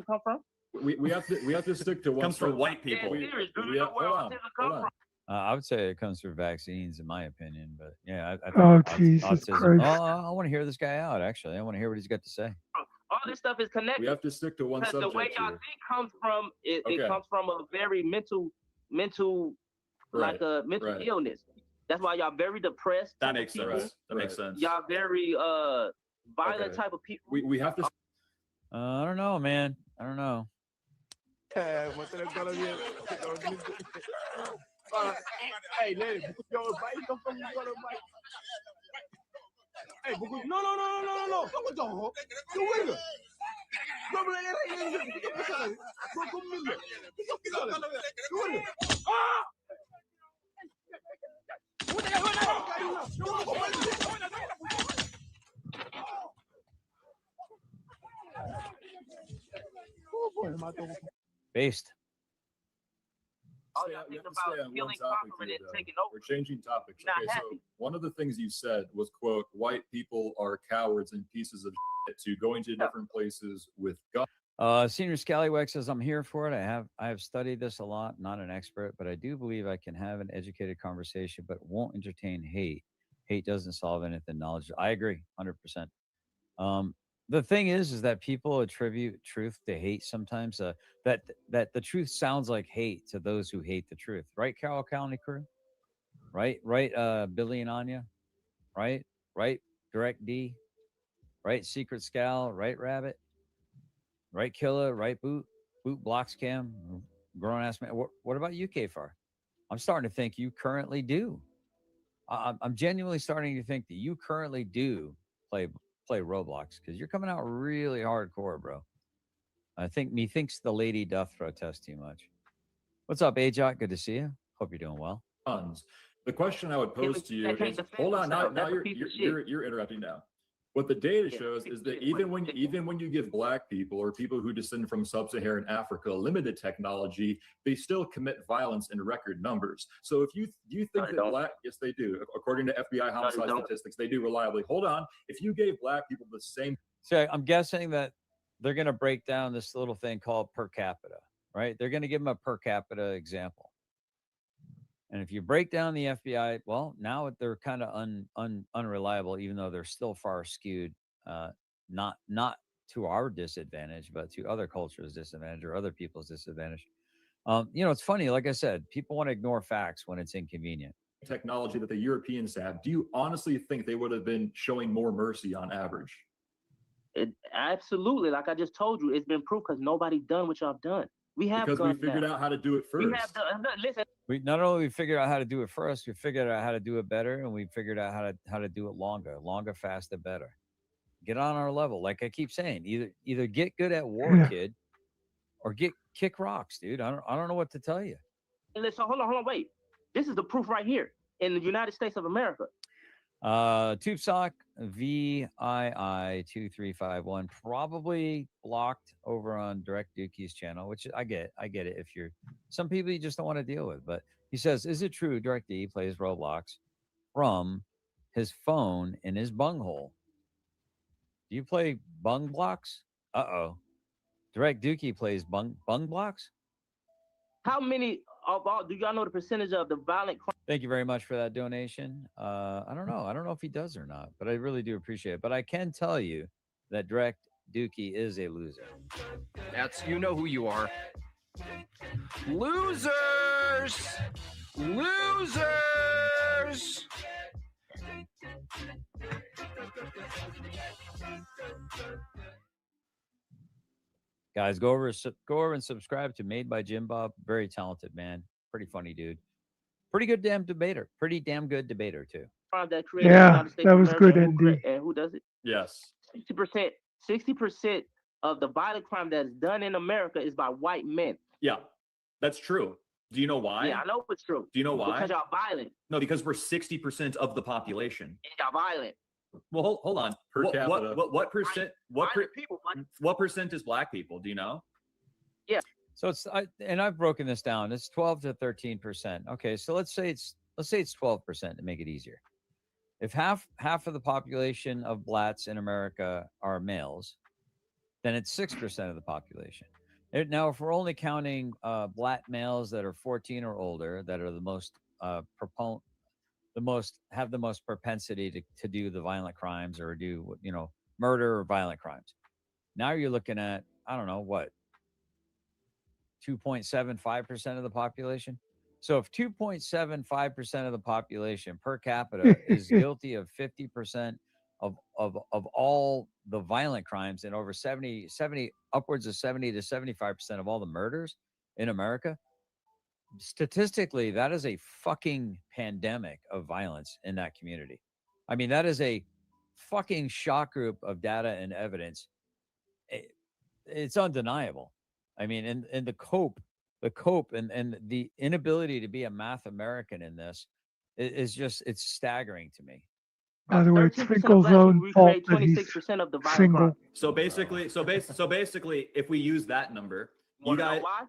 S8: come from?
S9: We have to stick to one.
S11: Comes from white people.
S8: Do you know where autism come from?
S1: I would say it comes from vaccines, in my opinion. But yeah, I think
S2: Jesus
S1: autism.
S2: Christ.
S1: I want to hear this guy out. Actually, I want to hear what he's got to say.
S8: All this stuff is connected.
S9: We have to stick to one subject.
S8: The way y'all think comes from it comes from a very mental like a mental illness. That's why y'all very depressed.
S11: That makes sense. That makes sense.
S8: Y'all very violent type of people.
S9: We have to.
S1: I don't know, man. I don't know.
S12: Hey, Lenny, yo, bite, don't fucking go to bite. Hey, no. Come on, you winner.
S1: Based.
S9: We're changing topics. Okay, so one of the things you said was, quote, white people are cowards and pieces of shit to going to different places with guns.
S1: Senior Scallywag says, I'm here for it. I have studied this a lot, not an expert, but I do believe I can have an educated conversation, but won't entertain hate. Hate doesn't solve anything. Knowledge. I agree 100%. The thing is that people attribute truth to hate sometimes. That the truth sounds like hate to those who hate the truth, right? Carroll County crew, right? Billy and Anya, right? Direct D, right? Secret Scal, right? Rabbit, right? Killer, right? Boot blocks cam, grown ass man. What about you, Kfar? I'm starting to think you currently do. I'm genuinely starting to think that you currently do play Roblox, because you're coming out really hardcore, bro. I think methinks the lady doth protest too much. What's up, Ajok? Good to see you. Hope you're doing well.
S9: The question I would pose to you is, hold on, now you're interrupting now. What the data shows is that even when you give black people or people who descend from sub-Saharan Africa limited technology, they still commit violence in record numbers. So if you think that black, yes, they do. According to FBI homicide statistics, they do reliably. Hold on. If you gave black people the same.
S1: So I'm guessing that they're going to break down this little thing called per capita, right? They're going to give them a per capita example. And if you break down the FBI, well, now they're kind of unreliable, even though they're still far skewed, not to our disadvantage, but to other cultures' disadvantage or other people's disadvantage. It's funny. Like I said, people want to ignore facts when it's inconvenient.
S9: Technology that the Europeans have, do you honestly think they would have been showing more mercy on average?
S8: Absolutely. Like I just told you, it's been proved because nobody done what y'all done. We have
S9: because we figured
S8: now.
S9: out how to do it first.
S8: We have done. Listen.
S1: We not only figured out how to do it first, we figured out how to do it better, and we figured out how to do it longer, faster, better. Get on our level. Like I keep saying, either get good at war, kid, or kick rocks, dude. I don't know what to tell you.
S8: Listen, hold on, wait. This is the proof right here in the United States of America.
S1: TubeSock VII2351 probably blocked over on Direct Dookie's channel, which I get it. If you're some people you just don't want to deal with, but he says, is it true Direct D plays Roblox from his phone in his bunghole? Do you play bung blocks? Direct Dookie plays bung blocks.
S8: How many of all do y'all know the percentage of the violent crime?
S1: Thank you very much for that donation. I don't know if he does or not, but I really do appreciate it. But I can tell you that Direct Dookie is a loser.
S6: You know who you are. Losers! Losers!
S1: Guys, go over and subscribe to Made by Jim Bob. Very talented man. Pretty funny dude. Pretty damn good debater too.
S2: Yeah, that was good, ND.
S8: And who does it?
S9: Yes.
S8: 60% of the violent crime that's done in America is by white men.
S11: Yeah, that's true. Do you know why?
S8: Yeah, I know it's true.
S11: Do you know why?
S8: Because y'all violent.
S11: No, because we're 60% of the population.
S8: And y'all violent.
S11: Well, hold on.
S9: Per capita.
S11: What percent? What percent is black people? Do you know?
S8: Yeah.
S1: So and I've broken this down. It's 12 to 13%. Okay, so let's say it's 12% to make it easier. If half of the population of blacks in America are males, then it's 6% of the population. Now, if we're only counting black males that are 14 or older, that are the most have the most propensity to do the violent crimes or do murder or violent crimes. Now you're looking at, I don't know what, 2.75% of the population. So if 2.75% of the population per capita is guilty of 50% of all the violent crimes and over 70 upwards of 70 to 75% of all the murders in America, statistically, that is a fucking pandemic of violence in that community. I mean, that is a fucking shock group of data and evidence. It's undeniable. I mean, and the cope and the inability to be a math American in this is just, it's staggering to me.
S2: By the way, it's Finkel's own fault that he's single.
S11: So basically, if we use that number, you guys.
S8: Why?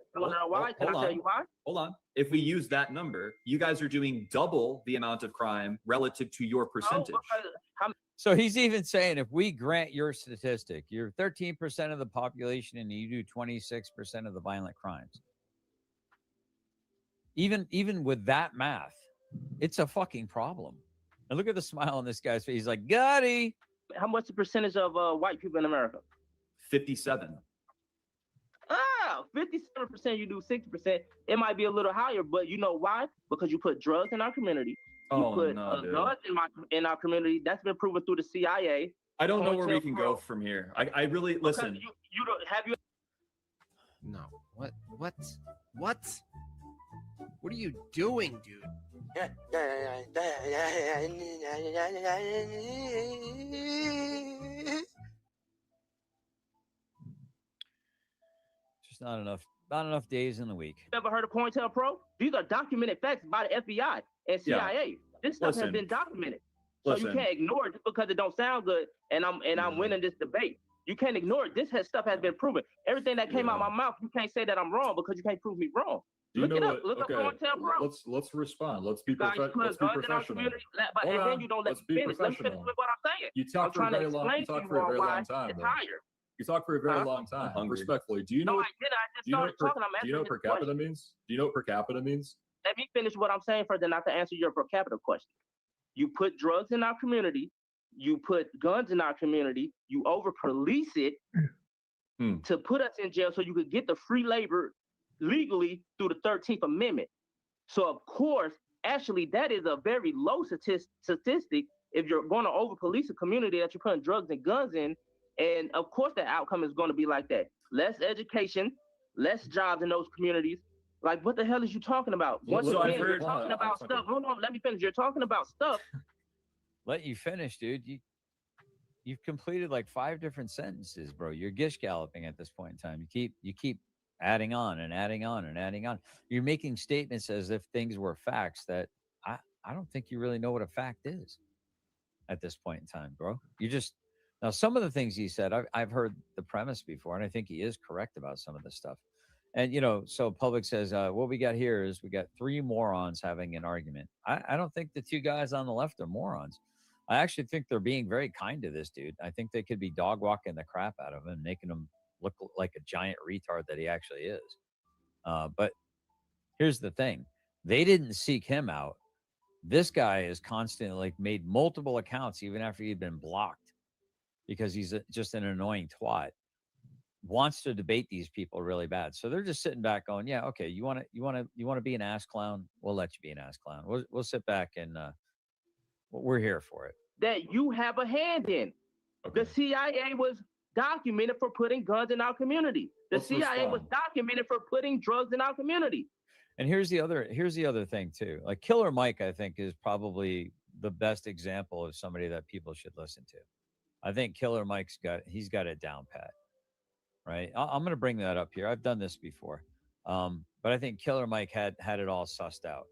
S8: Can I tell you why?
S11: Hold on. If we use that number, you guys are doing double the amount of crime relative to your percentage.
S1: So he's even saying, if we grant your statistic, you're 13% of the population and you do 26% of the violent crimes. Even with that math, it's a fucking problem. And look at the smile on this guy's face. He's like, Gotti.
S8: How much the percentage of white people in America?
S11: 57.
S8: 57%, you do 60%. It might be a little higher, but you know why? Because you put drugs in our community. You put guns in our community. That's been proven through the CIA.
S11: I don't know where we can go from here. I really listen.
S8: You don't have you.
S13: No. What? What are you doing, dude?
S1: Just not enough days in the week.
S8: Ever heard of COINTELPRO? These are documented facts by the FBI and CIA. Yeah. This stuff has been documented. So you can't ignore it just because it don't sound good and I'm winning this debate. You can't ignore it. Stuff has been proven. Everything that came out of my mouth, you can't say that I'm wrong because you can't prove me wrong. Look it up. Look up COINTELPRO.
S9: Let's respond. Let's be professional.
S8: But then you don't let me finish. Let me finish with what I'm saying.
S9: You talked for a very long time. You talked for a very long time. Respectfully, do you know what per capita means? Do you know what per capita means?
S8: let me finish what I'm saying first, then I can answer your per capita question. You put drugs in our community, you put guns in our community, you over police it to put us in jail so you could get the free labor legally through the 13th Amendment. So of course, actually, that is a very low statistic if you're going to over police a community that you're putting drugs and guns in. And of course, the outcome is going to be like that. Less education, less jobs in those communities. Like, what the hell is you talking about? Once
S11: So I've
S8: again, you're
S11: heard-
S8: talking about stuff. Hold on, let me finish. You're talking about stuff.
S1: Let you finish, dude. You've completed like 5 different sentences, bro. You're gish galloping at this point in time. You keep adding on and adding on and adding on. You're making statements as if things were facts that I don't think you really know what a fact is at this point in time, bro. You just now some of the things he said, I've heard the premise before, and I think he is correct about some of this stuff. And so public says, what we got here is we got 3 morons having an argument. I don't think the 2 guys on the left are morons. I actually think they're being very kind to this dude. I think they could be dog walking the crap out of him and making him look like a giant retard that he actually is. But here's the thing. They didn't seek him out. This guy is constantly like made multiple accounts even after he'd been blocked because he's just an annoying twat. Wants to debate these people really bad. So they're just sitting back going, yeah, okay, you want to be an ass clown? We'll let you be an ass clown. We'll sit back and we're here for it.
S8: That you have a hand in. Okay. The CIA was documented for putting guns in our community. The CIA was documented for putting drugs in our community.
S1: And here's the other thing too. Like Killer Mike, I think, is probably the best example of somebody that people should listen to. I think Killer Mike's got it down pat. Right. I'm going to bring that up here. I've done this before. But I think Killer Mike had it all sussed out.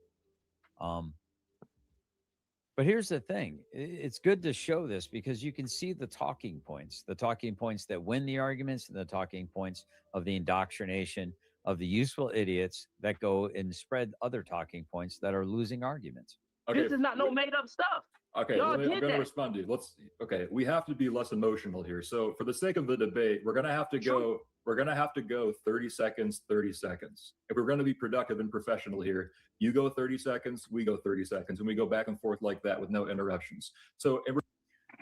S1: But here's the thing. It's good to show this because you can see the talking points that win the arguments and the talking points of the indoctrination of the useful idiots that go and spread other talking points that are losing arguments.
S9: Okay.
S8: This is not no made up stuff.
S9: Okay, I'm going to respond to you. We have to be less emotional here. So for the sake of the debate, we're going to have to go. We're going to have to go 30 seconds, 30 seconds. If we're going to be productive and professional here, you go 30 seconds, we go 30 seconds, and we go back and forth like that with no interruptions. So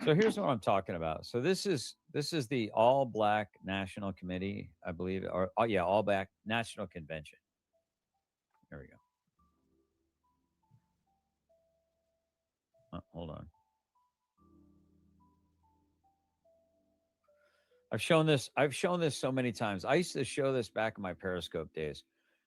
S1: here's what I'm talking about. So this is the All Black National Committee, I believe, or All Black National Convention. There we go. Hold on. I've shown this so many times. I used to show this back in my Periscope days.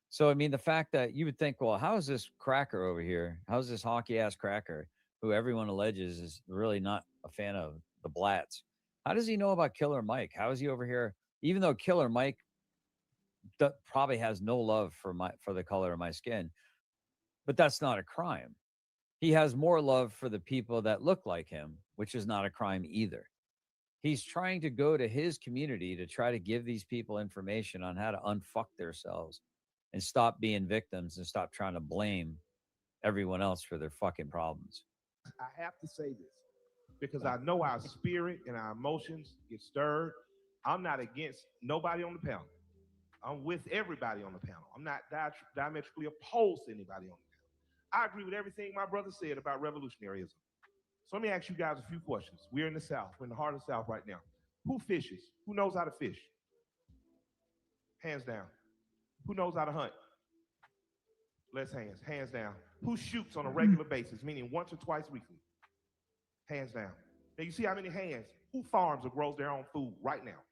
S1: So I mean, the fact that you would think, well, how is this cracker over here? How's this honky ass cracker, who everyone alleges is really not a fan of the blats? How does he know about Killer Mike? How is he over here? Even though Killer Mike probably has no love for the color of my skin, but that's not a crime. He has more love for the people that look like him, which is not a crime either. He's trying to go to his community to try to give these people information on how to unfuck themselves and stop being victims and stop trying to blame everyone else for their fucking problems.
S14: I have to say this because I know our spirit and our emotions get stirred. I'm not against nobody on the panel. I'm with everybody on the panel. I'm not diametrically opposed to anybody on the panel. I agree with everything my brother said about revolutionaryism. So let me ask you guys a few questions. We're in the South. We're in the heart of the South right now. Who fishes? Who knows how to fish? Hands down. Who knows how to hunt? Less hands. Hands down. Who shoots on a regular basis, meaning once or twice weekly? Hands down. Now you see how many hands? Who farms or grows their own food right now?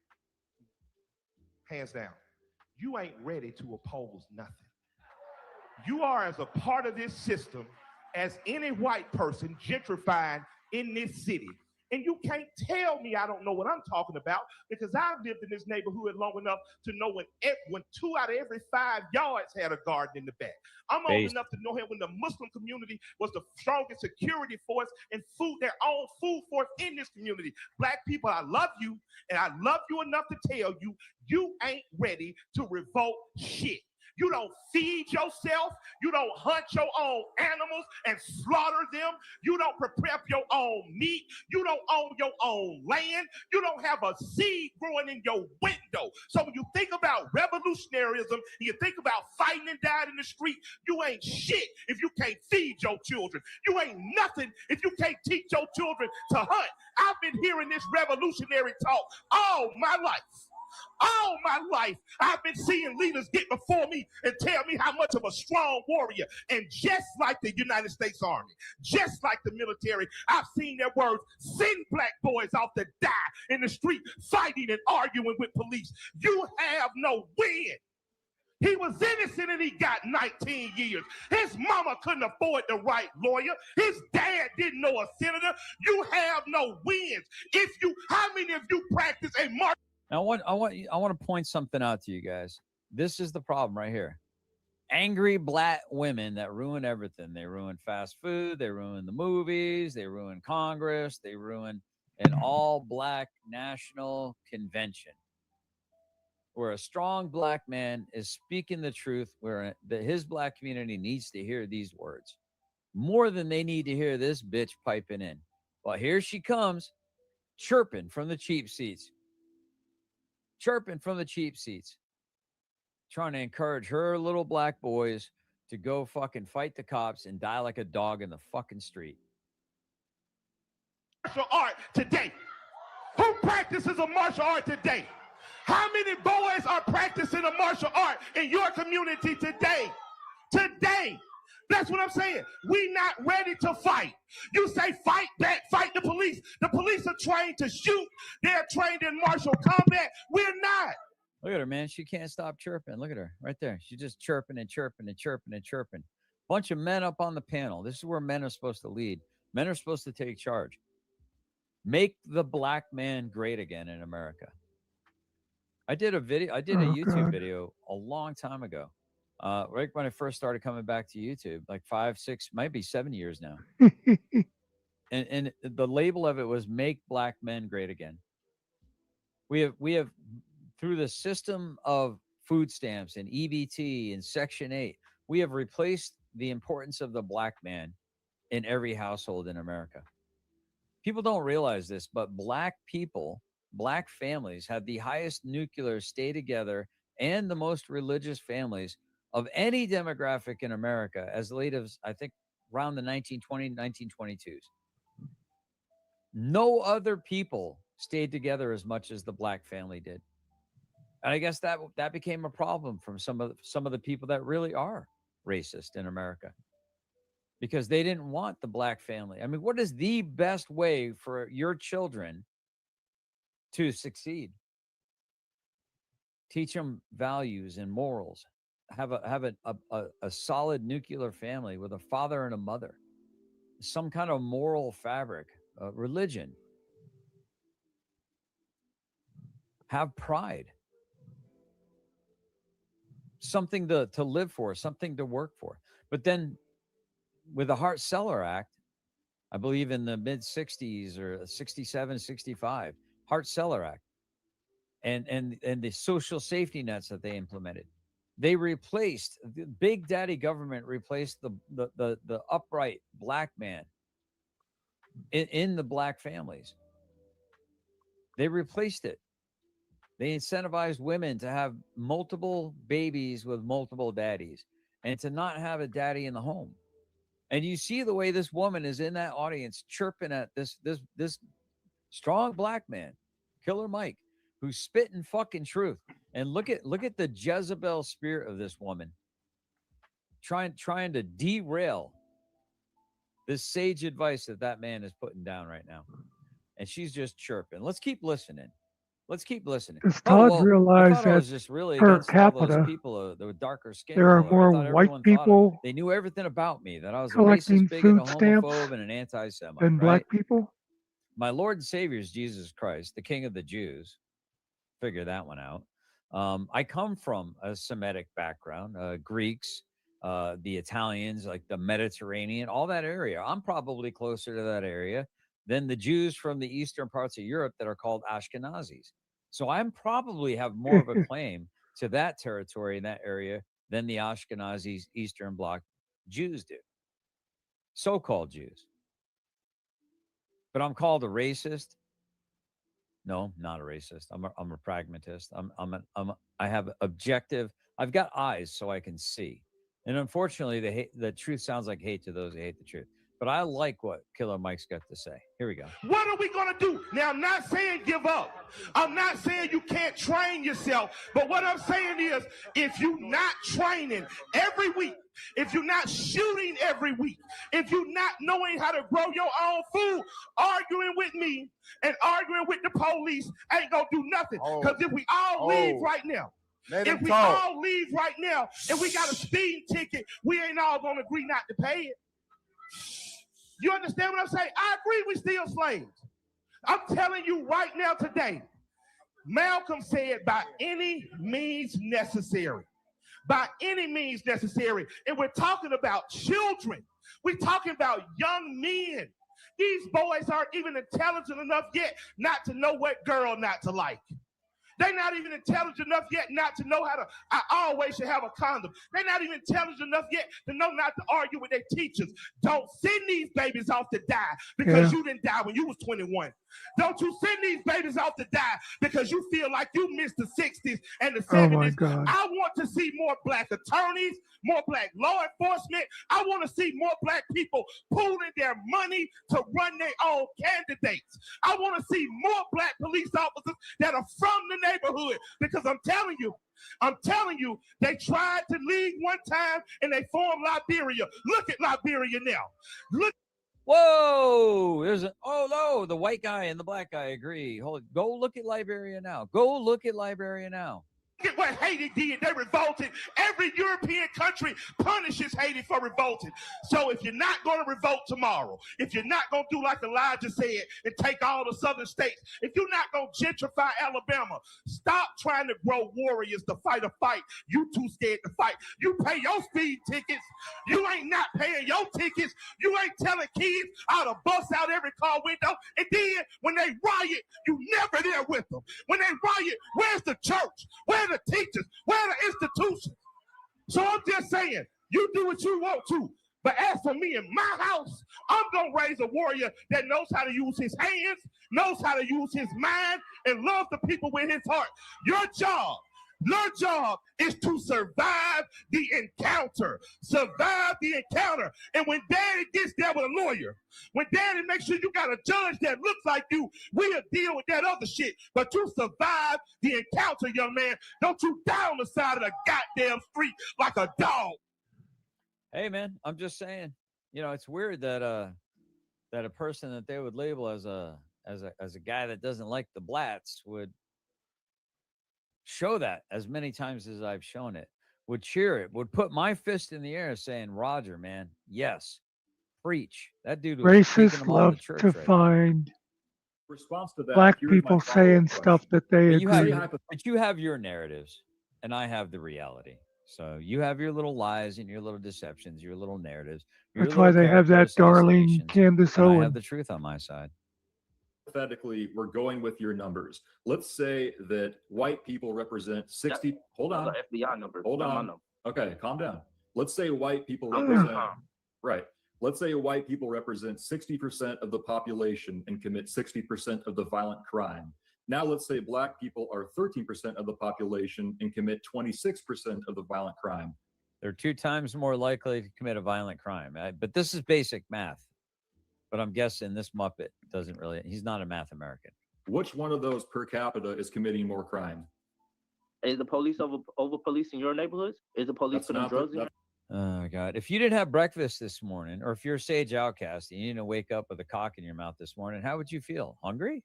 S14: Hands down. You ain't ready to oppose nothing. You are as a part of this system as any white person gentrifying in this city. And you can't tell me I don't know what I'm talking about because I've lived in this neighborhood long enough to know when 2 out of every 5 yards had a garden in the back. I'm old enough to know when the Muslim community was the strongest security force and their own food force in this community. Black people, I love you, and I love you enough to tell you, you ain't ready to revolt shit. You don't feed yourself. You don't hunt your own animals and slaughter them. You don't prepare your own meat. You don't own your own land. You don't have a seed growing in your window. So when you think about revolutionaryism and you think about fighting and dying in the street, you ain't shit if you can't feed your children. You ain't nothing if you can't teach your children to hunt. I've been hearing this revolutionary talk all my life. All my life, I've been seeing leaders get before me and tell me how much of a strong warrior. And just like the United States Army, just like the military, I've seen their words send black boys off to die in the street fighting and arguing with police. You have no win. He was innocent and he got 19 years. His mama couldn't afford the right lawyer. His dad didn't know a senator. You have no wins. How many of you practice a martial?
S1: I want to point something out to you guys. This is the problem right here. Angry black women that ruin everything. They ruin fast food. They ruin the movies. They ruin Congress. They ruin an all-black national convention where a strong black man is speaking the truth, where his black community needs to hear these words more than they need to hear this bitch piping in. Well, here she comes, chirping from the cheap seats. Chirping from the cheap seats, trying to encourage her little black boys to go fucking fight the cops and die like a dog in the fucking street.
S14: Martial art today. Who practices a martial art today? How many boys are practicing a martial art in your community today? Today. That's what I'm saying. We not ready to fight. You say fight back, fight the police. The police are trained to shoot. They're trained in martial combat. We're not.
S1: Look at her, man. She can't stop chirping. Look at her right there. She's just chirping and chirping and chirping and chirping. Bunch of men up on the panel. This is where men are supposed to lead. Men are supposed to take charge. Make the black man great again in America. I did a YouTube video a long time ago. Right when I first started coming back to YouTube, like 5, 6, might be 7 years now. and the label of it was "Make Black Men Great Again." We have through the system of food stamps and EBT and Section 8, we have replaced the importance of the black man in every household in America. People don't realize this, but black people, black families have the highest nuclear stay together and the most religious families of any demographic in America as late as, I think, around the 1920, 1922s. No other people stayed together as much as the black family did. And I guess that became a problem from some of the people that really are racist in America, because they didn't want the black family. I mean, what is the best way for your children to succeed? Teach them values and morals. Have a solid nuclear family with a father and a mother, some kind of moral fabric, religion. Have pride, something to live for, something to work for. But then with the Hart-Celler Act, I believe in the mid 60s or 67, 65, Hart-Celler Act, and the social safety nets that they implemented. They replaced, the big daddy government replaced the upright black man in the black families. They replaced it. They incentivized women to have multiple babies with multiple daddies and to not have a daddy in the home. And you see the way this woman is in that audience chirping at this strong black man, Killer Mike, who's spitting fucking truth. And look at the Jezebel spirit of this woman, trying to derail this sage advice that man is putting down right now. And she's just chirping. Let's keep listening. Let's keep listening.
S2: Does Todd realize
S1: I was
S2: that
S1: just really
S2: per
S1: against all those
S2: capita,
S1: people, the darker skin
S2: there are
S1: color.
S2: more white people
S1: They knew everything about me, that I was a
S2: collecting
S1: racist, bigot, a
S2: food stamps
S1: homophobe, and an anti-Semite.
S2: than
S1: Right?
S2: black people?
S1: My Lord and Savior is Jesus Christ, the King of the Jews. Figure that one out. I come from a Semitic background, Greeks, the Italians, like the Mediterranean, all that area. I'm probably closer to that area than the Jews from the eastern parts of Europe that are called Ashkenazis. So I'm probably have more of a claim to that territory in that area than the Ashkenazi Eastern Bloc Jews do, so-called Jews. But I'm called a racist. No, not a racist. I'm a pragmatist. I have objective. I've got eyes so I can see. And unfortunately, the truth sounds like hate to those who hate the truth. But I like what Killer Mike's got to say. Here we go.
S14: What are we going to do? Now, I'm not saying give up. I'm not saying you can't train yourself. But what I'm saying is, if you're not training every week, if you're not shooting every week, if you're not knowing how to grow your own food, arguing with me and arguing with the police ain't going to do nothing. Because if we all leave right now, if we all leave right now and we got a speeding ticket, we ain't all going to agree not to pay it. You understand what I'm saying? I agree we still slaves. I'm telling you right now today, Malcolm said by any means necessary. By any means necessary. And we're talking about children. We're talking about young men. These boys aren't even intelligent enough yet not to know what girl not to like. They're not even intelligent enough yet not to know how to, I always should have a condom. They're not even intelligent enough yet to know not to argue with their teachers. Don't send these babies off to die because you didn't die when you was 21. Don't you send these babies off to die because you feel like you missed the 60s and the 70s.
S2: Oh my God.
S14: I want to see more black attorneys, more black law enforcement. I want to see more black people pooling their money to run their own candidates. I want to see more black police officers that are from the neighborhood, because I'm telling you, they tried to leave one time and they formed Liberia. Look at Liberia now. Look.
S1: Whoa! No, the white guy and the black guy agree. Go look at Liberia now. Go look at Liberia now.
S14: Look at what Haiti did. They revolted. Every European country punishes Haiti for revolting. So if you're not going to revolt tomorrow, if you're not going to do like Elijah said and take all the southern states, if you're not going to gentrify Alabama, stop trying to grow warriors to fight a fight you too scared to fight. You pay your speed tickets. You ain't not paying your tickets. You ain't telling kids how to bust out every car window. And then when they riot, you never there with them. When they riot, where's the church? Where are the teachers? Where are the institutions? So I'm just saying, you do what you want to. But as for me in my house, I'm going to raise a warrior that knows how to use his hands, knows how to use his mind, and love the people with his heart. Your job is to survive the encounter. Survive the encounter. And when daddy gets there with a lawyer, when daddy makes sure you got a judge that looks like you, we'll deal with that other shit. But you survive the encounter, young man. Don't you die on the side of the goddamn street like a dog.
S1: Hey, man, I'm just saying, it's weird that a person that they would label as a guy that doesn't like the blacks would show that as many times as I've shown it, would cheer it, would put my fist in the air saying, Roger, man, yes, preach. That dude was
S2: Racists love to find
S9: response to that,
S2: black
S9: here's my
S2: people
S9: follow-up
S2: saying
S9: question.
S2: stuff that they
S1: But
S2: agree.
S1: you have your narratives, and I have the reality. So you have your little lies and your little deceptions, your little narratives. Your
S2: That's why
S1: little
S2: they have
S1: character
S2: that darling
S1: assassinations,
S2: Candace
S1: and I
S2: Owen.
S1: have the truth on my side.
S9: Hypothetically, we're going with your numbers. Let's say that white people represent 60. Hold on.
S8: FBI number.
S9: Hold
S8: Not my
S9: on.
S8: number.
S9: Okay, calm down. Let's say white people
S8: I'm
S9: represent.
S8: very calm.
S9: Right. Let's say white people represent 60% of the population and commit 60% of the violent crime. Now let's say black people are 13% of the population and commit 26% of the violent crime.
S1: They're 2 times more likely to commit a violent crime. But this is basic math. But I'm guessing this Muppet doesn't really, he's not a math American.
S9: Which one of those per capita is committing more crime?
S8: Is the police over policing your neighborhoods? Is the police putting drugs in?
S1: Oh, God. If you didn't have breakfast this morning, or if you're a sage outcast and you didn't wake up with a cock in your mouth this morning, how would you feel? Hungry?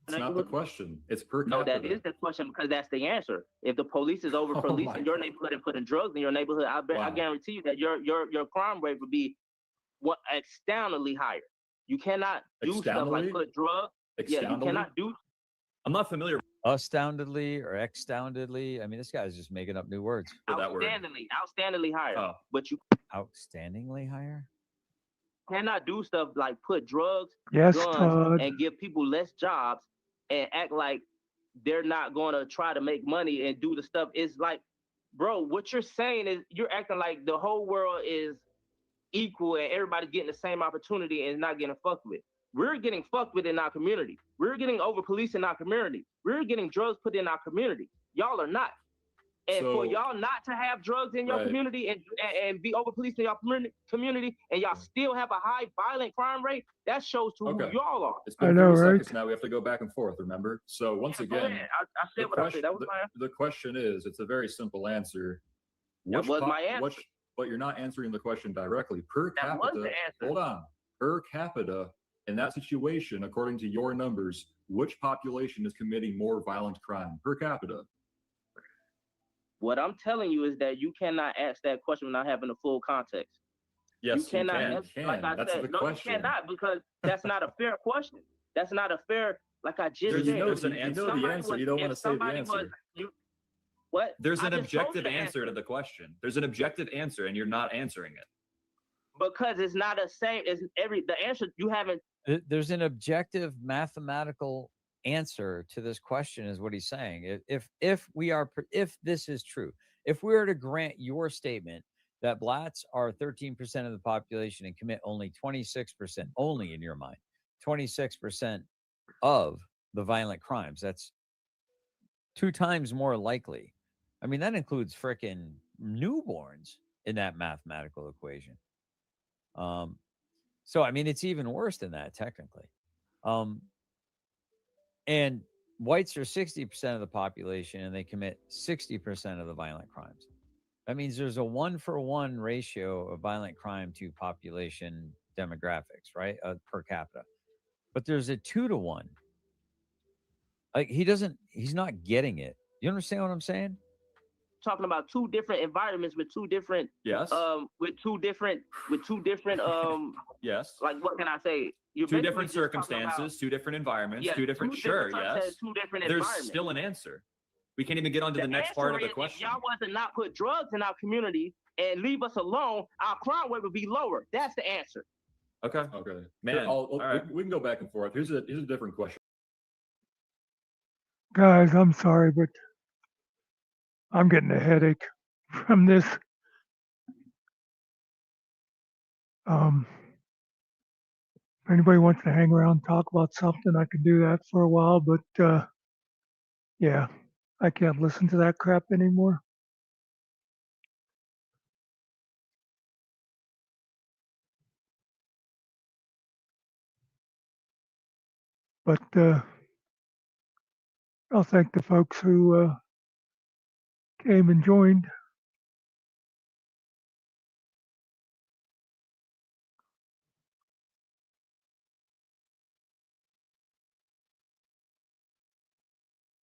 S9: That's not the question. It's per
S8: No,
S9: capita.
S8: that is the question because that's the answer. If the police is over policing your neighborhood and putting drugs in your neighborhood, I guarantee you that your crime rate would be astoundingly higher. You cannot do stuff like put drugs. Yeah, you cannot do.
S11: I'm not familiar.
S1: Astoundedly or extoundedly. I mean, this guy's just making up new words for that word.
S8: Outstandingly higher.
S1: Oh.
S8: But you
S1: Outstandingly higher?
S8: cannot do stuff like put drugs,
S2: Yes,
S8: guns,
S2: Todd.
S8: and give people less jobs and act like they're not going to try to make money and do the stuff. It's like bro, what you're saying is you're acting like the whole world is equal and everybody getting the same opportunity and not getting fucked with. We're getting fucked with in our community. We're getting over policed in our community. We're getting drugs put in our community. Y'all are not. And for y'all not to have drugs in your community and be over policed in your community and y'all still have a high violent crime rate, that shows to who y'all are.
S9: It's been 30 seconds now. We have to go back and forth, remember? So once again,
S8: I said what I said. That was my answer.
S9: The question is, it's a very simple answer.
S8: That was my answer.
S9: But you're not answering the question directly. Per
S8: That was
S9: capita,
S8: the answer.
S9: hold on. Per capita, in that situation, according to your numbers, which population is committing more violent crime per capita?
S8: What I'm telling you is that you cannot ask that question without having the full context.
S9: Yes,
S8: you cannot.
S9: you can.
S8: Like I
S9: That's
S8: said,
S9: the
S8: no,
S9: question.
S8: you cannot, because that's not a fair question. That's not a fair. Like I just said,
S9: You know the answer. You don't want to say the answer.
S8: What?
S11: There's an
S8: I just told
S11: objective
S8: you the
S11: answer to the question. There's an objective answer, and you're not answering it.
S8: Because it's not the same as the answer you haven't.
S1: There's an objective mathematical answer to this question, is what he's saying. If this is true, if we were to grant your statement that blacks are 13% of the population and commit only 26%, only in your mind, 26% of the violent crimes, that's 2 times more likely. I mean, that includes frickin' newborns in that mathematical equation. So I mean, it's even worse than that technically. And whites are 60% of the population, and they commit 60% of the violent crimes. That means there's a 1-for-1 ratio of violent crime to population demographics, right? Per capita. But there's a 2-to-1. Like he's not getting it. You understand what I'm saying?
S8: Talking about 2 different environments with 2 different with two different
S11: yes,
S8: like what can I say, you're
S11: 2 different circumstances, 2 different environments, 2 different yes,
S8: 2 different
S11: there's
S8: environments.
S11: still an answer. We can't even get on to the next part of the question.
S8: If y'all was to not put drugs in our community and leave us alone, our crime rate would be lower. That's the answer.
S9: Okay, man. All right. We can go back and forth. Here's a different question.
S2: Guys, I'm sorry, but I'm getting a headache from this. If anybody wants to hang around and talk about something, I can do that for a while, but yeah, I can't listen to that crap anymore. But I'll thank the folks who came and joined.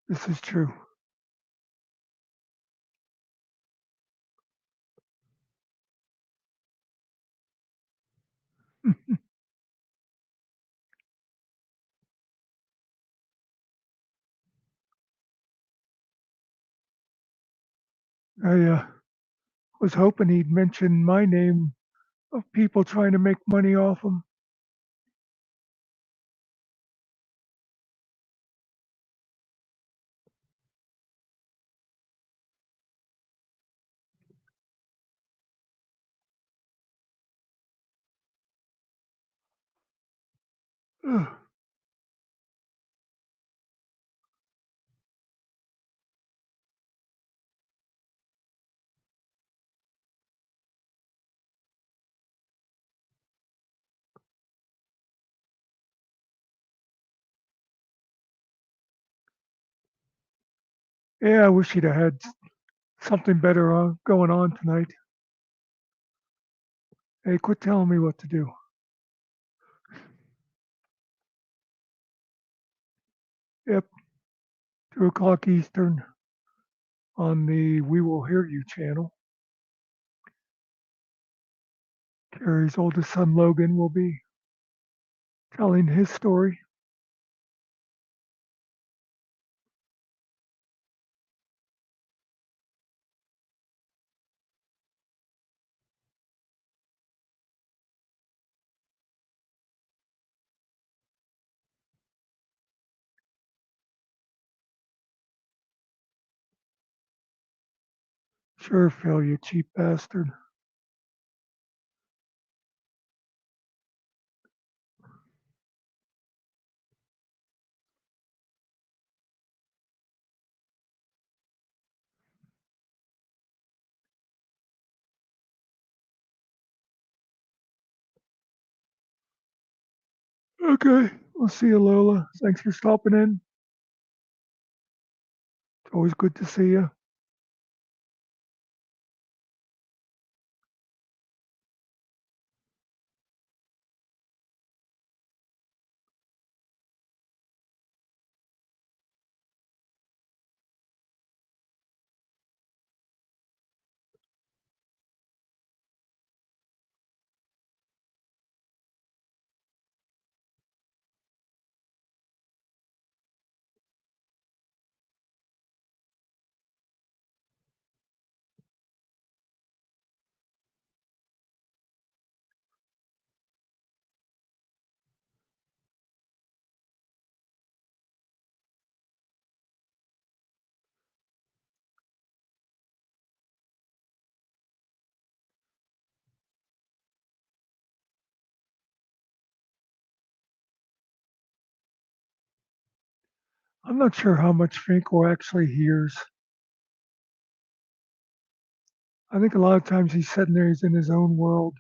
S2: This is true. I was hoping he'd mention my name of people trying to make money off him. Ugh. Yeah, I wish he'd have had something better going on tonight. Hey, quit telling me what to do. Yep, 2 o'clock Eastern on the We Will Hear You channel. Carrie's oldest son, Logan, will be telling his story. Sure, Phil, you cheap bastard. Okay, we'll see you, Lola. Thanks for stopping in. It's always good to see you. I'm not sure how much Finkel actually hears. I think a lot of times he's sitting there, he's in his own world.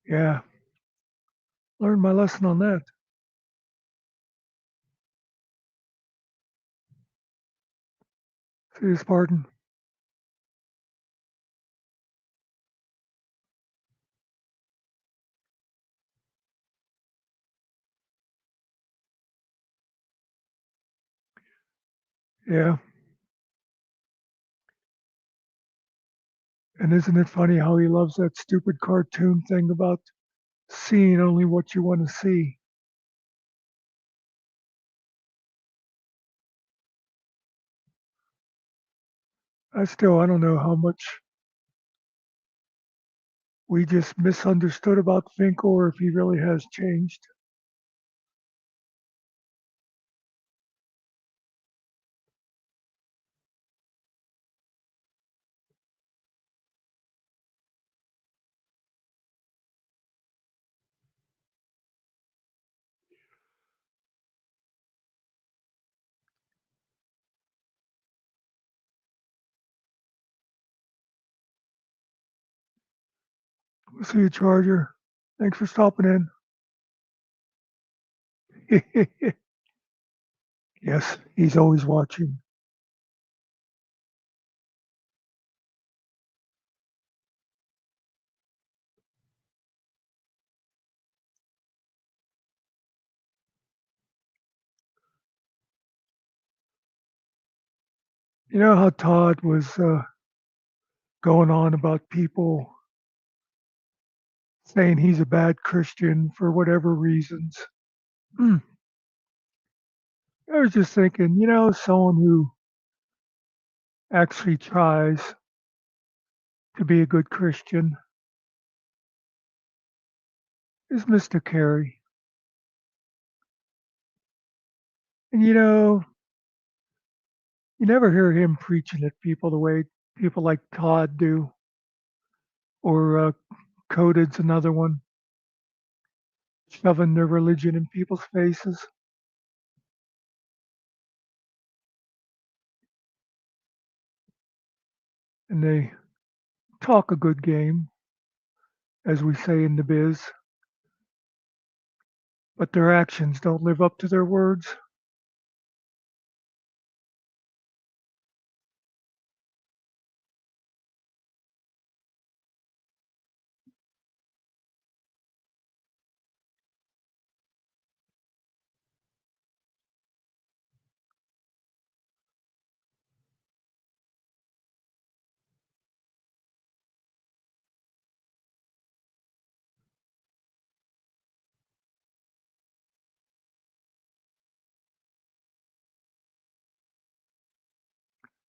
S2: Yeah, learned my lesson on that. See his pardon. Yeah. And isn't it funny how he loves that stupid cartoon thing about seeing only what you want to see? I don't know how much we just misunderstood about Finkel or if he really has changed. We'll see you, Charger. Thanks for stopping in. Yes, he's always watching. You know how Todd was going on about people saying he's a bad Christian for whatever reasons? I was just thinking, someone who actually tries to be a good Christian is Mr. Carey. And you never hear him preaching at people the way people like Todd do, or Coded's another one, shoving their religion in people's faces. And they talk a good game, as we say in the biz, but their actions don't live up to their words.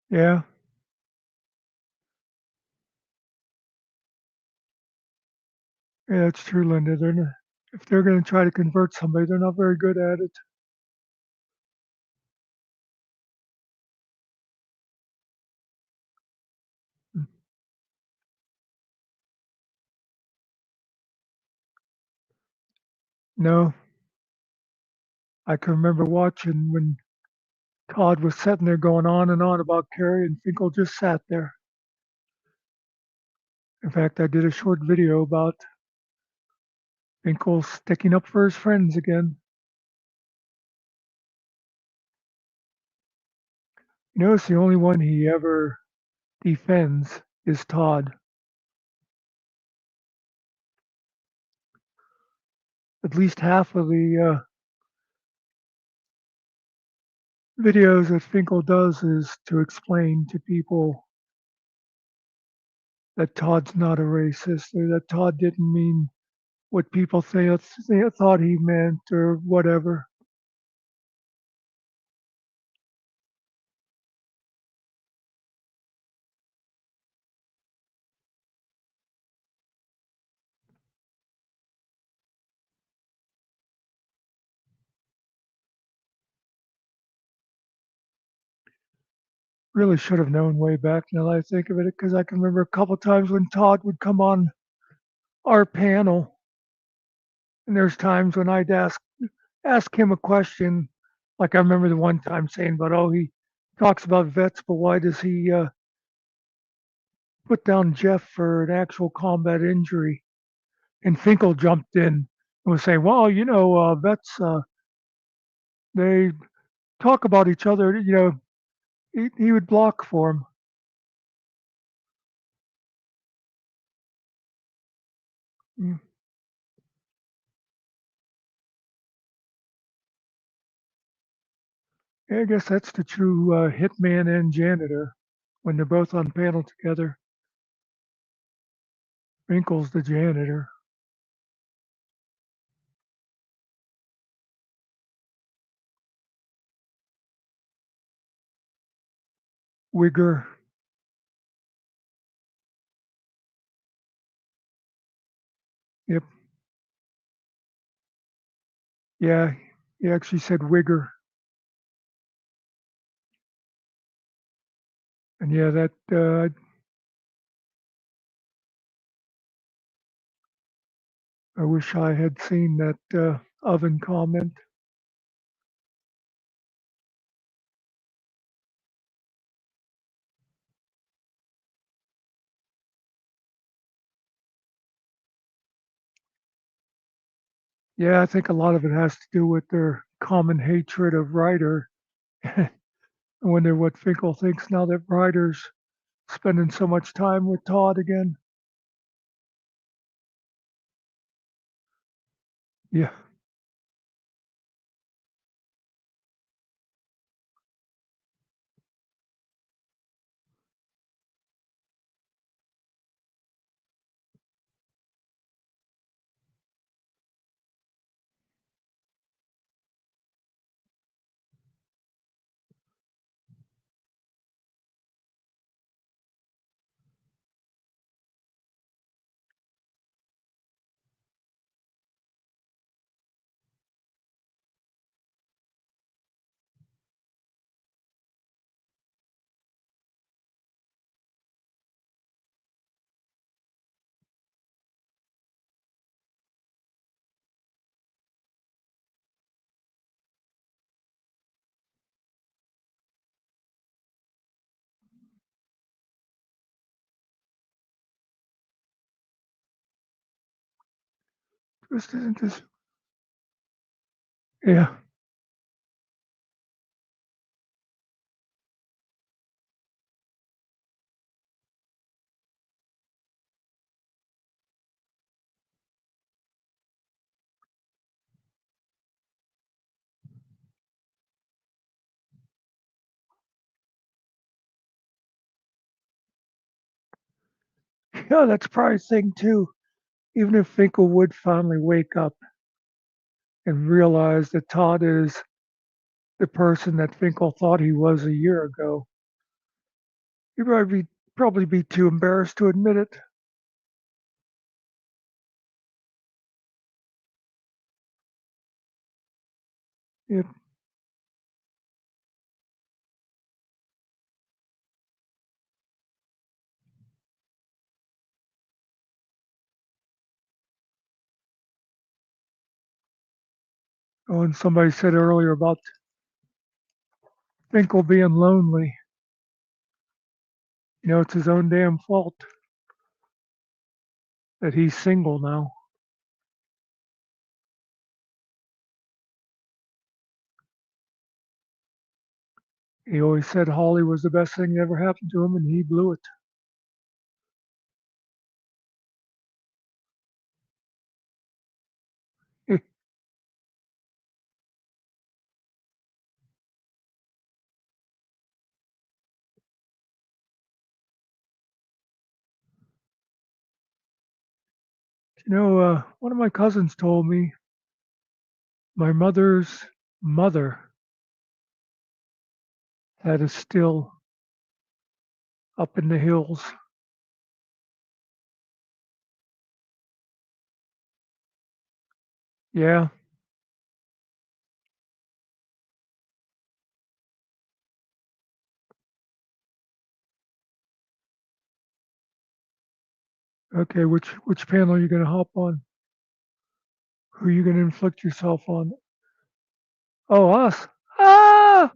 S2: Yeah. Yeah, it's true, Linda. If they're going to try to convert somebody, they're not very good at it. No, I can remember watching when Todd was sitting there going on and on about Carrie, and Finkel just sat there. In fact, I did a short video about Finkel sticking up for his friends again. You notice the only one he ever defends is Todd. At least half of the videos that Finkel does is to explain to people that Todd's not a racist or that Todd didn't mean what people thought he meant or whatever. Really should have known way back now that I think of it, because I can remember a couple times when Todd would come on our panel, and there's times when I'd ask him a question. Like I remember the one time saying, "But oh, he talks about vets, but why does he put down Jeff for an actual combat injury?" And Finkel jumped in and was saying, "Well, vets they talk about each other. He would block for him." Mm. Yeah, I guess that's the true hitman and janitor when they're both on panel together. Finkel's the janitor. Wigger. Yep. Yeah, he actually said Wigger. And yeah, that I wish I had seen that oven comment. Yeah, I think a lot of it has to do with their common hatred of Ryder. I wonder what Finkel thinks now that Ryder's spending so much time with Todd again. Yeah. Just isn't this. Yeah. Yeah, that's probably the thing too. Even if Finkel would finally wake up and realize that Todd is the person that Finkel thought he was a year ago, he'd probably be too embarrassed to admit it. Yep. Oh, and somebody said earlier about Finkel being lonely. You know, it's his own damn fault that he's single now. He always said Holly was the best thing that ever happened to him, and he blew it. You know, one of my cousins told me my mother's mother had a still up in the hills. Yeah. Okay, which panel are you going to hop on? Who are you going to inflict yourself on? Oh, us. Ah!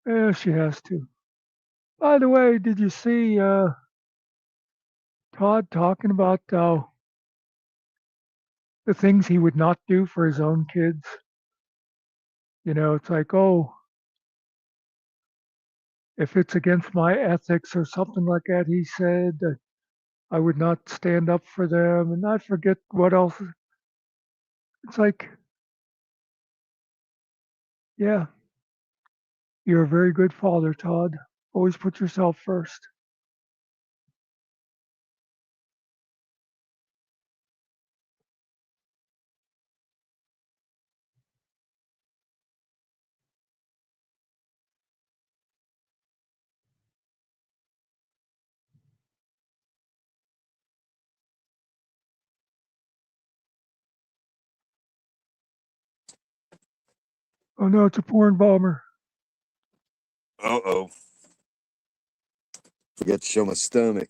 S2: Yeah, she has to. By the way, did you see Todd talking about the things he would not do for his own kids? You know, it's like, oh, if it's against my ethics or something like that, he said, I would not stand up for them. And I forget what else. It's like, yeah, you're a very good father, Todd. Always put yourself first. Oh no, it's a porn bomber.
S15: Uh-oh. Forgot to show my stomach.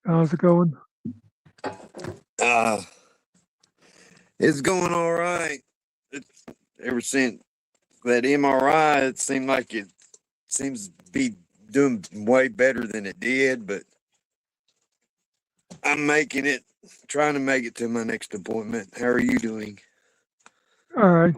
S2: How's it going?
S15: Uh, it's going all right. Ever since that MRI, it seemed like it seems to be doing way better than it did, but I'm making it, trying to make it to my next appointment. How are you doing?
S2: All right.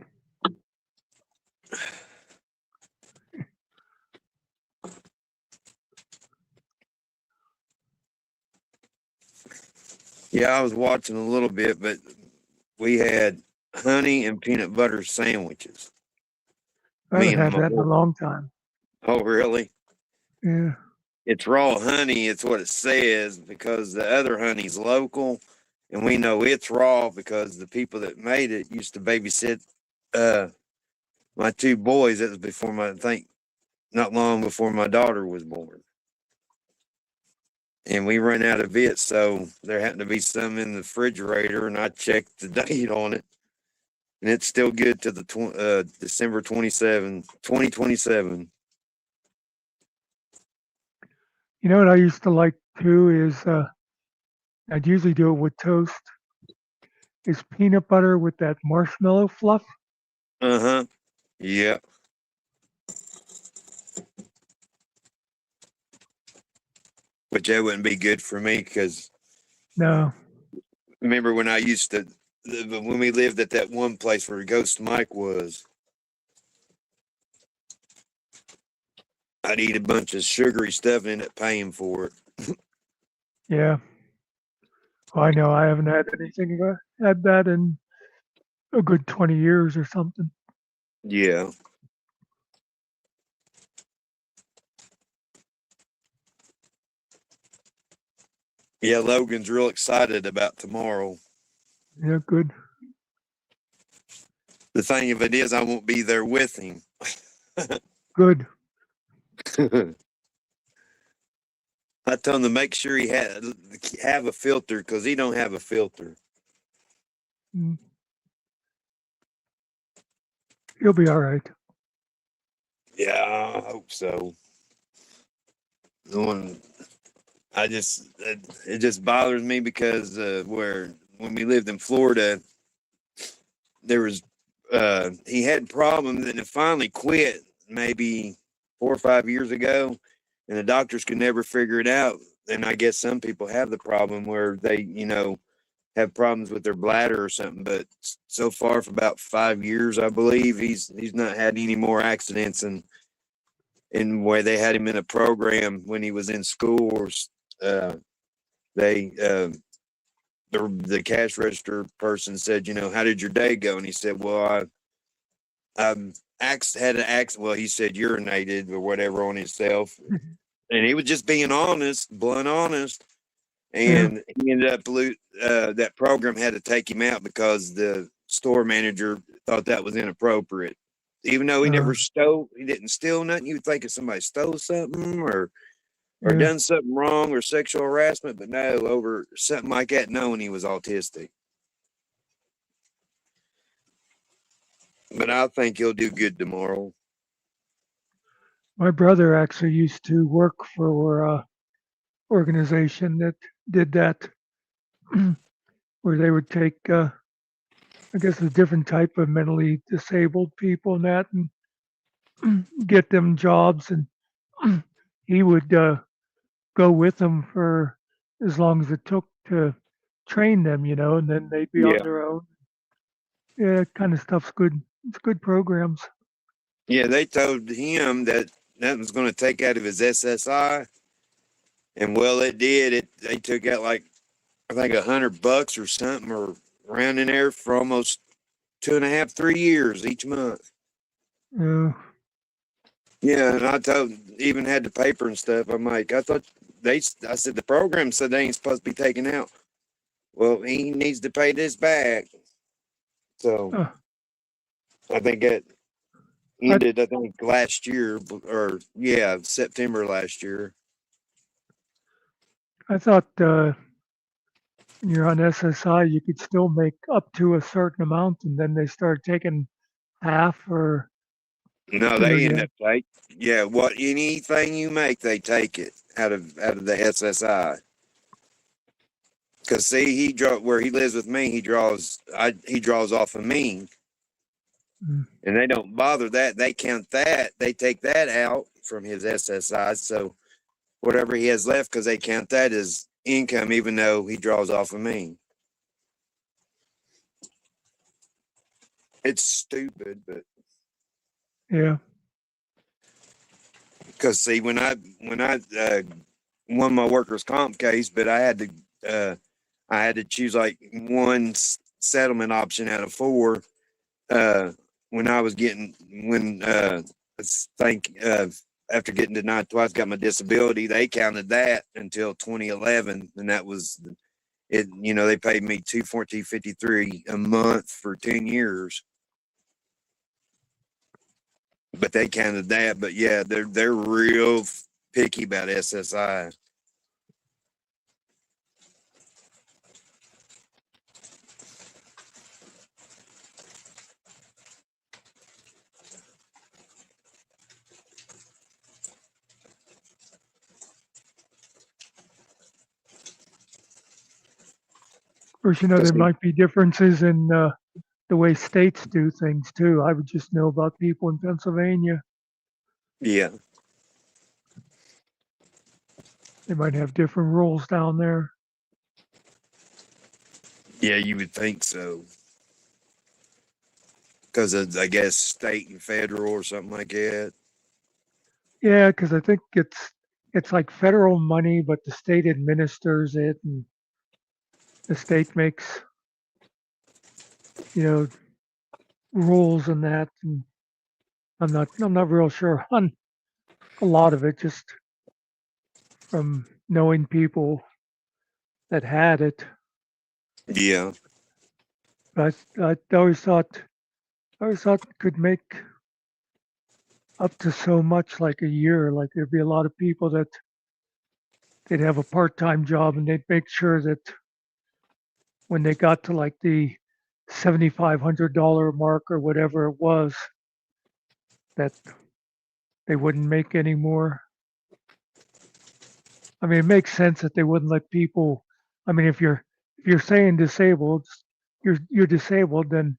S15: Yeah, I was watching a little bit, but we had honey and peanut butter sandwiches.
S2: I
S15: Me
S2: haven't
S15: and
S2: had
S15: my
S2: that in a
S15: boy.
S2: long time.
S15: Oh, really?
S2: Yeah.
S15: It's raw honey. It's what it says because the other honey's local, and we know it's raw because the people that made it used to babysit my two boys. That was before I think not long before my daughter was born. And we ran out of it, so there happened to be some in the refrigerator, and I checked the date on it, and it's still good to the December 27, 2027.
S2: You know what I used to like too is I'd usually do it with toast. Is peanut butter with that marshmallow fluff.
S15: Uh-huh. Yeah. Which that wouldn't be good for me because
S2: No.
S15: remember when I used to, when we lived at that one place where Ghost Mike was, I'd eat a bunch of sugary stuff and end up paying for it.
S2: Yeah. Well, I know I haven't had anything had that in a good 20 years or something.
S15: Yeah. Yeah, Logan's real excited about tomorrow.
S2: Yeah, good.
S15: The thing of it is, I won't be there with him.
S2: Good.
S15: I told him to make sure he have a filter because he don't have a filter.
S2: Mm. He'll be all right.
S15: Yeah, I hope so. It just bothers me because when we lived in Florida, there was he had problems and it finally quit maybe 4 or 5 years ago, and the doctors could never figure it out. And I guess some people have the problem where they, have problems with their bladder or something. But so far, for about 5 years, I believe he's not had any more accidents. And where they had him in a program when he was in school, or the cash register person said, how did your day go? And he said, well, I had an accident. Well, he said urinated or whatever on himself. And he was just being honest, blunt honest. And he ended up that program had to take him out because the store manager thought that was inappropriate. Even though he didn't steal nothing. You would think if somebody stole something or done something wrong or sexual harassment, but no, over something like that, knowing he was autistic. But I think he'll do good tomorrow.
S2: My brother actually used to work for an organization that did that, where they would take, I guess, a different type of mentally disabled people and that, and get them jobs. And he would go with them for as long as it took to train them, and then they'd be on their own. Yeah, that kind of stuff's good. It's good programs.
S15: Yeah, they told him that was going to take out of his SSI, and well, it did. They took out like I think $100 or something, or around in there for almost 2.5, 3 years each month. Yeah, and I even had the paper and stuff. I'm like, I said the program said they ain't supposed to be taken out. Well, he needs to pay this back. So I think that ended, I think, last year, or September last year.
S2: I thought when you're on SSI, you could still make up to a certain amount, and then they start taking half or.
S15: No, they end up anything you make, they take it out of the SSI. Cause see, where he lives with me, he draws off of me, and they don't bother that. They count that. They take that out from his SSI. So whatever he has left, because they count that as income, even though he draws off of me. It's stupid, but
S2: yeah.
S15: Because see, when I won my workers' comp case, but I had to choose like one settlement option out of 4. When I think after getting denied twice, got my disability, they counted that until 2011, and that was it. They paid me $214.53 a month for 10 years. But they counted that. But yeah, they're real picky about SSI.
S2: Of course, there might be differences in the way states do things too. I would just know about people in Pennsylvania.
S15: Yeah.
S2: They might have different rules down there.
S15: Yeah, you would think so. Because of, I guess, state and federal or something like that.
S2: Yeah, because I think it's like federal money, but the state administers it, and the state makes rules and that. And I'm not real sure on a lot of it, just from knowing people that had it.
S15: Yeah.
S2: But I always thought I always thought you could make up to so much like a year. Like there'd be a lot of people that they'd have a part-time job and they'd make sure that when they got to like the $7,500 mark or whatever it was, that they wouldn't make any more. I mean, it makes sense that they wouldn't let people. I mean, if you're saying disabled, you're disabled, then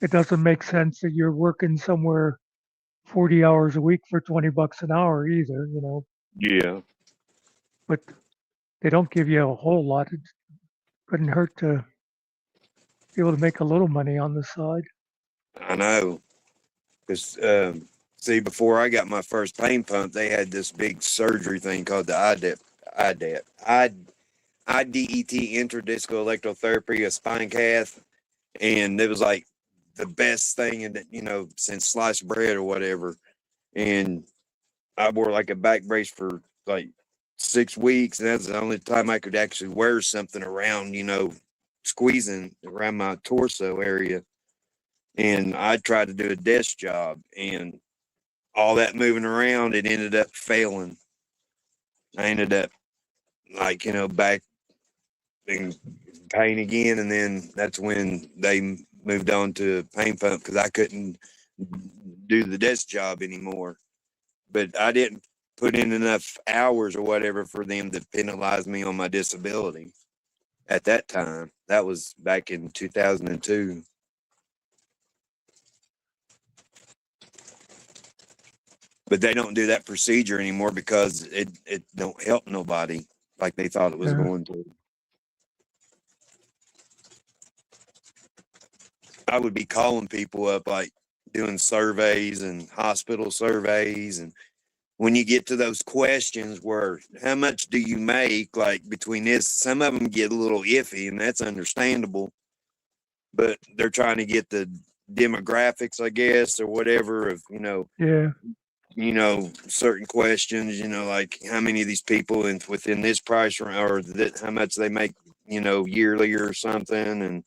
S2: it doesn't make sense that you're working somewhere 40 hours a week for $20 an hour either,
S15: Yeah.
S2: but they don't give you a whole lot. It couldn't hurt to be able to make a little money on the side.
S15: I know. Because, see, before I got my first pain pump, they had this big surgery thing called the IDET, intradiscal electrotherapy, a spine cath. And it was like the best thing since sliced bread or whatever. And I wore like a back brace for like 6 weeks. And that's the only time I could actually wear something around, squeezing around my torso area. And I tried to do a desk job, and all that moving around, it ended up failing. I ended up back in pain again. And then that's when they moved on to a pain pump because I couldn't do the desk job anymore. But I didn't put in enough hours or whatever for them to penalize me on my disability at that time. That was back in 2002. But they don't do that procedure anymore because it don't help nobody like they thought it was going to. I would be calling people up, like doing surveys and hospital surveys. And when you get to those questions where how much do you make, like between this, some of them get a little iffy, and that's understandable. But they're trying to get the demographics, I guess, or whatever of,
S2: Yeah.
S15: Certain questions, like how many of these people within this price range, or how much they make, yearly or something.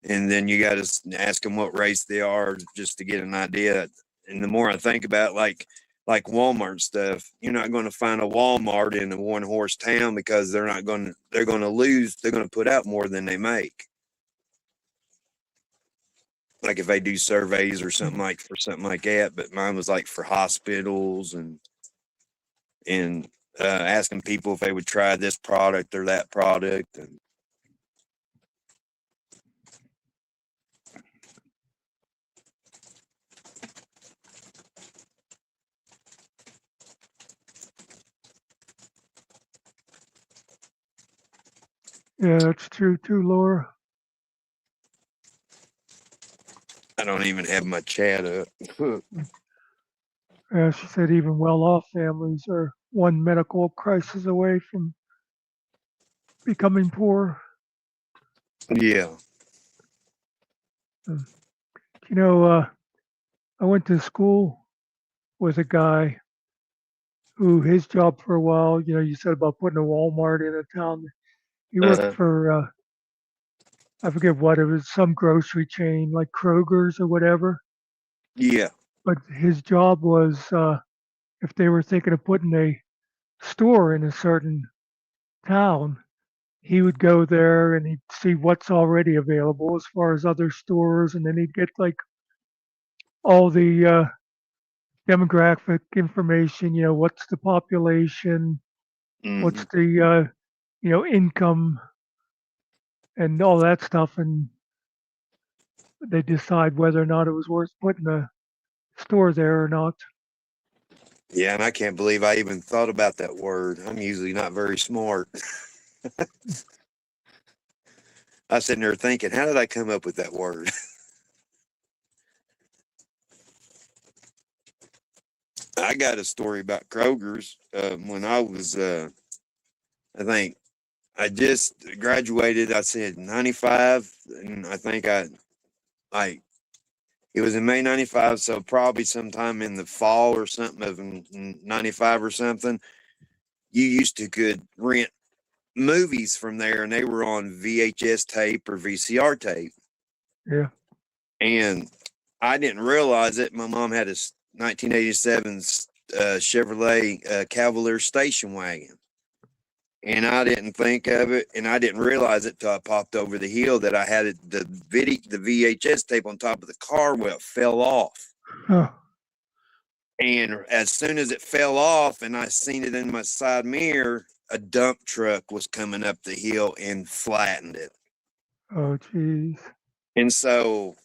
S15: And then you got to ask them what race they are just to get an idea. And the more I think about like Walmart stuff, you're not going to find a Walmart in a one horse town because they're going to lose. They're going to put out more than they make. Like if they do surveys or something like that, but mine was like for hospitals and asking people if they would try this product or that product. And
S2: Yeah, that's true too, Laura.
S15: I don't even have my chat up.
S2: Yeah, she said even well-off families are one medical crisis away from becoming poor.
S15: Yeah.
S2: I went to school with a guy who his job for a while, you said about putting a Walmart in a town. He worked for, I forget what it was, some grocery chain like Kroger's or whatever.
S15: Yeah.
S2: But his job was if they were thinking of putting a store in a certain town, he would go there and he'd see what's already available as far as other stores, and then he'd get like all the demographic information. What's the population, what's the income, and all that stuff, and they decide whether or not it was worth putting a store there or not.
S15: Yeah, and I can't believe I even thought about that word. I'm usually not very smart. I was sitting there thinking, how did I come up with that word? I got a story about Kroger's. When I was, I think I just graduated, I said 95, and I think it was in May 95, so probably sometime in the fall or something of 95 or something. You used to could rent movies from there, and they were on VHS tape or VCR tape.
S2: Yeah.
S15: And I didn't realize it. My mom had a 1987 Chevrolet Cavalier station wagon. And I didn't think of it, and I didn't realize it till I popped over the hill that I had the VHS tape on top of the car. Well, it fell off.
S2: Huh.
S15: And as soon as it fell off and I seen it in my side mirror, a dump truck was coming up the hill and flattened it.
S2: Oh, jeez.
S15: And so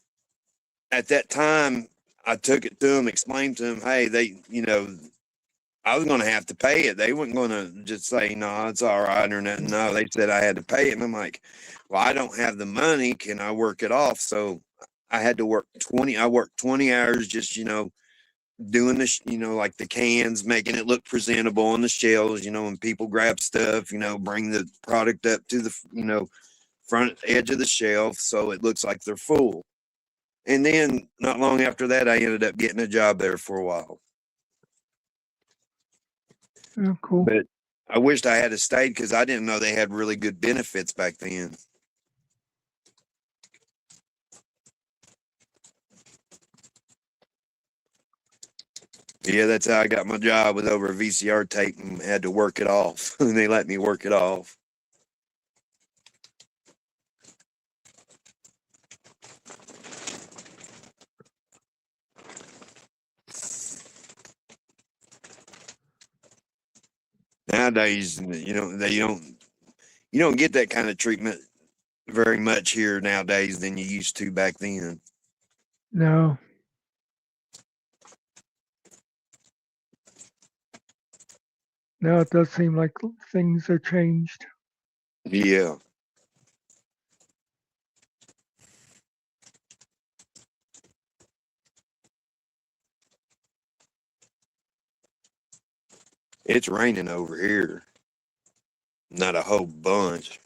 S15: at that time, I took it to them, explained to them, hey, I was going to have to pay it. They weren't going to just say, no, it's all right or nothing. No, they said I had to pay it. And I'm like, well, I don't have the money. Can I work it off? So I had to work 20 hours just, doing this, like the cans, making it look presentable on the shelves, when people grab stuff, bring the product up to the, front edge of the shelf so it looks like they're full. And then not long after that, I ended up getting a job there for a while.
S2: Yeah, cool.
S15: But I wished I had stayed because I didn't know they had really good benefits back then. Yeah, that's how I got my job, with over a VCR tape and had to work it off. And they let me work it off. Nowadays, you don't get that kind of treatment very much here nowadays than you used to back then.
S2: No. Now it does seem like things are changed.
S15: Yeah. It's raining over here. Not a whole bunch.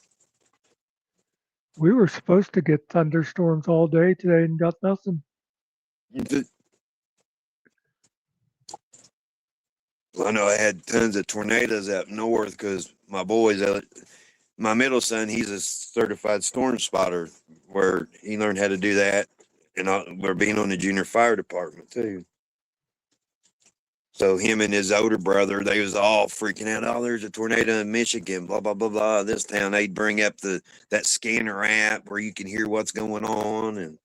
S2: We were supposed to get thunderstorms all day today and got nothing.
S15: I know I had tons of tornadoes up north because my boys, my middle son, he's a certified storm spotter, where he learned how to do that. And we're being on the junior fire department too. So him and his older brother, they was all freaking out. Oh, there's a tornado in Michigan, blah, blah, blah, blah. This town, they'd bring up that scanner app where you can hear what's going on. And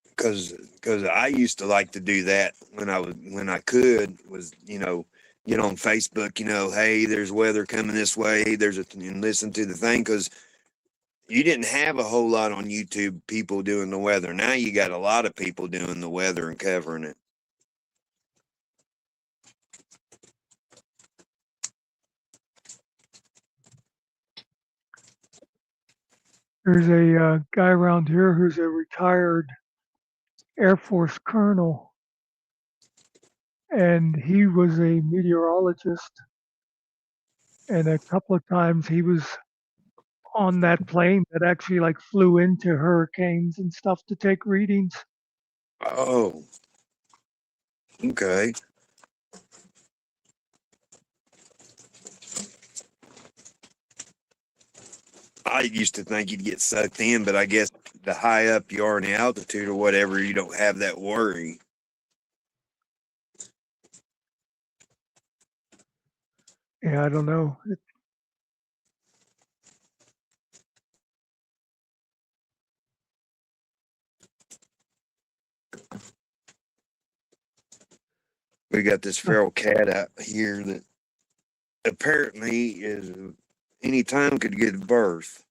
S15: because I used to like to do that when I could, was, get on Facebook, hey, there's weather coming this way. And listen to the thing, because you didn't have a whole lot on YouTube people doing the weather. Now you got a lot of people doing the weather and covering it.
S2: There's a guy around here who's a retired Air Force colonel, and he was a meteorologist. And a couple of times he was on that plane that actually like flew into hurricanes and stuff to take readings.
S15: Oh, okay. I used to think you'd get sucked in, but I guess the high up you are in the altitude or whatever, you don't have that worry.
S2: Yeah, I don't know.
S15: We got this feral cat out here that apparently is any time could give birth.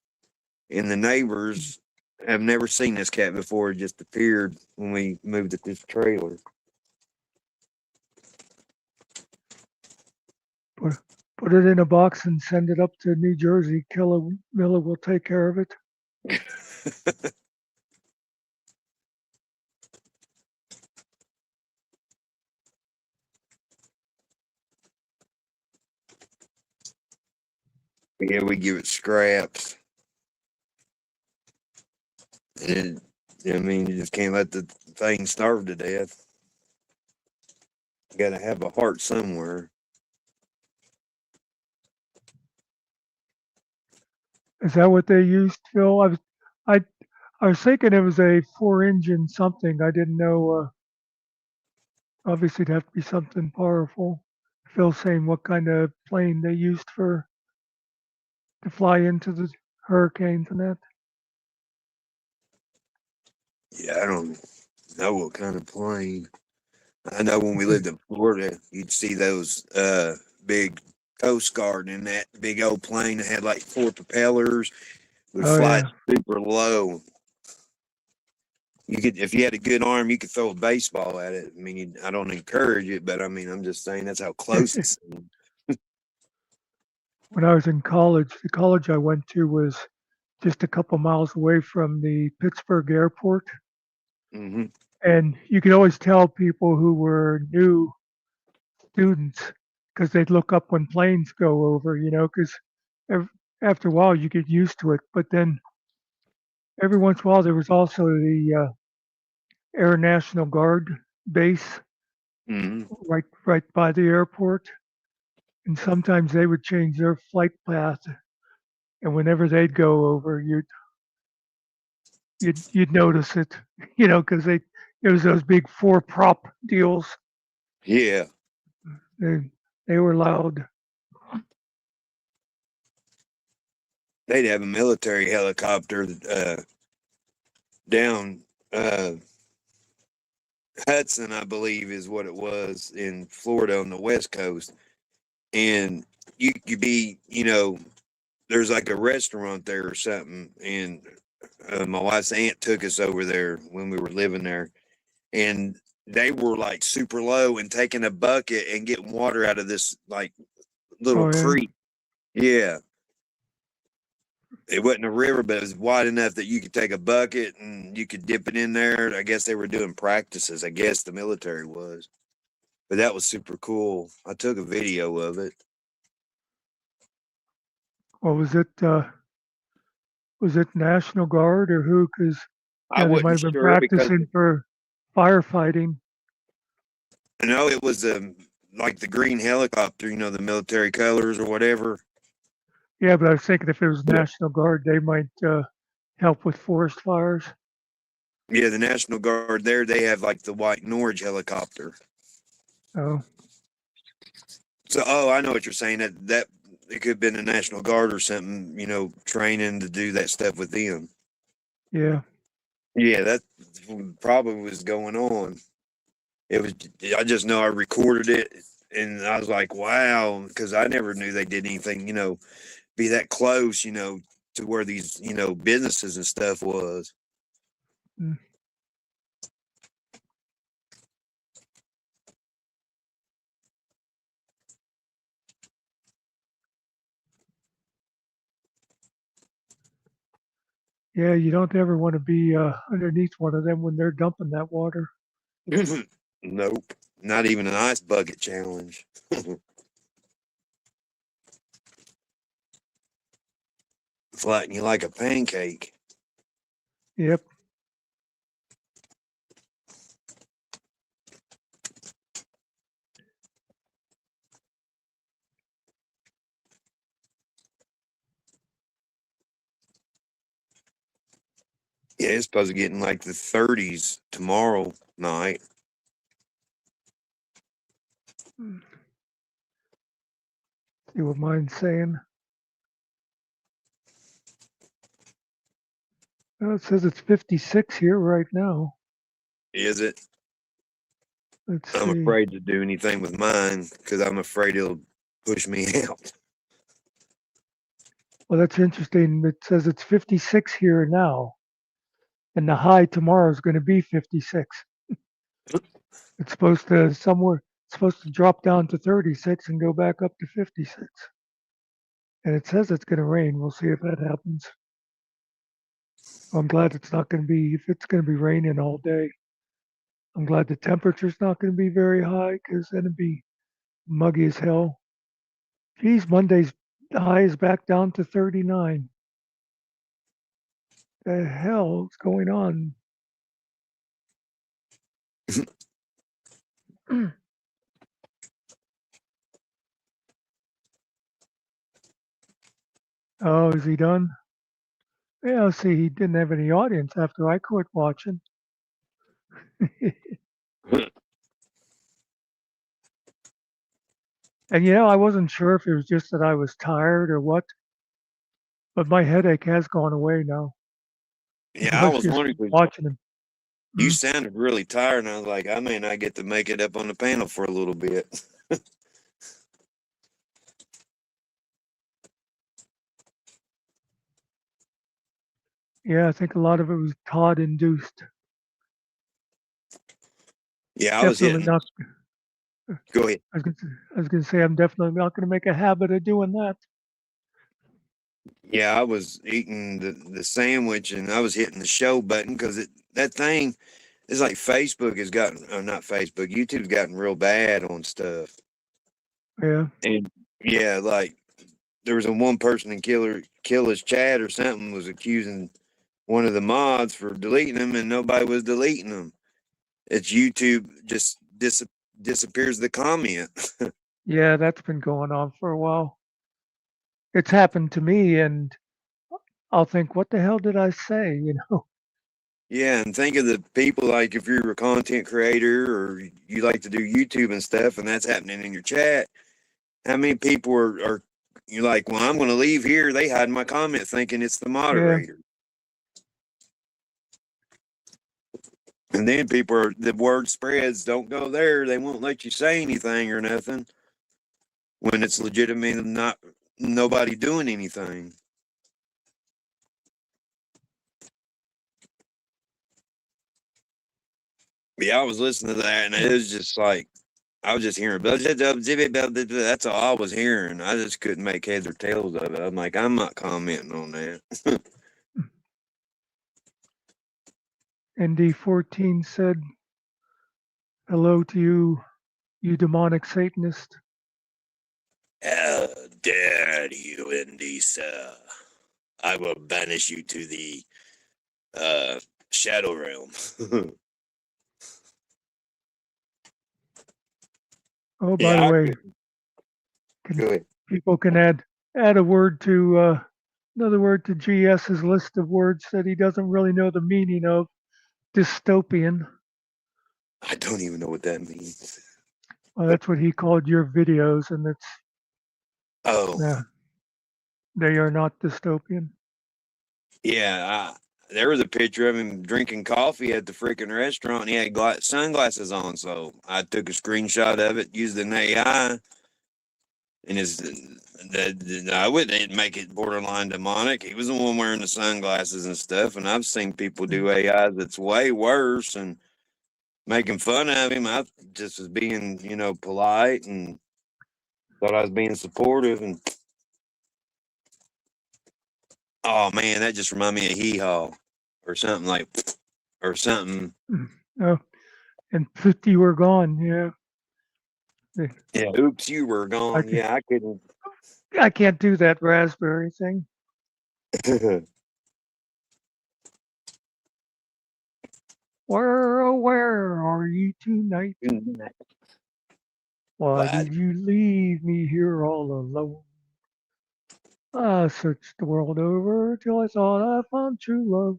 S15: And the neighbors have never seen this cat before. It just appeared when we moved at this trailer.
S2: Put it in a box and send it up to New Jersey. Miller will take care of it.
S15: Yeah, we give it scraps. And I mean, you just can't let the thing starve to death. You gotta have a heart somewhere.
S2: Is that what they used, Phil? I, I was thinking it was a four-engine something. I didn't know. Obviously, it'd have to be something powerful. Phil saying what kind of plane they used for to fly into the hurricanes and that.
S15: Yeah, I don't know what kind of plane. I know when we lived in Florida, you'd see those big Coast Guard in that big old plane that had like four propellers, would
S2: Oh
S15: fly
S2: yeah,
S15: super low. You could, if you had a good arm, you could throw a baseball at it. I mean, I don't encourage it, but I mean, I'm just saying that's how close it seemed.
S2: when I was in college, the college I went to was just a couple miles away from the Pittsburgh airport,
S15: Mm-hmm.
S2: and you could always tell people who were new students because they'd look up when planes go over, because after a while you get used to it. But then every once in a while there was also the Air National Guard base
S15: Mm-hmm.
S2: right by the airport, and sometimes they would change their flight path, and whenever they'd go over, you'd notice it, because it was those big four prop deals.
S15: Yeah,
S2: They they were loud.
S15: they'd have a military helicopter down Hudson, I believe, is what it was in Florida on the West Coast, and you could be, there's like a restaurant there or something, and my wife's aunt took us over there when we were living there, and they were like super low and taking a bucket and getting water out of this like little
S2: Oh yeah.
S15: creek. Yeah, it wasn't a river, but it was wide enough that you could take a bucket and you could dip it in there. I guess they were doing practices. I guess the military was, but that was super cool. I took a video of it.
S2: What was it? Was it National Guard or who? Because
S15: I
S2: they might
S15: wasn't
S2: have been
S15: sure because
S2: practicing for firefighting.
S15: no, it was like the green helicopter, the military colors or whatever.
S2: Yeah, but I was thinking if it was
S15: Yeah.
S2: National Guard, they might help with forest fires.
S15: Yeah, the National Guard there, they have like the white Norwich helicopter.
S2: Oh,
S15: So, oh, I know what you're saying. That it could have been the National Guard or something, training to do that stuff with them.
S2: yeah.
S15: Yeah, that probably was going on. It was. I just know I recorded it, and I was like, wow, because I never knew they did anything, be that close, to where these, businesses and stuff was.
S2: Mm. Yeah, you don't ever want to be underneath one of them when they're dumping that water.
S15: Nope, not even an ice bucket challenge. Flatten you like a pancake.
S2: Yep.
S15: Yeah, it's supposed to get in like the 30s tomorrow night.
S2: See what mine's saying. It says it's 56 here right now.
S15: Is it?
S2: Let's
S15: I'm
S2: see.
S15: afraid to do anything with mine because I'm afraid it'll push me out.
S2: Well, that's interesting. It says it's 56 here now, and the high tomorrow is going to be 56. It's supposed to drop down to 36 and go back up to 56. And it says it's going to rain. We'll see if that happens. I'm glad it's not going to be, if it's going to be raining all day. I'm glad the temperature's not going to be very high because then it'd be muggy as hell. Geez, Monday's high is back down to 39. The hell is going on? Oh, is he done? Yeah, see, he didn't have any audience after I quit watching. And I wasn't sure if it was just that I was tired or what, but my headache has gone away now.
S15: Yeah,
S2: I
S15: I
S2: was
S15: was
S2: just
S15: wondering, 'cause
S2: watching him.
S15: you sounded really tired, and I was like, I may not get to make it up on the panel for a little bit.
S2: Yeah, I think a lot of it was Todd induced.
S15: Yeah, I was
S2: Definitely
S15: hitting.
S2: not.
S15: Go ahead.
S2: I was gonna say I'm definitely not gonna make a habit of doing that.
S15: Yeah, I was eating the sandwich, and I was hitting the show button because that thing is like Facebook has gotten, not Facebook, YouTube's gotten real bad on stuff.
S2: Yeah.
S15: And yeah, like there was a one person in Killer's chat or something was accusing one of the mods for deleting them, and nobody was deleting them. It's YouTube just disappears the comment.
S2: Yeah, that's been going on for a while. It's happened to me, and I'll think, what the hell did I say?
S15: Yeah, and think of the people, like if you're a content creator or you like to do YouTube and stuff, and that's happening in your chat. How many people are you're like, well, I'm going to leave here. They hide my comment thinking it's the
S2: Yeah.
S15: moderator. And then the word spreads, don't go there. They won't let you say anything or nothing when it's legitimately not nobody doing anything. Yeah, I was listening to that, and it was just like I was just hearing that's all I was hearing. I just couldn't make heads or tails of it. I'm like, I'm not commenting on that.
S2: ND14 said, hello to you, you demonic Satanist.
S15: How dare you, Indisa? I will banish you to the shadow realm.
S2: Oh, by the way, people can add a word to another word to GS's list of words that he doesn't really know the meaning of. Dystopian.
S15: I don't even know what that means.
S2: Well, that's what he called your videos, and it's
S15: Oh,
S2: they are not dystopian.
S15: yeah. There was a picture of him drinking coffee at the freaking restaurant, and he had sunglasses on. So I took a screenshot of it, used an AI, and I wouldn't make it borderline demonic. He was the one wearing the sunglasses and stuff, and I've seen people do AI that's way worse and making fun of him. I just was being, polite and thought I was being supportive. And oh man, that just reminded me of Hee Haw or something like, or something.
S2: Oh, and 50 were gone. Yeah.
S15: Yeah. Oops, you were gone. Yeah, I couldn't.
S2: I can't do that raspberry thing. Where are you tonight? Why did you leave me here all alone? I searched the world over till I thought I found true love.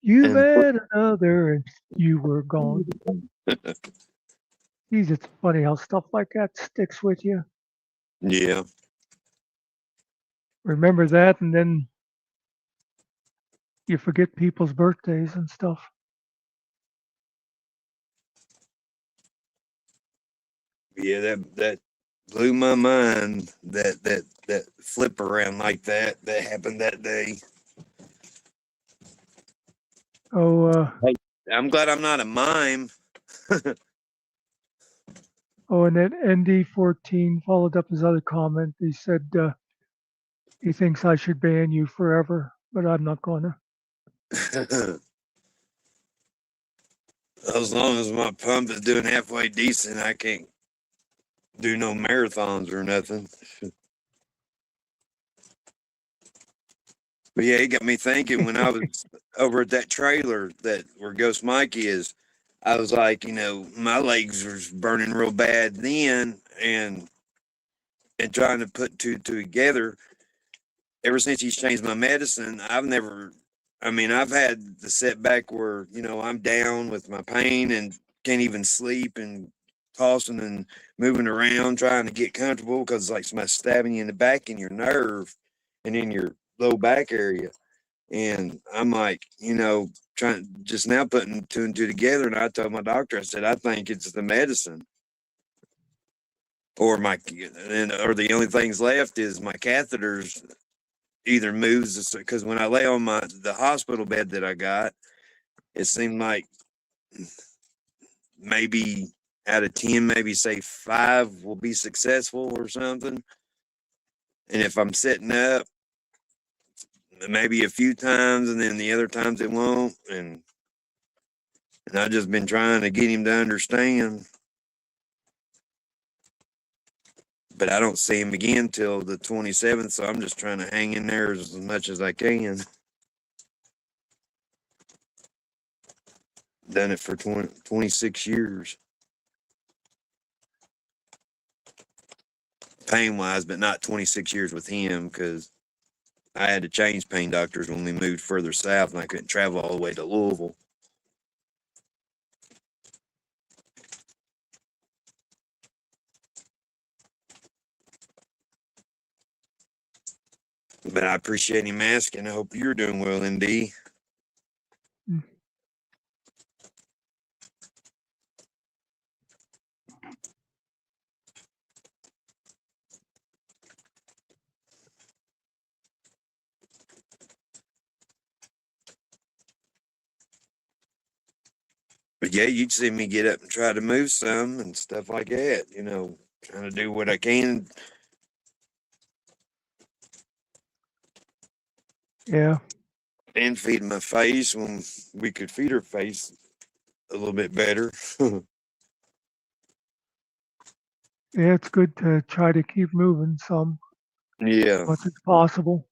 S2: You met another and you were gone. Geez, it's funny how stuff like that sticks with you.
S15: Yeah.
S2: Remember that, and then you forget people's birthdays and stuff.
S15: Yeah, that blew my mind. That flip around like that happened that day.
S2: Oh,
S15: I'm glad I'm not a mime.
S2: oh, and then ND14 followed up his other comment. He said he thinks I should ban you forever, but I'm not gonna.
S15: As long as my pump is doing halfway decent, I can't do no marathons or nothing. But yeah, it got me thinking when I was over at that trailer where Ghost Mikey is. I was like, my legs were burning real bad then, and trying to put two together. Ever since he's changed my medicine, I've never I mean, I've had the setback where, you know, I'm down with my pain and can't even sleep and tossing and moving around trying to get comfortable because like somebody's stabbing you in the back in your nerve and in your low back area. And I'm like, you know, trying just now putting two and two together. And I told my doctor, I said, I think it's the medicine. Or or the only things left is my catheters either moves because when I lay on the hospital bed that I got, it seemed like maybe out of 10, maybe say 5 will be successful or something. And if I'm sitting up, maybe a few times, and then the other times it won't. And I've just been trying to get him to understand. But I don't see him again till the 27th, so I'm just trying to hang in there as much as I can. Done it for 26 years. Pain-wise, but not 26 years with him because I had to change pain doctors when we moved further south and I couldn't travel all the way to Louisville. But I appreciate him asking. I hope you're doing well, MD. But yeah, you'd see me get up and try to move some and stuff like that, you know, trying to do what I can.
S2: Yeah.
S15: And feed my face when we could feed her face a little bit better.
S2: Yeah, it's good to try to keep moving some
S15: Yeah.
S2: as much as possible.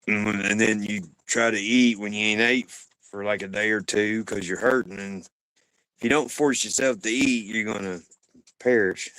S15: And then you try to eat when you ain't ate for like a day or two because you're hurting. And if you don't force yourself to eat, you're going to perish.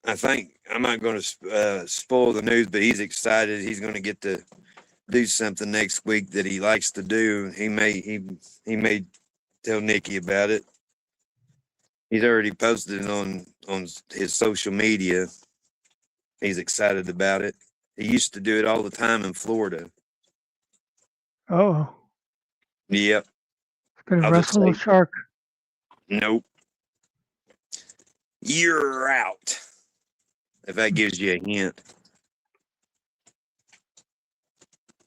S15: I think I'm not going to spoil the news, but he's excited. He's going to get to do something next week that he likes to do. He may tell Nikki about it. He's already posted it on his social media. He's excited about it. He used to do it all the time in Florida.
S2: Oh,
S15: Yep.
S2: it's gonna
S15: I'll just
S2: wrestle a
S15: say,
S2: shark.
S15: nope. You're out. If that gives you a hint.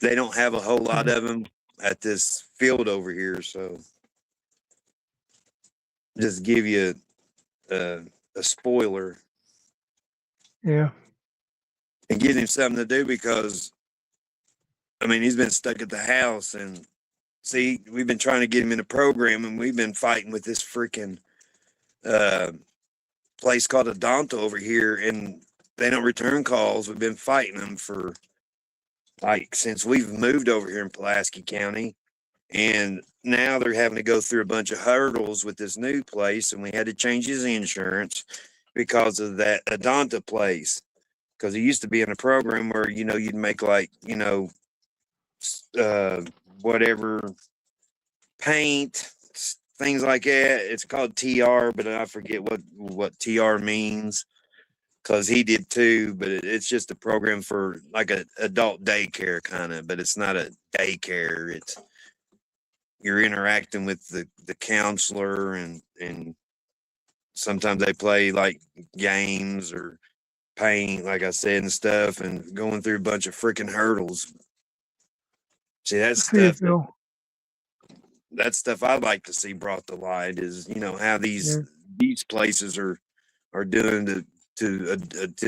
S15: They don't have a whole lot of them at this field over here, so just give you a spoiler.
S2: Yeah.
S15: And give him something to do because, I mean, he's been stuck at the house. And see, we've been trying to get him in a program, and we've been fighting with this freaking place called Adonta over here, and they don't return calls. We've been fighting them for like since we've moved over here in Pulaski County. And now they're having to go through a bunch of hurdles with this new place, and we had to change his insurance because of that Adonta place. Because he used to be in a program where, you know, you'd make like, you know, whatever paint, things like that. It's called TR, but I forget what TR means because he did too. But it's just a program for like a adult daycare kind of, but it's not a daycare. It's you're interacting with the counselor and sometimes they play like games or paint, like I said, and stuff, and going through a bunch of freaking hurdles. See, that's stuff I'd like to see brought to light is, you know, how these places are doing to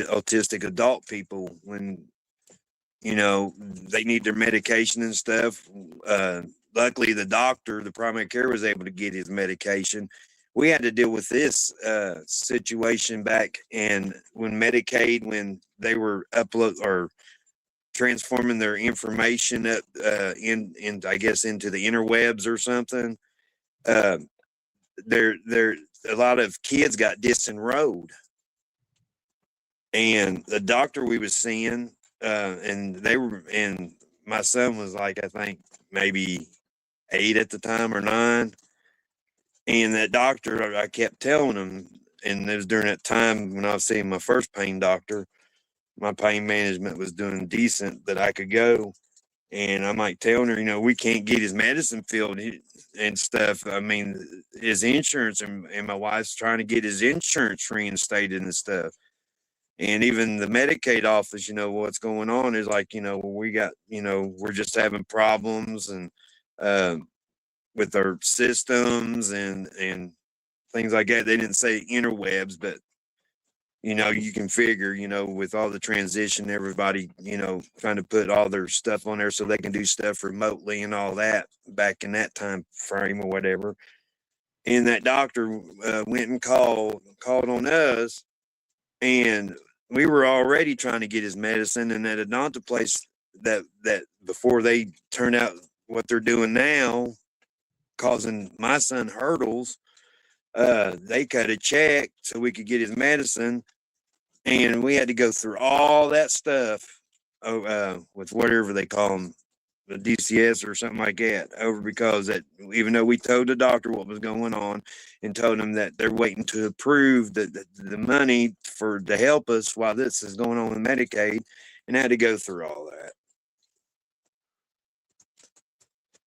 S15: autistic adult people when, you know, they need their medication and stuff. luckily the doctor, the primary care, was able to get his medication. We had to deal with this situation back and when Medicaid, when they were upload or transforming their information up in I guess into the interwebs or something. There a lot of kids got disenrolled, and the doctor we was seeing, and my son was like, I think maybe 8 at the time or 9, and that doctor, I kept telling him, and it was during that time when I was seeing my first pain doctor, my pain management was doing decent that I could go. And I'm like telling her, we can't get his medicine filled and stuff. I mean, his insurance and my wife's trying to get his insurance reinstated and stuff. And even the Medicaid office, what's going on is like, we got, we're just having problems and with our systems and things like that. They didn't say interwebs, but you can figure, with all the transition, everybody, trying to put all their stuff on there so they can do stuff remotely and all that back in that time frame or whatever. And that doctor went and called on us, and we were already trying to get his medicine. And at a dental place that before they turned out what they're doing now, causing my son hurdles, they cut a check so we could get his medicine. And we had to go through all that stuff with whatever they call them, the DCS or something like that, over because that even though we told the doctor what was going on and told him that they're waiting to approve the money to help us while this is going on with Medicaid, and had to go through all that.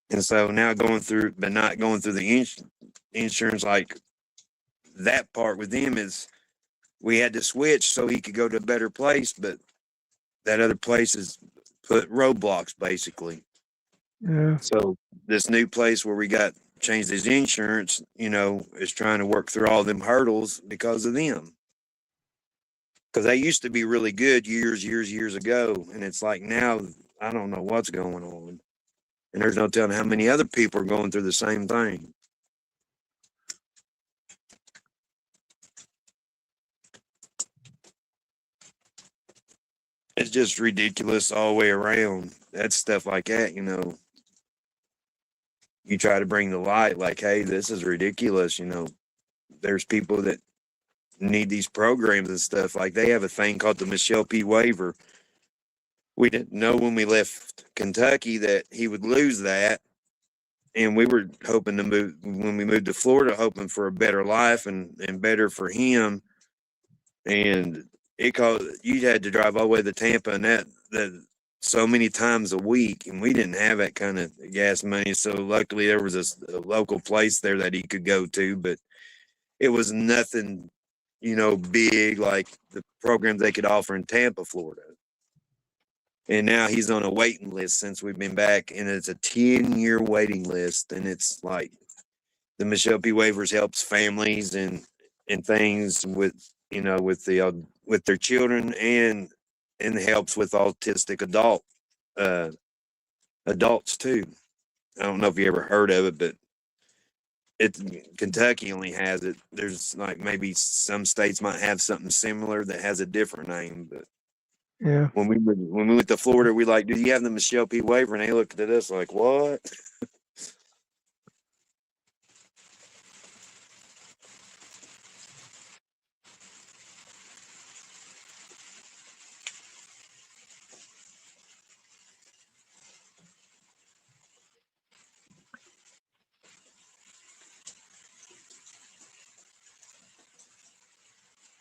S15: And so now but not going through the insurance, like that part with him is, we had to switch so he could go to a better place, but that other place has put roadblocks basically.
S2: Yeah.
S15: So this new place where we got changed his insurance, is trying to work through all them hurdles because of them. Because they used to be really good years ago. And it's like now, I don't know what's going on. And there's no telling how many other people are going through the same thing. It's just ridiculous all the way around. That's stuff like that, You try to bring the light, like, hey, this is ridiculous. There's people that need these programs and stuff. Like they have a thing called the Michelle P. waiver. We didn't know when we left Kentucky that he would lose that. And we were hoping to move, when we moved to Florida, hoping for a better life and better for him. And you had to drive all the way to Tampa, and that so many times a week, and we didn't have that kind of gas money. So luckily there was a local place there that he could go to, but it was nothing, big like the programs they could offer in Tampa, Florida. And now he's on a waiting list since we've been back, and it's a 10-year waiting list. And it's like the Michelle P. waivers helps families and things with, with their children and helps with autistic adults too. I don't know if you ever heard of it, but Kentucky only has it. There's like maybe some states might have something similar that has a different name, but
S2: yeah.
S15: When we went to Florida, we like, do you have the Michelle P. waiver? And they looked at us like, what?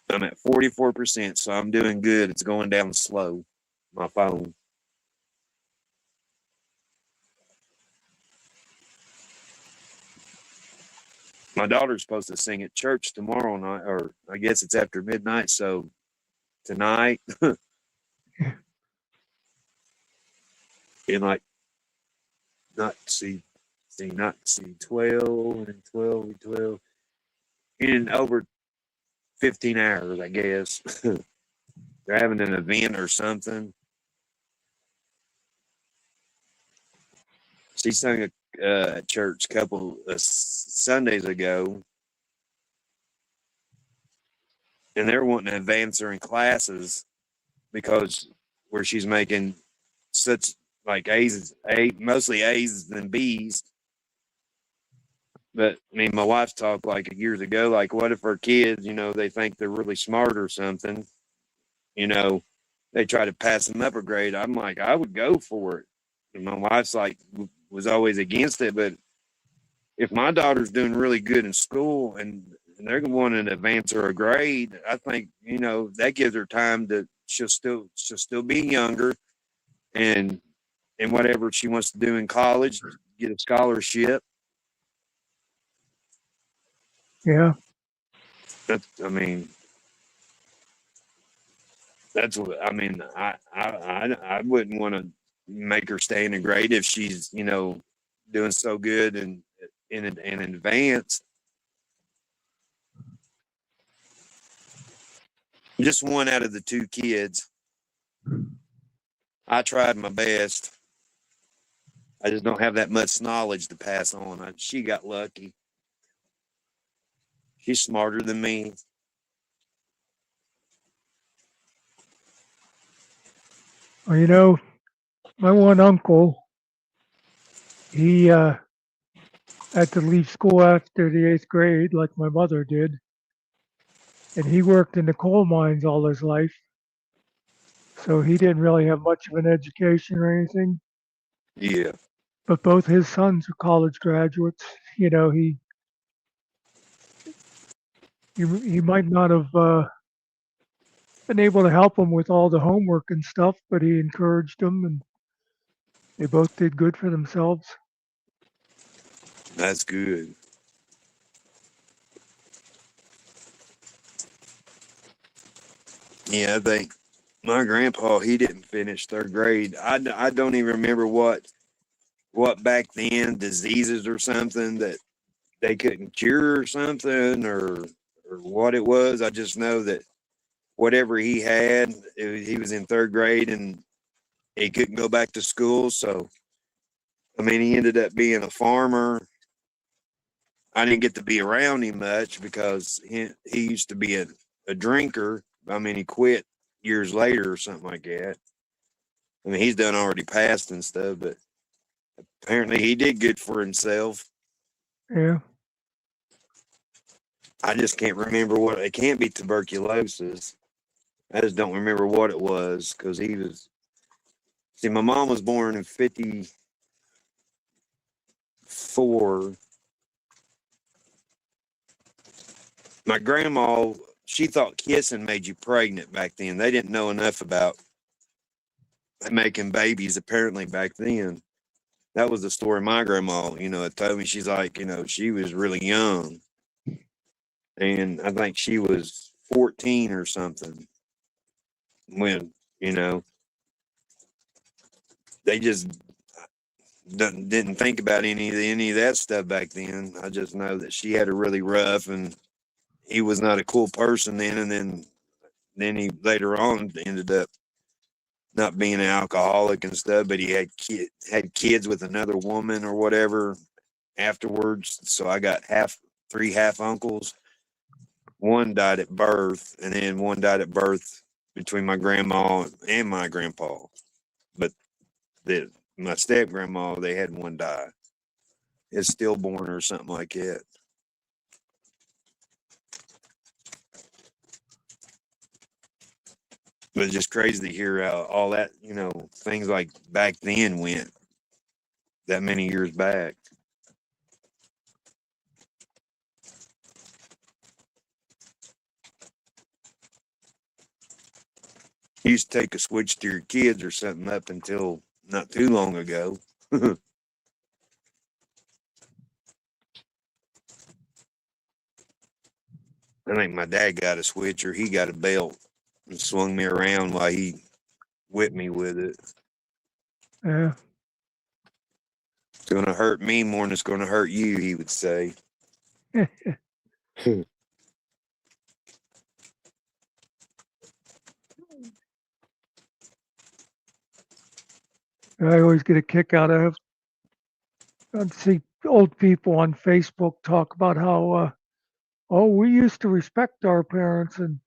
S15: I'm at 44%, so I'm doing good. It's going down slow, my phone. My daughter's supposed to sing at church tomorrow night, or I guess it's after midnight, so tonight. And like, not see 12 and 12 and 12 in over 15 hours, I guess. They're having an event or something. She sang a at church a couple of Sundays ago, and they're wanting to advance her in classes because where she's making such like mostly A's than B's. But I mean, my wife talked like years ago, like, what if her kids, they think they're really smart or something, they try to pass them up a grade. I'm like, I would go for it. And my wife's like, was always against it. But if my daughter's doing really good in school and they're wanting to advance her a grade, I think, that gives her time to, she'll still be younger and whatever she wants to do in college, get a scholarship.
S2: Yeah.
S15: I mean, that's what I mean. I wouldn't want to make her stay in a grade if she's doing so good and in advance. Just one out of the two kids. I tried my best. I just don't have that much knowledge to pass on. She got lucky. She's smarter than me.
S2: Well, my one uncle, he had to leave school after the 8th grade, like my mother did. And he worked in the coal mines all his life. So he didn't really have much of an education or anything.
S15: Yeah.
S2: But both his sons are college graduates. He might not have been able to help them with all the homework and stuff, but he encouraged them, and they both did good for themselves.
S15: That's good. Yeah, I think my grandpa, he didn't finish 3rd grade. I don't even remember what back then, diseases or something that they couldn't cure or something or what it was. I just know that whatever he had, he was in 3rd grade and he couldn't go back to school. So, I mean, he ended up being a farmer. I didn't get to be around him much because he used to be a drinker. I mean, he quit years later or something like that. I mean, he's done already passed and stuff, but apparently he did good for himself.
S2: Yeah.
S15: I just can't remember what it can't be tuberculosis. I just don't remember what it was because he was. See, my mom was born in 54. My grandma, she thought kissing made you pregnant back then. They didn't know enough about making babies apparently back then. That was the story my grandma, had told me. She's like, she was really young. And I think she was 14 or something when, they just didn't think about any of that stuff back then. I just know that she had a really rough and he was not a cool person then. And then he later on ended up not being an alcoholic and stuff, but he had kids with another woman or whatever afterwards. So I got 3 half uncles. One died at birth, and then one died at birth between my grandma and my grandpa. But my step grandma, they had one die. It's stillborn or something like that. But it's just crazy to hear all that, things like back then went that many years back. You used to take a switch to your kids or something up until not too long ago. I think my dad got a switch or he got a belt and swung me around while he whipped me with it.
S2: Yeah.
S15: It's going to hurt me more than it's going to hurt you, he would say.
S2: I always get a kick out of I'd see old people on Facebook talk about how, oh, we used to respect our parents, and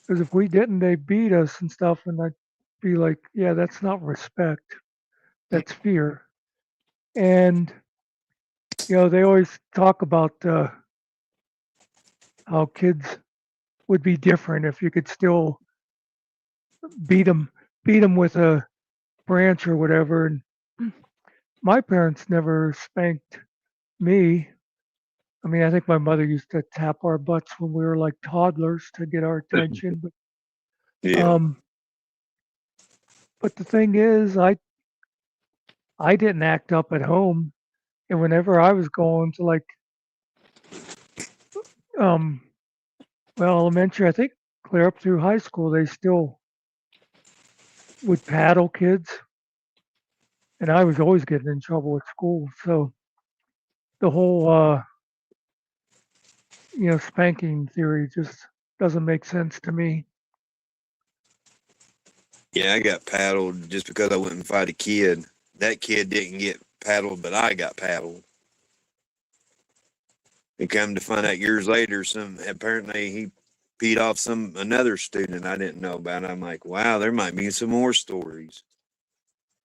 S2: because if we didn't, they beat us and stuff. And I'd be like, yeah, that's not respect, that's fear. And they always talk about how kids would be different if you could still beat them, beat them with a branch or whatever. And my parents never spanked me. I mean, I think my mother used to tap our butts when we were like toddlers to get our attention. But
S15: Yeah.
S2: but the thing is, I didn't act up at home, and whenever I was going to like um elementary, I think clear up through high school, they still would paddle kids, and I was always getting in trouble at school. So the whole spanking theory just doesn't make sense to me.
S15: Yeah, I got paddled just because I wouldn't fight a kid. That kid didn't get paddled, but I got paddled. And come to find out years later, apparently he peed off another student I didn't know about. I'm like, wow, there might be some more stories.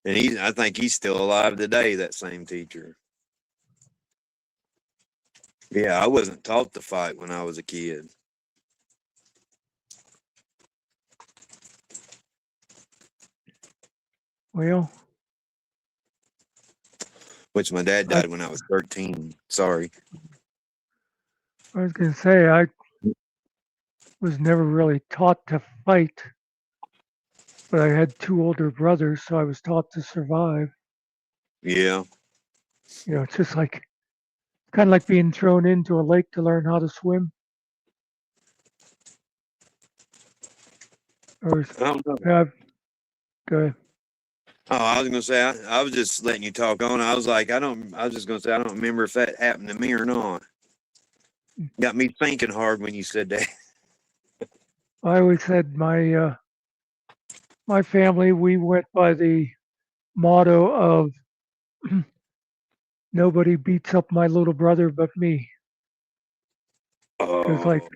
S15: And I think he's still alive today, that same teacher. Yeah, I wasn't taught to fight when I was a kid.
S2: Well,
S15: Which my dad died when I was 13. Sorry.
S2: I was going to say, I was never really taught to fight, but I had two older brothers, so I was taught to survive.
S15: Yeah.
S2: It's just like, kind of like being thrown into a lake to learn how to swim. Or,
S15: I don't know.
S2: Go ahead.
S15: Oh, I was gonna say I was just letting you talk on. I was like, I was just gonna say I don't remember if that happened to me or not. Got me thinking hard when you said that.
S2: I always said my family, we went by the motto of nobody beats up my little brother but me. Because like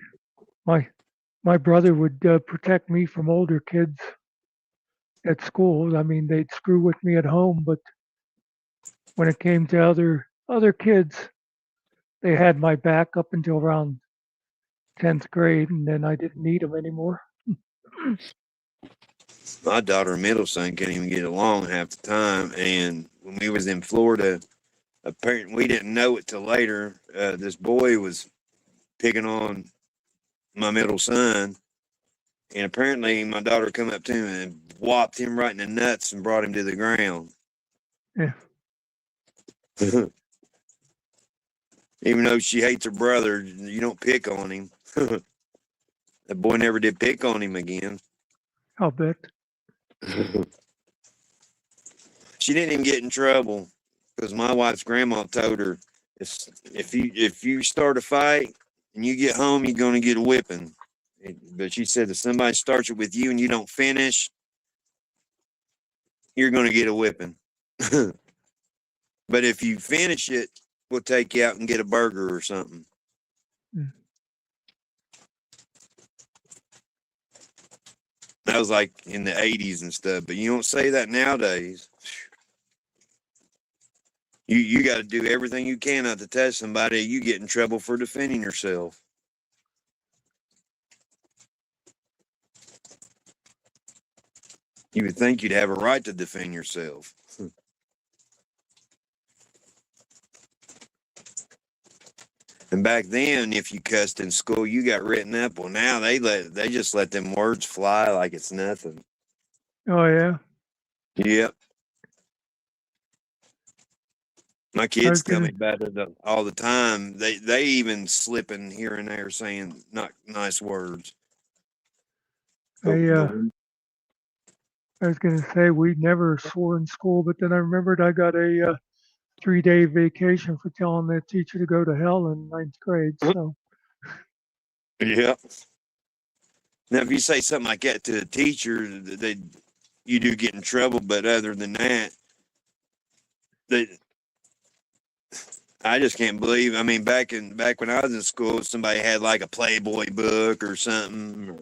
S2: my brother would protect me from older kids at school. I mean, they'd screw with me at home, but when it came to other kids, they had my back up until around 10th grade, and then I didn't need them anymore.
S15: My daughter and middle son couldn't even get along half the time, and when we was in Florida, apparently we didn't know it till later. This boy was picking on my middle son, and apparently my daughter come up to him and whopped him right in the nuts and brought him to the ground.
S2: Yeah.
S15: Even though she hates her brother, you don't pick on him. That boy never did pick on him again.
S2: I'll bet.
S15: She didn't even get in trouble because my wife's grandma told her, if you start a fight and you get home, you're gonna get a whipping. But she said if somebody starts it with you and you don't finish, you're gonna get a whipping. But if you finish it, we'll take you out and get a burger or something. That was like in the 80s and stuff, but you don't say that nowadays. You got to do everything you can not to touch somebody. You get in trouble for defending yourself. You would think you'd have a right to defend yourself. And back then, if you cussed in school, you got written up. Well, now they just let them words fly like it's nothing.
S2: Oh yeah.
S15: Yep. My kids tell me about it all the time. They even slipping here and there saying not nice words.
S2: I was going to say we never swore in school, but then I remembered I got a 3-day vacation for telling the teacher to go to hell in 9th grade. So
S15: yeah. Now, if you say something like that to a teacher, you do get in trouble. But other than that, I just can't believe. I mean, back when I was in school, somebody had like a Playboy book or something.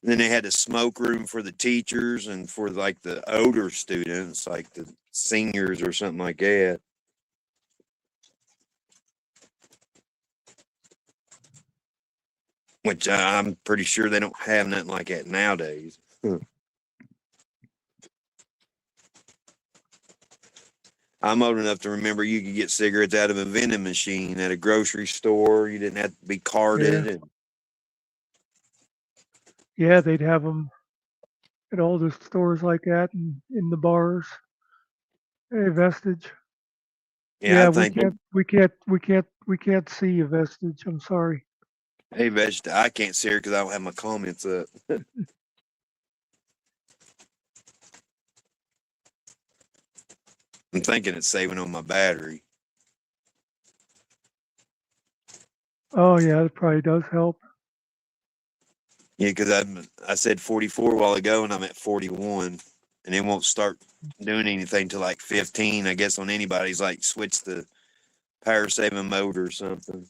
S15: Then they had a smoke room for the teachers and for like the older students, like the seniors or something like that. Which I'm pretty sure they don't have nothing like that nowadays. I'm old enough to remember you could get cigarettes out of a vending machine at a grocery store. You didn't have to be carded.
S2: Yeah.
S15: And
S2: Yeah, they'd have them at all the stores like that and in the bars. Hey, Vestige.
S15: yeah, I
S2: Yeah, we
S15: think that,
S2: can't, we can't, we can't, we can't see you, Vestige. I'm sorry.
S15: hey, Vegeta, I can't see her because I don't have my comments up. I'm thinking it's saving on my battery.
S2: Oh yeah, it probably does help.
S15: Yeah, because I said 44 a while ago and I'm at 41, and it won't start doing anything till like 15. I guess on anybody's like switch the power saving mode or something.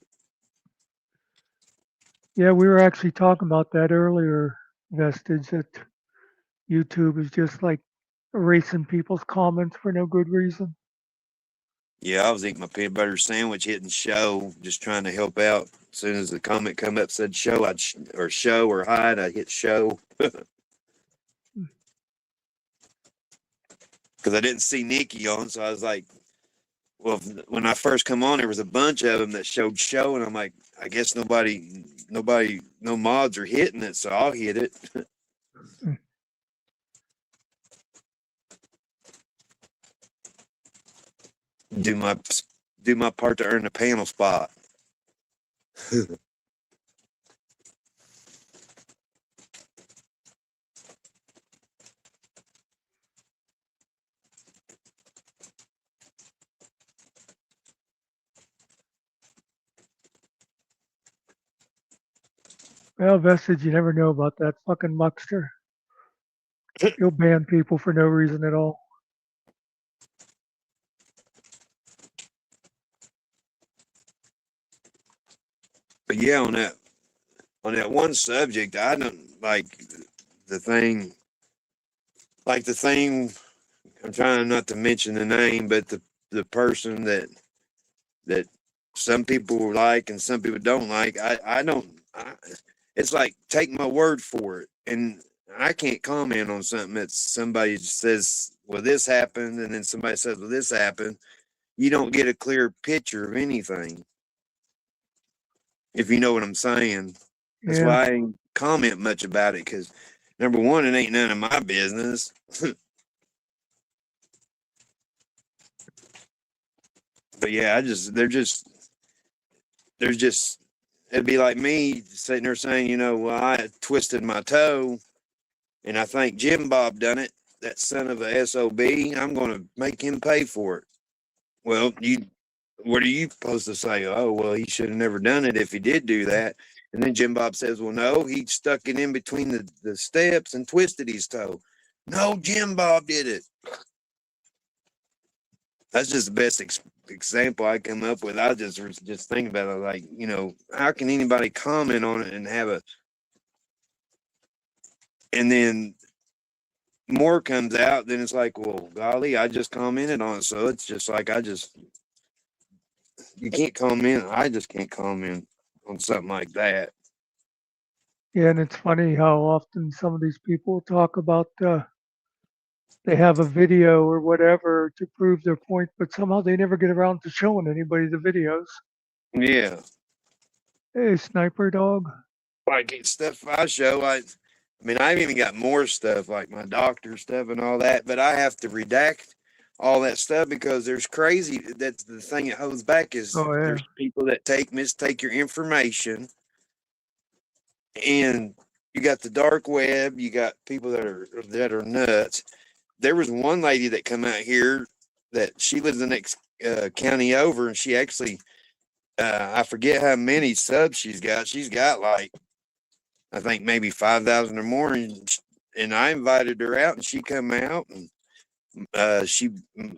S2: Yeah, we were actually talking about that earlier, Vestige, that YouTube is just like erasing people's comments for no good reason.
S15: Yeah, I was eating my peanut butter sandwich, hitting show, just trying to help out. As soon as the comment come up said show, or show or hide, I'd hit show. Because I didn't see Nikki on, so I was like, well, when I first come on, there was a bunch of them that showed show, and I'm like, I guess no mods are hitting it, so I'll hit it. do my part to earn the panel spot.
S2: Well, Vestige, you never know about that fucking Muckster. He'll ban people for no reason at all.
S15: But yeah, on that one subject, I don't like the thing. Like the thing, I'm trying not to mention the name, but the person that some people like and some people don't like. I don't. It's like take my word for it, and I can't comment on something that somebody says, "Well, this happened," and then somebody says, "Well, this happened." You don't get a clear picture of anything, if you know what I'm saying. That's
S2: Yeah.
S15: why I ain't comment much about it, because number one, it ain't none of my business. But yeah, there's just, it'd be like me sitting there saying, well, I twisted my toe and I think Jim Bob done it. That son of a SOB, I'm going to make him pay for it. Well, what are you supposed to say? Oh, well, he should have never done it if he did do that. And then Jim Bob says, well, no, he stuck it in between the steps and twisted his toe. No, Jim Bob did it. That's just the best example I come up with. I just thinking about it, like, how can anybody comment on it and and then more comes out, then it's like, well, golly, I just commented on it. So it's just like, you can't comment. I just can't comment on something like that.
S2: Yeah, and it's funny how often some of these people talk about they have a video or whatever to prove their point, but somehow they never get around to showing anybody the videos.
S15: Yeah.
S2: Hey, Sniper Dog.
S15: Like stuff I show, I mean, I've even got more stuff like my doctor stuff and all that, but I have to redact all that stuff because there's crazy. That's the thing that holds back is there's people that mistake your information, and you got the dark web. You got people that are nuts. There was one lady that come out here that she lives the next county over, and she actually, I forget how many subs she's got. She's got like, I think maybe 5,000 or more, and I invited her out, and she come out, and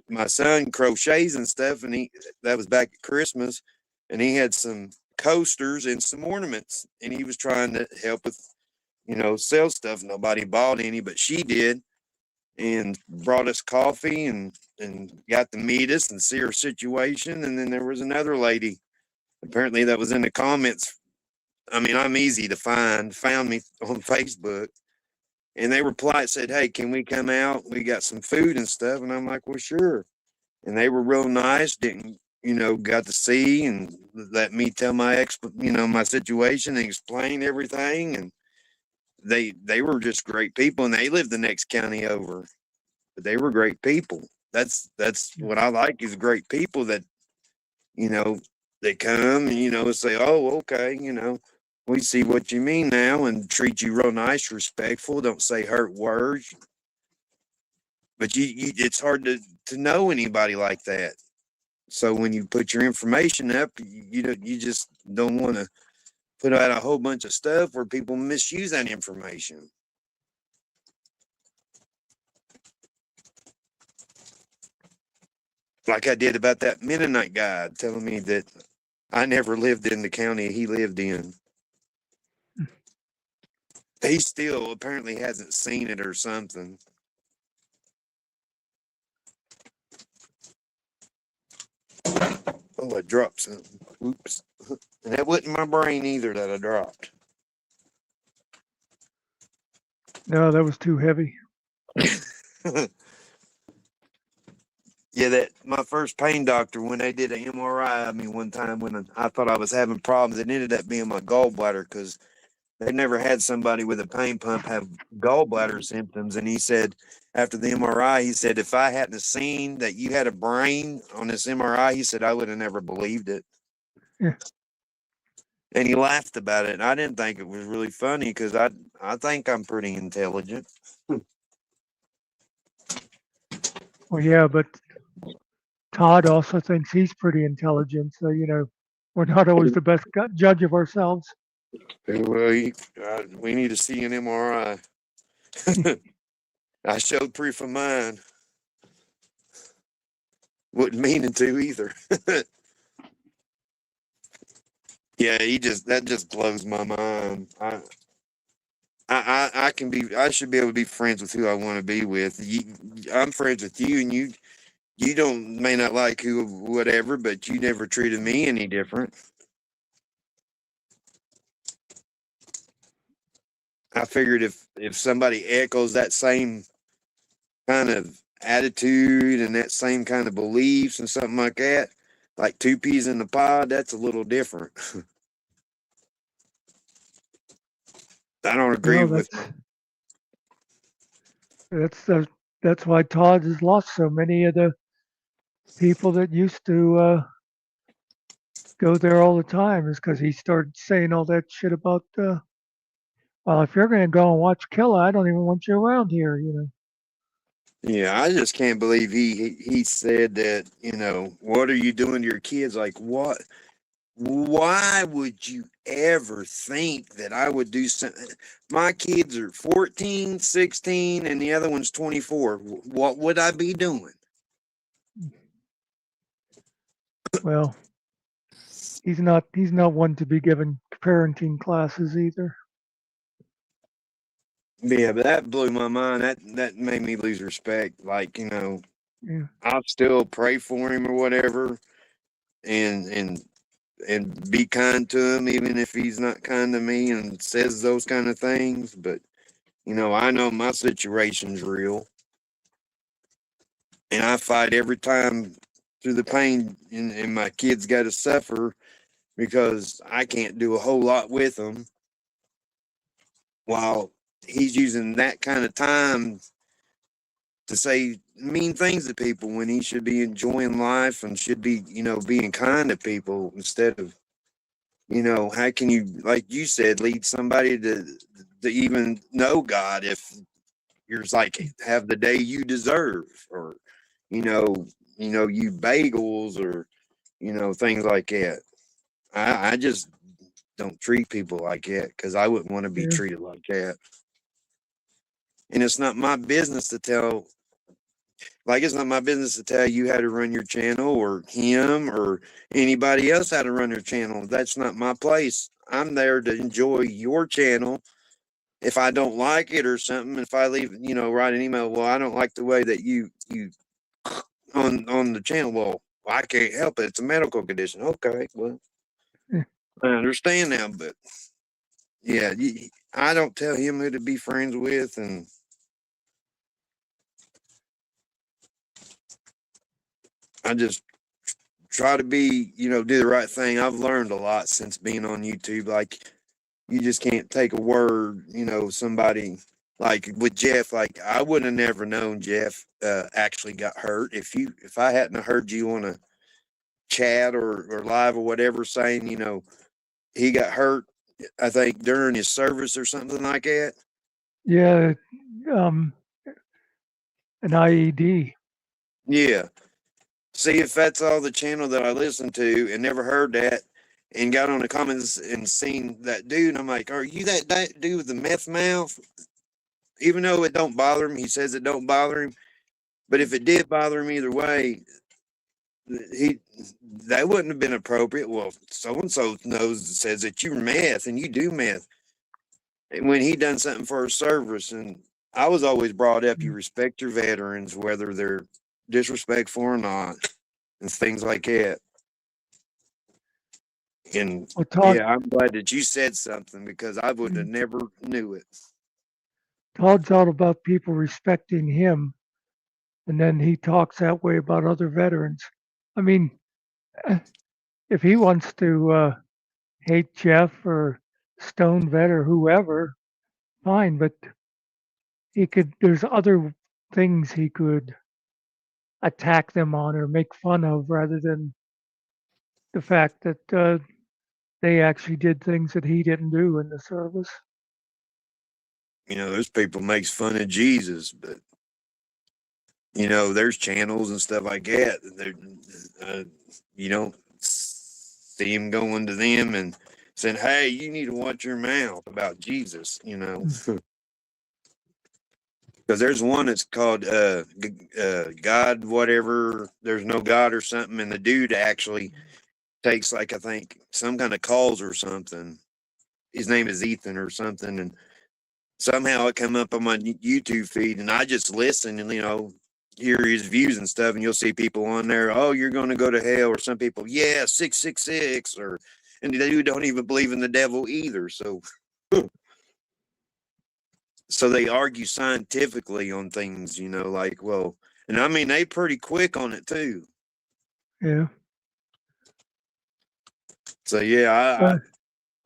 S15: my son crochets and stuff, and that was back at Christmas, and he had some coasters and some ornaments, and he was trying to help with, sell stuff. Nobody bought any, but she did, and brought us coffee and got to meet us and see her situation. And then there was another lady, apparently that was in the comments. I mean, I'm easy to found me on Facebook. And they replied, said, "Hey, can we come out? We got some food and stuff." And I'm like, "Well, sure." And they were real nice. Got to see and let me tell my situation and explain everything. And they were just great people. And they lived the next county over, but they were great people. That's what I like, is great people that, they come and, say, "Oh, okay, we see what you mean now," and treat you real nice, respectful, don't say hurt words. But it's hard to know anybody like that. So when you put your information up, you just don't want to put out a whole bunch of stuff where people misuse that information. Like I did about that Mennonite guy telling me that I never lived in the county he lived in. He still apparently hasn't seen it or something. Oh, I dropped something. Oops. And that wasn't my brain either that I dropped.
S2: No, that was too heavy.
S15: Yeah, that my first pain doctor, when they did an MRI on me one time when I thought I was having problems, it ended up being my gallbladder, because they never had somebody with a pain pump have gallbladder symptoms. And he said, after the MRI, he said, "If I hadn't seen that you had a brain on this MRI," he said, "I would have never believed it."
S2: Yeah.
S15: And he laughed about it. And I didn't think it was really funny, because I think I'm pretty intelligent.
S2: Well, yeah, but Todd also thinks he's pretty intelligent. So, we're not always the best judge of ourselves.
S15: Well, we need to see an MRI. I showed proof of mine. Wasn't meaning to either. Yeah, that just blows my mind. I should be able to be friends with who I want to be with. I'm friends with you, and you may not like whatever, but you never treated me any different. I figured if somebody echoes that same kind of attitude and that same kind of beliefs and something like that, like two peas in the pod, that's a little different. I don't agree with.
S2: That's why Todd has lost so many of the people that used to go there all the time, is because he started saying all that shit about, well, if you're going to go and watch Killa, I don't even want you around here,
S15: Yeah, I just can't believe he said that, what are you doing to your kids? Like, what? Why would you ever think that I would do something? My kids are 14, 16, and the other one's 24. What would I be doing?
S2: Well, he's not one to be given parenting classes either.
S15: Yeah, but that blew my mind. That made me lose respect. Like,
S2: Yeah.
S15: I'll still pray for him or whatever, and be kind to him, even if he's not kind to me and says those kind of things. But, I know my situation's real, and I fight every time through the pain, and my kids got to suffer because I can't do a whole lot with them, while he's using that kind of time to say mean things to people when he should be enjoying life and should be, being kind to people instead of, how can you, like you said, lead somebody to even know God if you're like, have the day you deserve, or, you bagels, or, things like that. I just don't treat people like that, because I wouldn't want to be treated like that. And it's not my business to tell. Like, it's not my business to tell you how to run your channel or him or anybody else how to run their channel. That's not my place. I'm there to enjoy your channel. If I don't like it or something, if I leave, write an email, well, I don't like the way that you on the channel. Well, I can't help it. It's a medical condition. Okay, well,
S2: Yeah.
S15: I understand now, but yeah, I don't tell him who to be friends with, and I just try to be, do the right thing. I've learned a lot since being on YouTube. Like, you just can't take a word, somebody like with Jeff, like I would have never known Jeff actually got hurt if I hadn't have heard you on a chat or live or whatever saying, he got hurt, I think during his service or something like that.
S2: Yeah, um, an IED.
S15: Yeah. See, if that's all the channel that I listened to and never heard that and got on the comments and seen that dude, I'm like, are you that dude with the meth mouth? Even though it don't bother him, he says it don't bother him. But if it did bother him either way, he that wouldn't have been appropriate. Well, so and so says that you're meth and you do meth. And when he done something for a service, and I was always brought up, you respect your veterans, whether they're disrespectful or not, and things like that. And
S2: Well, Todd,
S15: yeah, I'm glad that you said something because I would have never knew it.
S2: Todd's all about people respecting him, and then he talks that way about other veterans. I mean, if he wants to hate Jeff or Stone Vet or whoever, fine, but there's other things he could attack them on or make fun of rather than the fact that they actually did things that he didn't do in the service.
S15: Those people makes fun of Jesus, but there's channels and stuff like that. You don't see him going to them and saying, "Hey, you need to watch your mouth about Jesus," Because there's one that's called God, whatever. There's no God or something, and the dude actually takes like I think some kind of calls or something. His name is Ethan or something, and somehow it come up on my YouTube feed, and I just listen and hear his views and stuff, and you'll see people on there, oh, you're going to go to hell, or some people, yeah, 666, and they don't even believe in the devil either. So they argue scientifically on things, like, well, and I mean they pretty quick on it too.
S2: Yeah.
S15: So yeah, I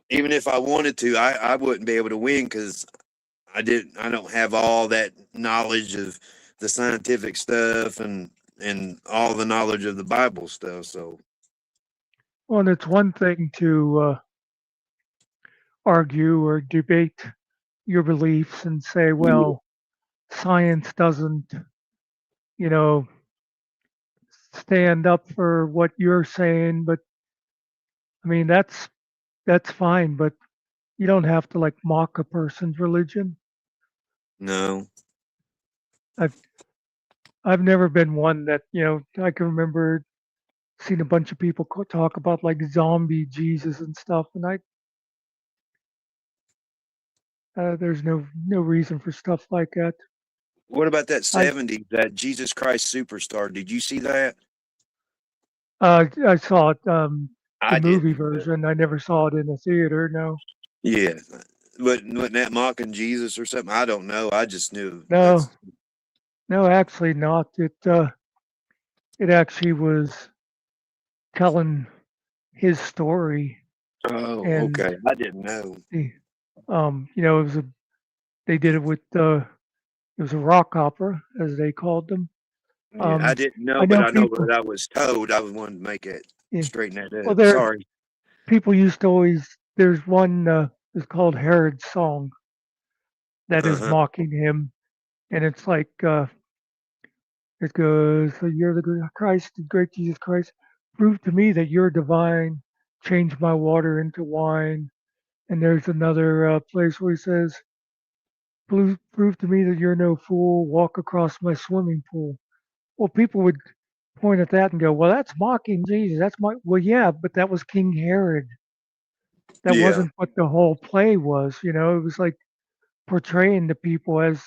S15: even if I wanted to, I wouldn't be able to win because I don't have all that knowledge of the scientific stuff and all the knowledge of the Bible stuff. So,
S2: well, and it's one thing to argue or debate your beliefs and say, well, science doesn't, stand up for what you're saying, but I mean that's fine, but you don't have to like mock a person's religion.
S15: no.
S2: I've never been one that, I can remember seeing a bunch of people talk about like zombie Jesus and stuff, and there's no reason for stuff like that.
S15: What about that 70s, that Jesus Christ Superstar? Did you see that?
S2: I saw it, the
S15: I
S2: movie
S15: didn't.
S2: version. I never saw it in the theater. No.
S15: Yeah. Wasn't that mocking Jesus or something? I don't know. I just knew.
S2: No. No, actually not. It actually was telling his story.
S15: Oh,
S2: And
S15: okay. I didn't know.
S2: they did it with it was a rock opera, as they called them.
S15: Yeah, I didn't know, but I know what I was told. I was wanting to make it straighten that up.
S2: Well,
S15: Sorry.
S2: people used to always. There's one. It's called Herod's Song. That is mocking him, and it's like it goes, "So you're the great Christ, the great Jesus Christ. Prove to me that you're divine. Change my water into wine." And there's another place where he says, prove to me that you're no fool. Walk across my swimming pool. Well, people would point at that and go, "Well, that's mocking Jesus. That's well, yeah, but that was King Herod. That
S15: Yeah.
S2: wasn't what the whole play was. You know, it was like portraying the people as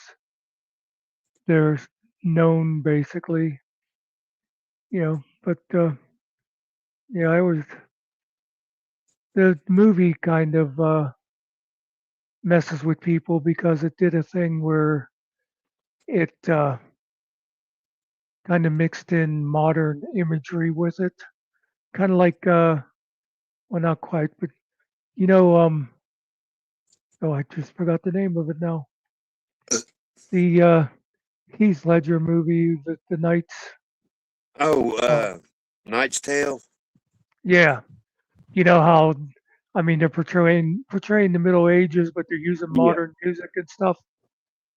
S2: they're known, basically. You know, but yeah, I was the movie kind of messes with people because it did a thing where it kind of mixed in modern imagery with it, kind of like well, not quite, but you know, oh, I just forgot the name of it now. The Heath Ledger movie, the Knights.
S15: Oh,
S2: Uh,
S15: Knight's Tale.
S2: yeah, you know how, I mean, they're portraying the Middle Ages, but they're using
S15: Yeah.
S2: modern music and stuff.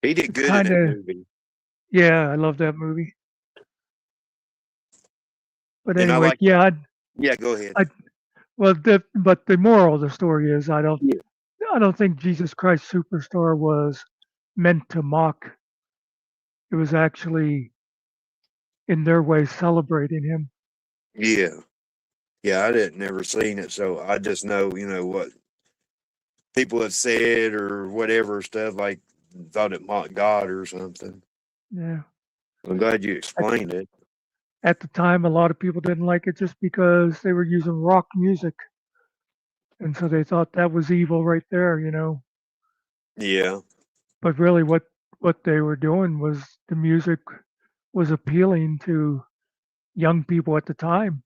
S15: He did
S2: It's
S15: good in
S2: kind
S15: that
S2: of,
S15: movie.
S2: yeah, I love that movie. But
S15: And I
S2: anyway,
S15: like,
S2: yeah,
S15: yeah, go ahead.
S2: well, but the moral of the story is
S15: Yeah.
S2: I don't think Jesus Christ Superstar was meant to mock. It was actually in their way celebrating him.
S15: Yeah. Yeah, I didn't never seen it, so I just know, what people have said or whatever stuff, like thought it mocked God or something.
S2: Yeah.
S15: I'm glad you
S2: At,
S15: explained it.
S2: at the time, a lot of people didn't like it just because they were using rock music, and so they thought that was evil right there, you know.
S15: Yeah.
S2: But really, what they were doing was the music was appealing to young people at the time.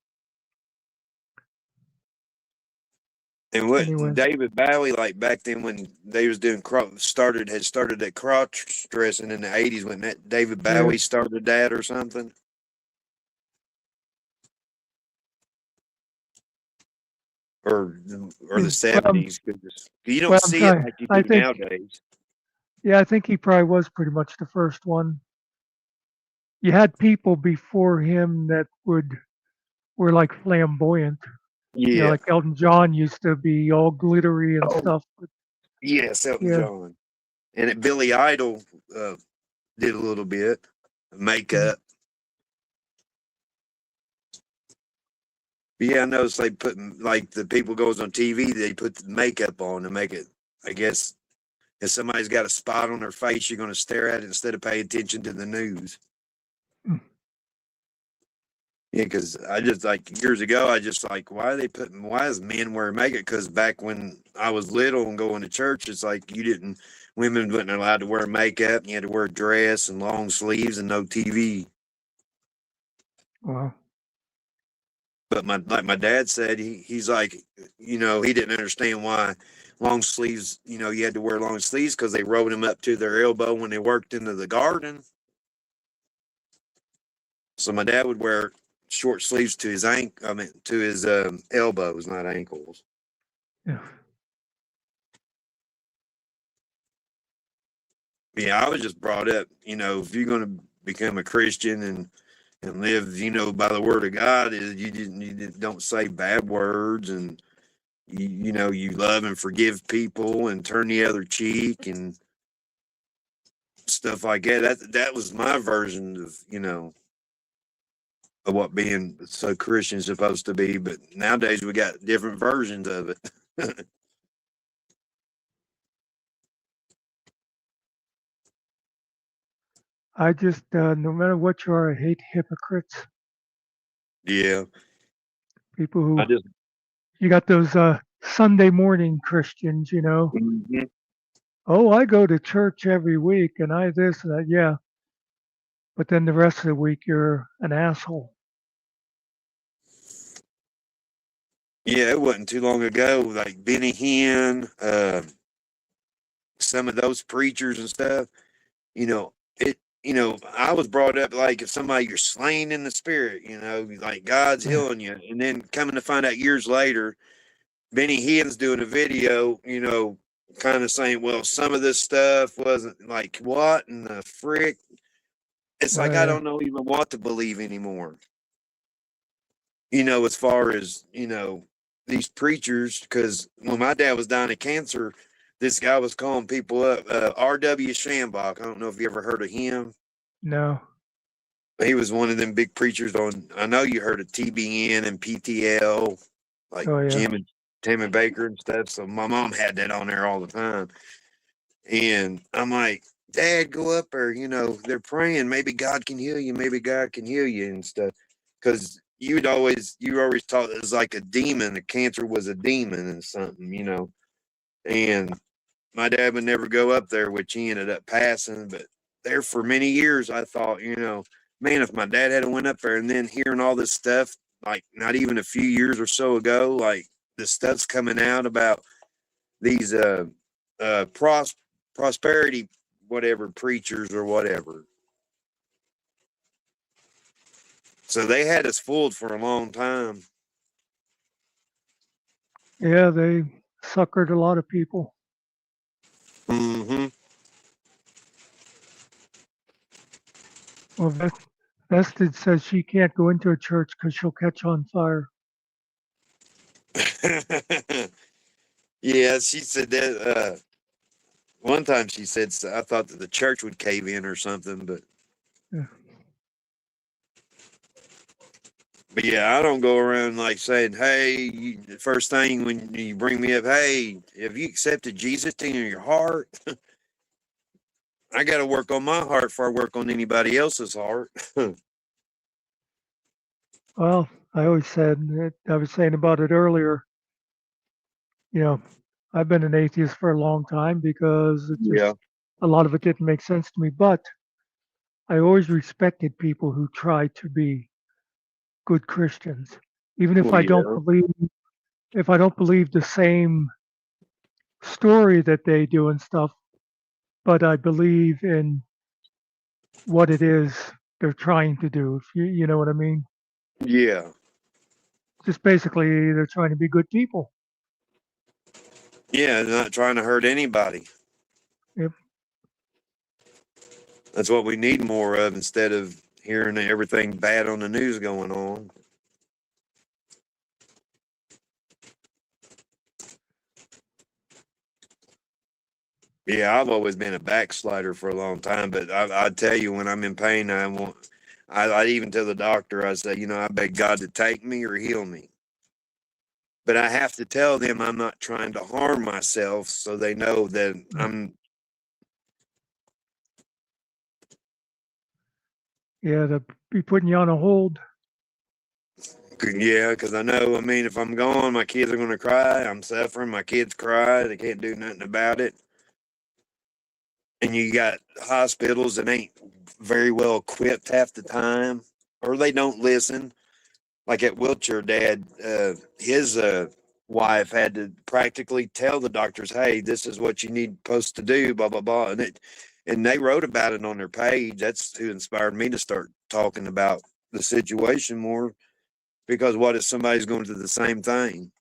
S15: And what
S2: Anyway,
S15: David Bowie, like back then when they was doing had started that crotch dressing in the 80s when that David
S2: yeah.
S15: Bowie started that or something. Or the
S2: Yeah, well,
S15: 70s, because you don't
S2: well, I'm
S15: see it
S2: sorry.
S15: like you do nowadays.
S2: Yeah, I think he probably was pretty much the first one. You had people before him that were like flamboyant. You know,
S15: Yeah.
S2: like Elton John used to be all glittery and
S15: Oh,
S2: stuff. But
S15: yes, Elton
S2: yeah,
S15: John. And Billy Idol did a little bit
S2: mm,
S15: makeup. But yeah, I noticed they put like the people goes on TV, they put the makeup on to make it. I guess if somebody's got a spot on their face, you're going to stare at it instead of pay attention to the news.
S2: mm,
S15: Yeah, because I just like years ago, I just like why does men wear makeup? Because back when I was little and going to church, it's like women weren't allowed to wear makeup. And you had to wear a dress and long sleeves and no TV.
S2: well,
S15: But like my dad said, he's like, he didn't understand why long sleeves, you had to wear long sleeves because they rolled them up to their elbow when they worked into the garden. So my dad would wear short sleeves to his to his elbows, not ankles.
S2: yeah.
S15: Yeah, I was just brought up, if you're going to become a Christian and live, by the word of God, is you don't say bad words, and you love and forgive people and turn the other cheek and stuff like that. That was my version of what being so Christian is supposed to be. But nowadays we got different versions of it.
S2: I just no matter what you are, I hate hypocrites.
S15: Yeah,
S2: People
S15: I
S2: who
S15: just
S2: you got those Sunday morning Christians, you know.
S15: mhm.
S2: Oh, I go to church every week and I this and that. Yeah, but then the rest of the week you're an asshole.
S15: Yeah, it wasn't too long ago. Like Benny Hinn, some of those preachers and stuff. It. I was brought up like if somebody you're slain in the spirit. Like God's
S2: Yeah.
S15: healing you, and then coming to find out years later, Benny Hinn's doing a video. Kind of saying, well, some of this stuff wasn't like what in the frick. It's like I
S2: Yeah.
S15: don't know even what to believe anymore. As far as, these preachers, because when my dad was dying of cancer, this guy was calling people up, R.W. Shambach. I don't know if you ever heard of him.
S2: No.
S15: He was one of them big preachers on. I know you heard of TBN and PTL, like
S2: Oh, yeah.
S15: Jim and Tammy Baker and stuff. So my mom had that on there all the time, and I'm like, Dad, go up there. You know, they're praying. Maybe God can heal you. Maybe God can heal you and stuff. Because you always taught it was like a demon. The cancer was a demon and something, you know. And my dad would never go up there, which he ended up passing. But there for many years, I thought, you know, man, if my dad had went up there and then hearing all this stuff, like not even a few years or so ago, like the stuff's coming out about these prosperity whatever preachers or whatever. So they had us fooled for a long time.
S2: Yeah, they suckered a lot of people.
S15: Mm-hmm.
S2: Well, Vested says she can't go into a church because she'll catch on fire.
S15: Yeah, she said that one time. She said, I thought that the church would cave in or something, but
S2: Yeah.
S15: but yeah, I don't go around like saying, hey, the first thing when you bring me up, hey, have you accepted Jesus in your heart? I got to work on my heart before I work on anybody else's heart.
S2: Well, I always said, I was saying about it earlier, you know, I've been an atheist for a long time because it just,
S15: Yeah.
S2: a lot of it didn't make sense to me. But I always respected people who try to be good Christians, even if
S15: Well,
S2: I don't
S15: yeah.
S2: believe the same story that they do and stuff, but I believe in what it is they're trying to do. If you know what I mean?
S15: Yeah.
S2: Just basically, they're trying to be good people.
S15: Yeah, not trying to hurt anybody.
S2: Yep.
S15: That's what we need more of instead of hearing everything bad on the news going on. Yeah, I've always been a backslider for a long time, but I tell you, when I'm in pain, I even tell the doctor, I say, you know, I beg God to take me or heal me. But I have to tell them I'm not trying to harm myself, so they know that I'm.
S2: Yeah, they'll be putting you on a hold.
S15: Yeah, because I know, I mean, if I'm gone, my kids are going to cry. I'm suffering. My kids cry. They can't do nothing about it. And you got hospitals that ain't very well equipped half the time, or they don't listen. Like at Wiltshire, Dad, his wife had to practically tell the doctors, "Hey, this is what you need supposed to do." Blah blah blah, and they wrote about it on their page. That's who inspired me to start talking about the situation more. Because what if somebody's going through the same thing?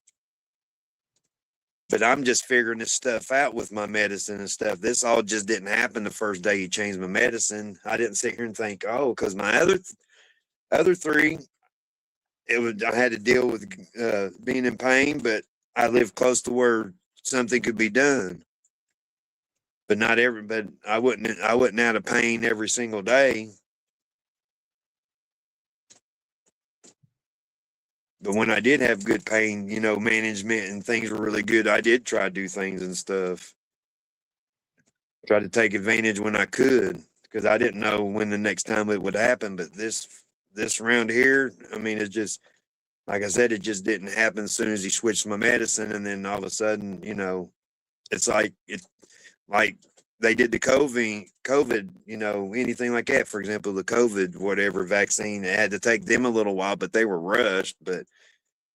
S15: But I'm just figuring this stuff out with my medicine and stuff. This all just didn't happen the first day you changed my medicine. I didn't sit here and think, oh, because my other three, I had to deal with being in pain, but I lived close to where something could be done. But but I wasn't out of pain every single day. But when I did have good pain, you know, management and things were really good, I did try to do things and stuff. Try to take advantage when I could, because I didn't know when the next time it would happen. But this round here, I mean, it's just like I said, it just didn't happen as soon as he switched my medicine, and then all of a sudden, you know, it's like they did the COVID, you know, anything like that. For example, the COVID whatever vaccine, it had to take them a little while, but they were rushed. But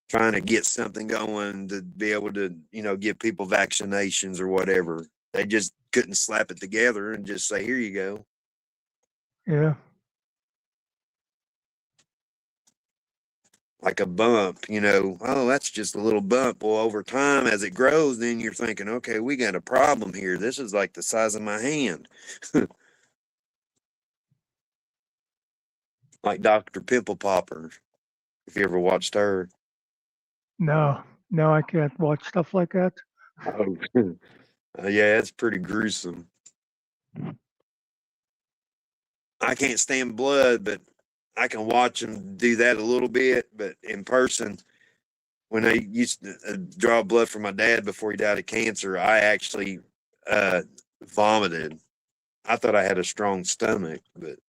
S15: trying to get something going to be able to, you know, give people vaccinations or whatever. They just couldn't slap it together and just say, here you go.
S2: Yeah.
S15: Like a bump, you know, oh, that's just a little bump. Well, over time, as it grows, then you're thinking, okay, we got a problem here. This is like the size of my hand. Like Dr. Pimple Popper, if you ever watched her.
S2: No, I can't watch stuff like that.
S15: Oh, yeah, it's pretty gruesome. I can't stand blood, but I can watch them do that a little bit, but in person, when I used to draw blood from my dad before he died of cancer, I actually vomited. I thought I had a strong stomach, but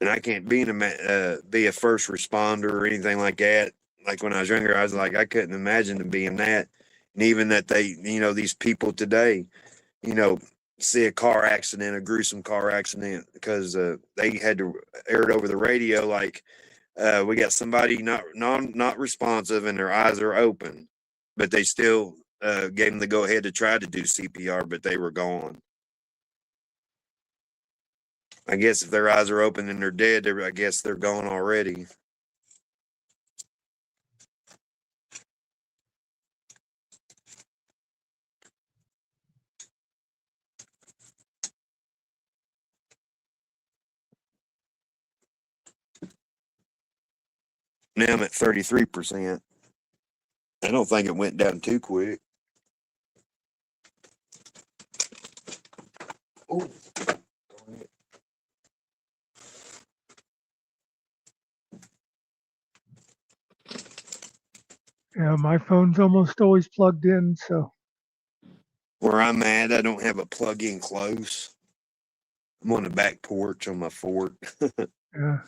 S15: and I can't be be a first responder or anything like that. Like when I was younger, I was like, I couldn't imagine being that. And even that they, these people today, see a car accident, a gruesome car accident, because they had to air it over the radio, like we got somebody not responsive and their eyes are open, but they still gave them the go ahead to try to do CPR, but they were gone. I guess if their eyes are open and they're dead, I guess they're gone already. Now I'm at 33%. I don't think it went down too quick. Oh.
S2: Yeah, my phone's almost always plugged in, so.
S15: Where I'm at, I don't have a plug-in close. I'm on the back porch on my fort.
S2: Yeah.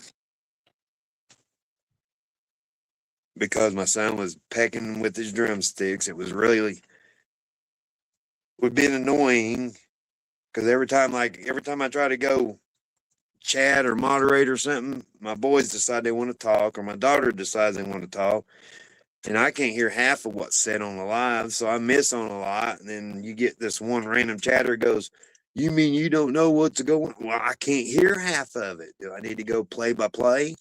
S15: Because my son was pecking with his drumsticks. It was really would been annoying because every time I try to go chat or moderate or something, my boys decide they want to talk, or my daughter decides they want to talk, and I can't hear half of what's said on the live, so I miss on a lot. And then you get this one random chatter goes, "You mean you don't know what's going on?" Well, I can't hear half of it. Do I need to go play by play?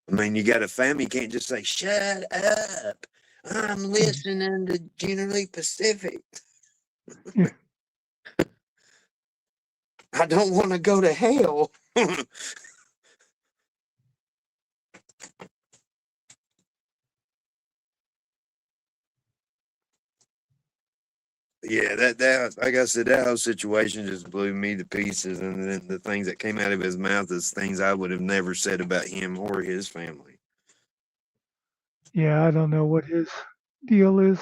S15: I mean, you got a family, you can't just say, "Shut up, I'm listening to Generally Pacific."
S2: Yeah.
S15: I don't want to go to hell. Yeah, that like I said, that whole situation just blew me to pieces, and then the things that came out of his mouth is things I would have never said about him or his family.
S2: Yeah, I don't know what his deal is.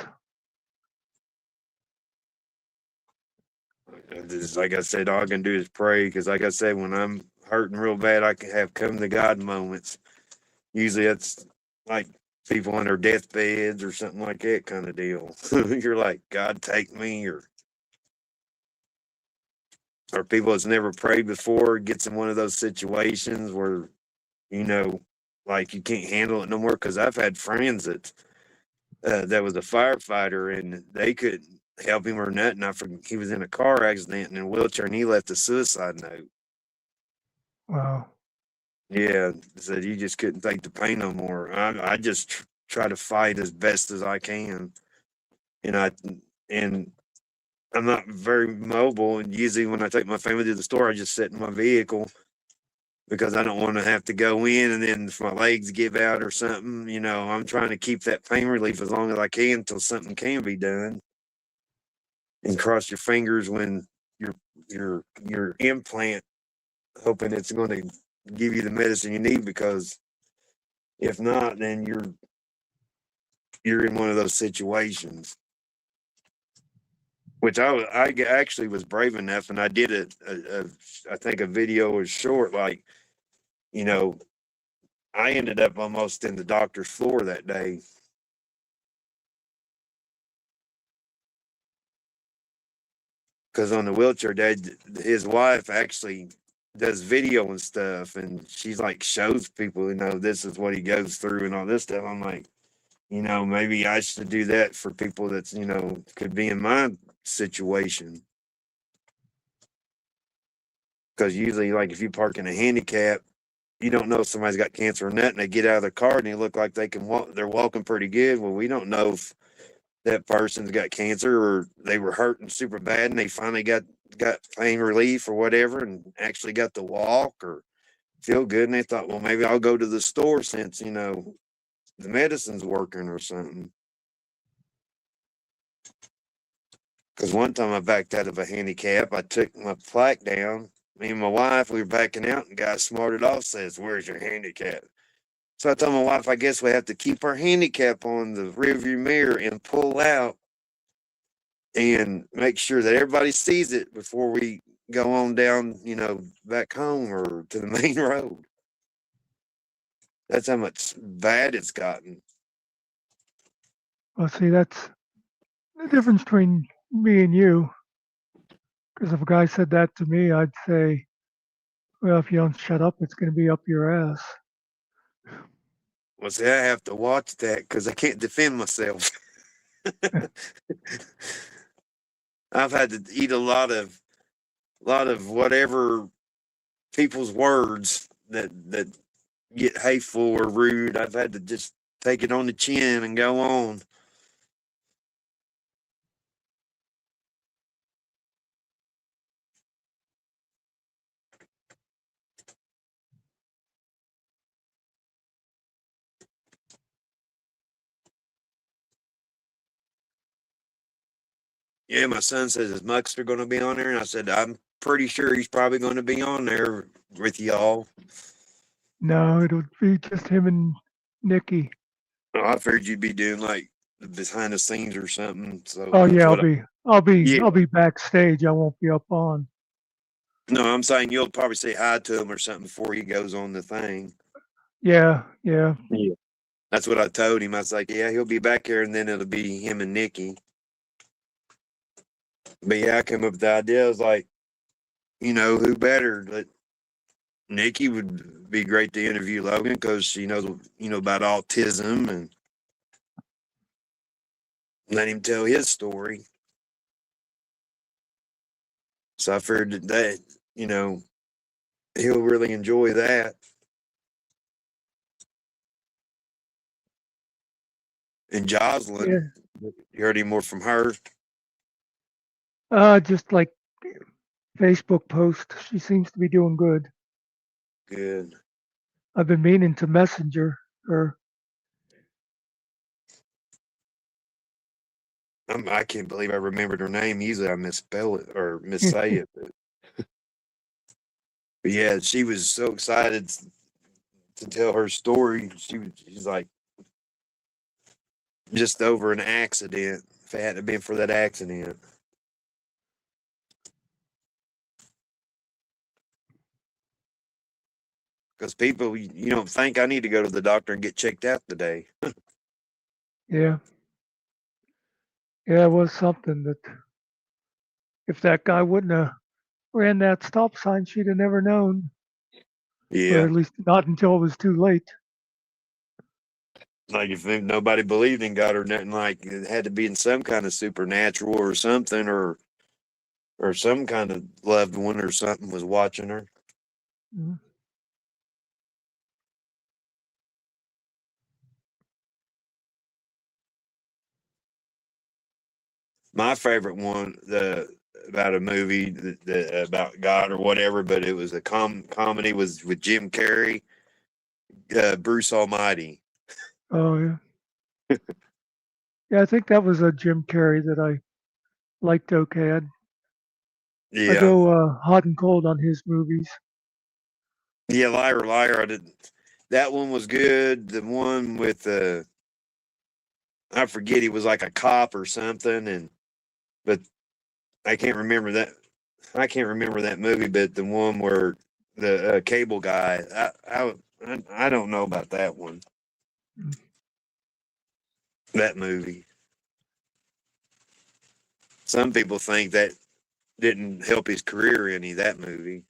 S15: Just like I said, all I can do is pray, because like I said, when I'm hurting real bad, I can have come to God moments. Usually that's like people on their deathbeds or something like that kind of deal. You're like, God, take me, or people that's never prayed before gets in one of those situations where, like you can't handle it no more. Because I've had friends that was a firefighter and they couldn't help him or nothing. He was in a car accident and in a wheelchair, and he left a suicide note.
S2: Wow.
S15: Yeah, said you just couldn't take the pain no more. I just try to fight as best as I can, and I'm not very mobile. And usually, when I take my family to the store, I just sit in my vehicle because I don't want to have to go in, and then if my legs give out or something, I'm trying to keep that pain relief as long as I can until something can be done. And cross your fingers when your implant, hoping it's going to give you the medicine you need, because if not, then you're in one of those situations. Which I actually was brave enough, and I did I think a video was short, like, I ended up almost in the doctor's floor that day. Because on the wheelchair, his wife actually does video and stuff, and she's like shows people, this is what he goes through and all this stuff. I'm like, maybe I should do that for people that's, could be in my situation. Because usually, like, if you park in a handicap, you don't know if somebody's got cancer or not, and they get out of their car and they look like they can walk, they're walking pretty good. Well, we don't know if that person's got cancer or they were hurting super bad and they finally got pain relief or whatever and actually got to walk or feel good. And they thought, well, maybe I'll go to the store since, the medicine's working or something. Because one time I backed out of a handicap, I took my plaque down. Me and my wife, we were backing out, and the guy smarted off, says, "Where's your handicap?" So I told my wife, I guess we have to keep our handicap on the rearview mirror and pull out and make sure that everybody sees it before we go on down, back home or to the main road. That's how much bad it's gotten.
S2: Well, see, that's the difference between me and you. Because if a guy said that to me, I'd say, well, if you don't shut up, it's going to be up your ass.
S15: Well, see, I have to watch that because I can't defend myself. I've had to eat a lot of whatever people's words that get hateful or rude. I've had to just take it on the chin and go on. Yeah, my son says, "Is Muckster going to be on there?" And I said, "I'm pretty sure he's probably going to be on there with y'all."
S2: No, it'll be just him and Nikki.
S15: Oh, I figured you'd be doing like behind the scenes or something. So
S2: Oh
S15: that's
S2: yeah,
S15: what yeah.
S2: I'll be backstage. I won't be up on.
S15: No, I'm saying you'll probably say hi to him or something before he goes on the thing.
S2: Yeah.
S15: Yeah. That's what I told him. I was like, yeah, he'll be back here, and then it'll be him and Nikki. But yeah, I came up with the idea. I was like, who better? But Nikki would be great to interview Logan because she knows, about autism, and let him tell his story. So I figured that, he'll really enjoy that. And Jocelyn, you heard any more from her?
S2: Just like Facebook post. She seems to be doing good.
S15: Good.
S2: I've been meaning to messenger her.
S15: I can't believe I remembered her name. Usually I misspell it or missay it. But yeah, she was so excited to tell her story. She's like, just over an accident. If it hadn't been for that accident. Because people, you don't think I need to go to the doctor and get checked out today.
S2: Yeah. Yeah, it was something that if that guy wouldn't have ran that stop sign, she'd have never known.
S15: Yeah.
S2: Or at least not until it was too late.
S15: Like if nobody believed in God or nothing, like it had to be in some kind of supernatural or something, or some kind of loved one or something was watching her.
S2: Mm-hmm.
S15: My favorite one, about a movie about God or whatever, but it was a comedy, was with Jim Carrey, Bruce Almighty.
S2: Oh yeah. Yeah, I think that was a Jim Carrey that I liked. Okay, I go hot and cold on his movies.
S15: Yeah, Liar Liar. I didn't. That one was good. The one with I forget, he was like a cop or something, but I can't remember that. I can't remember that movie, but the one where the cable guy, I don't know about that one. That movie. Some people think that didn't help his career any, that movie.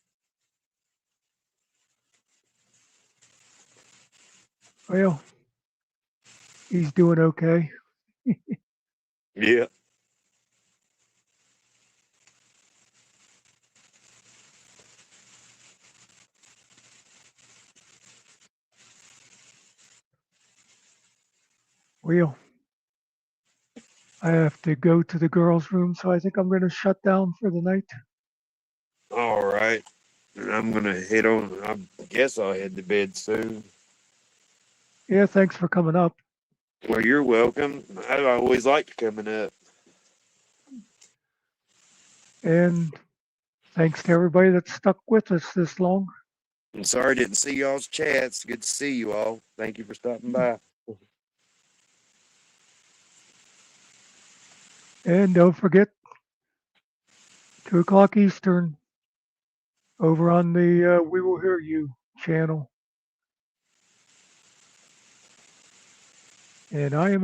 S2: Well, he's doing okay.
S15: Yeah.
S2: Well, I have to go to the girls' room, so I think I'm going to shut down for the night.
S15: All right. I'm going to head on. I guess I'll head to bed soon.
S2: Yeah, thanks for coming up.
S15: Well, you're welcome. I always liked coming up.
S2: And thanks to everybody that stuck with us this long.
S15: I'm sorry I didn't see y'all's chats. Good to see you all. Thank you for stopping by.
S2: And don't forget, 2 o'clock Eastern, over on the We Will Hear You channel. And I am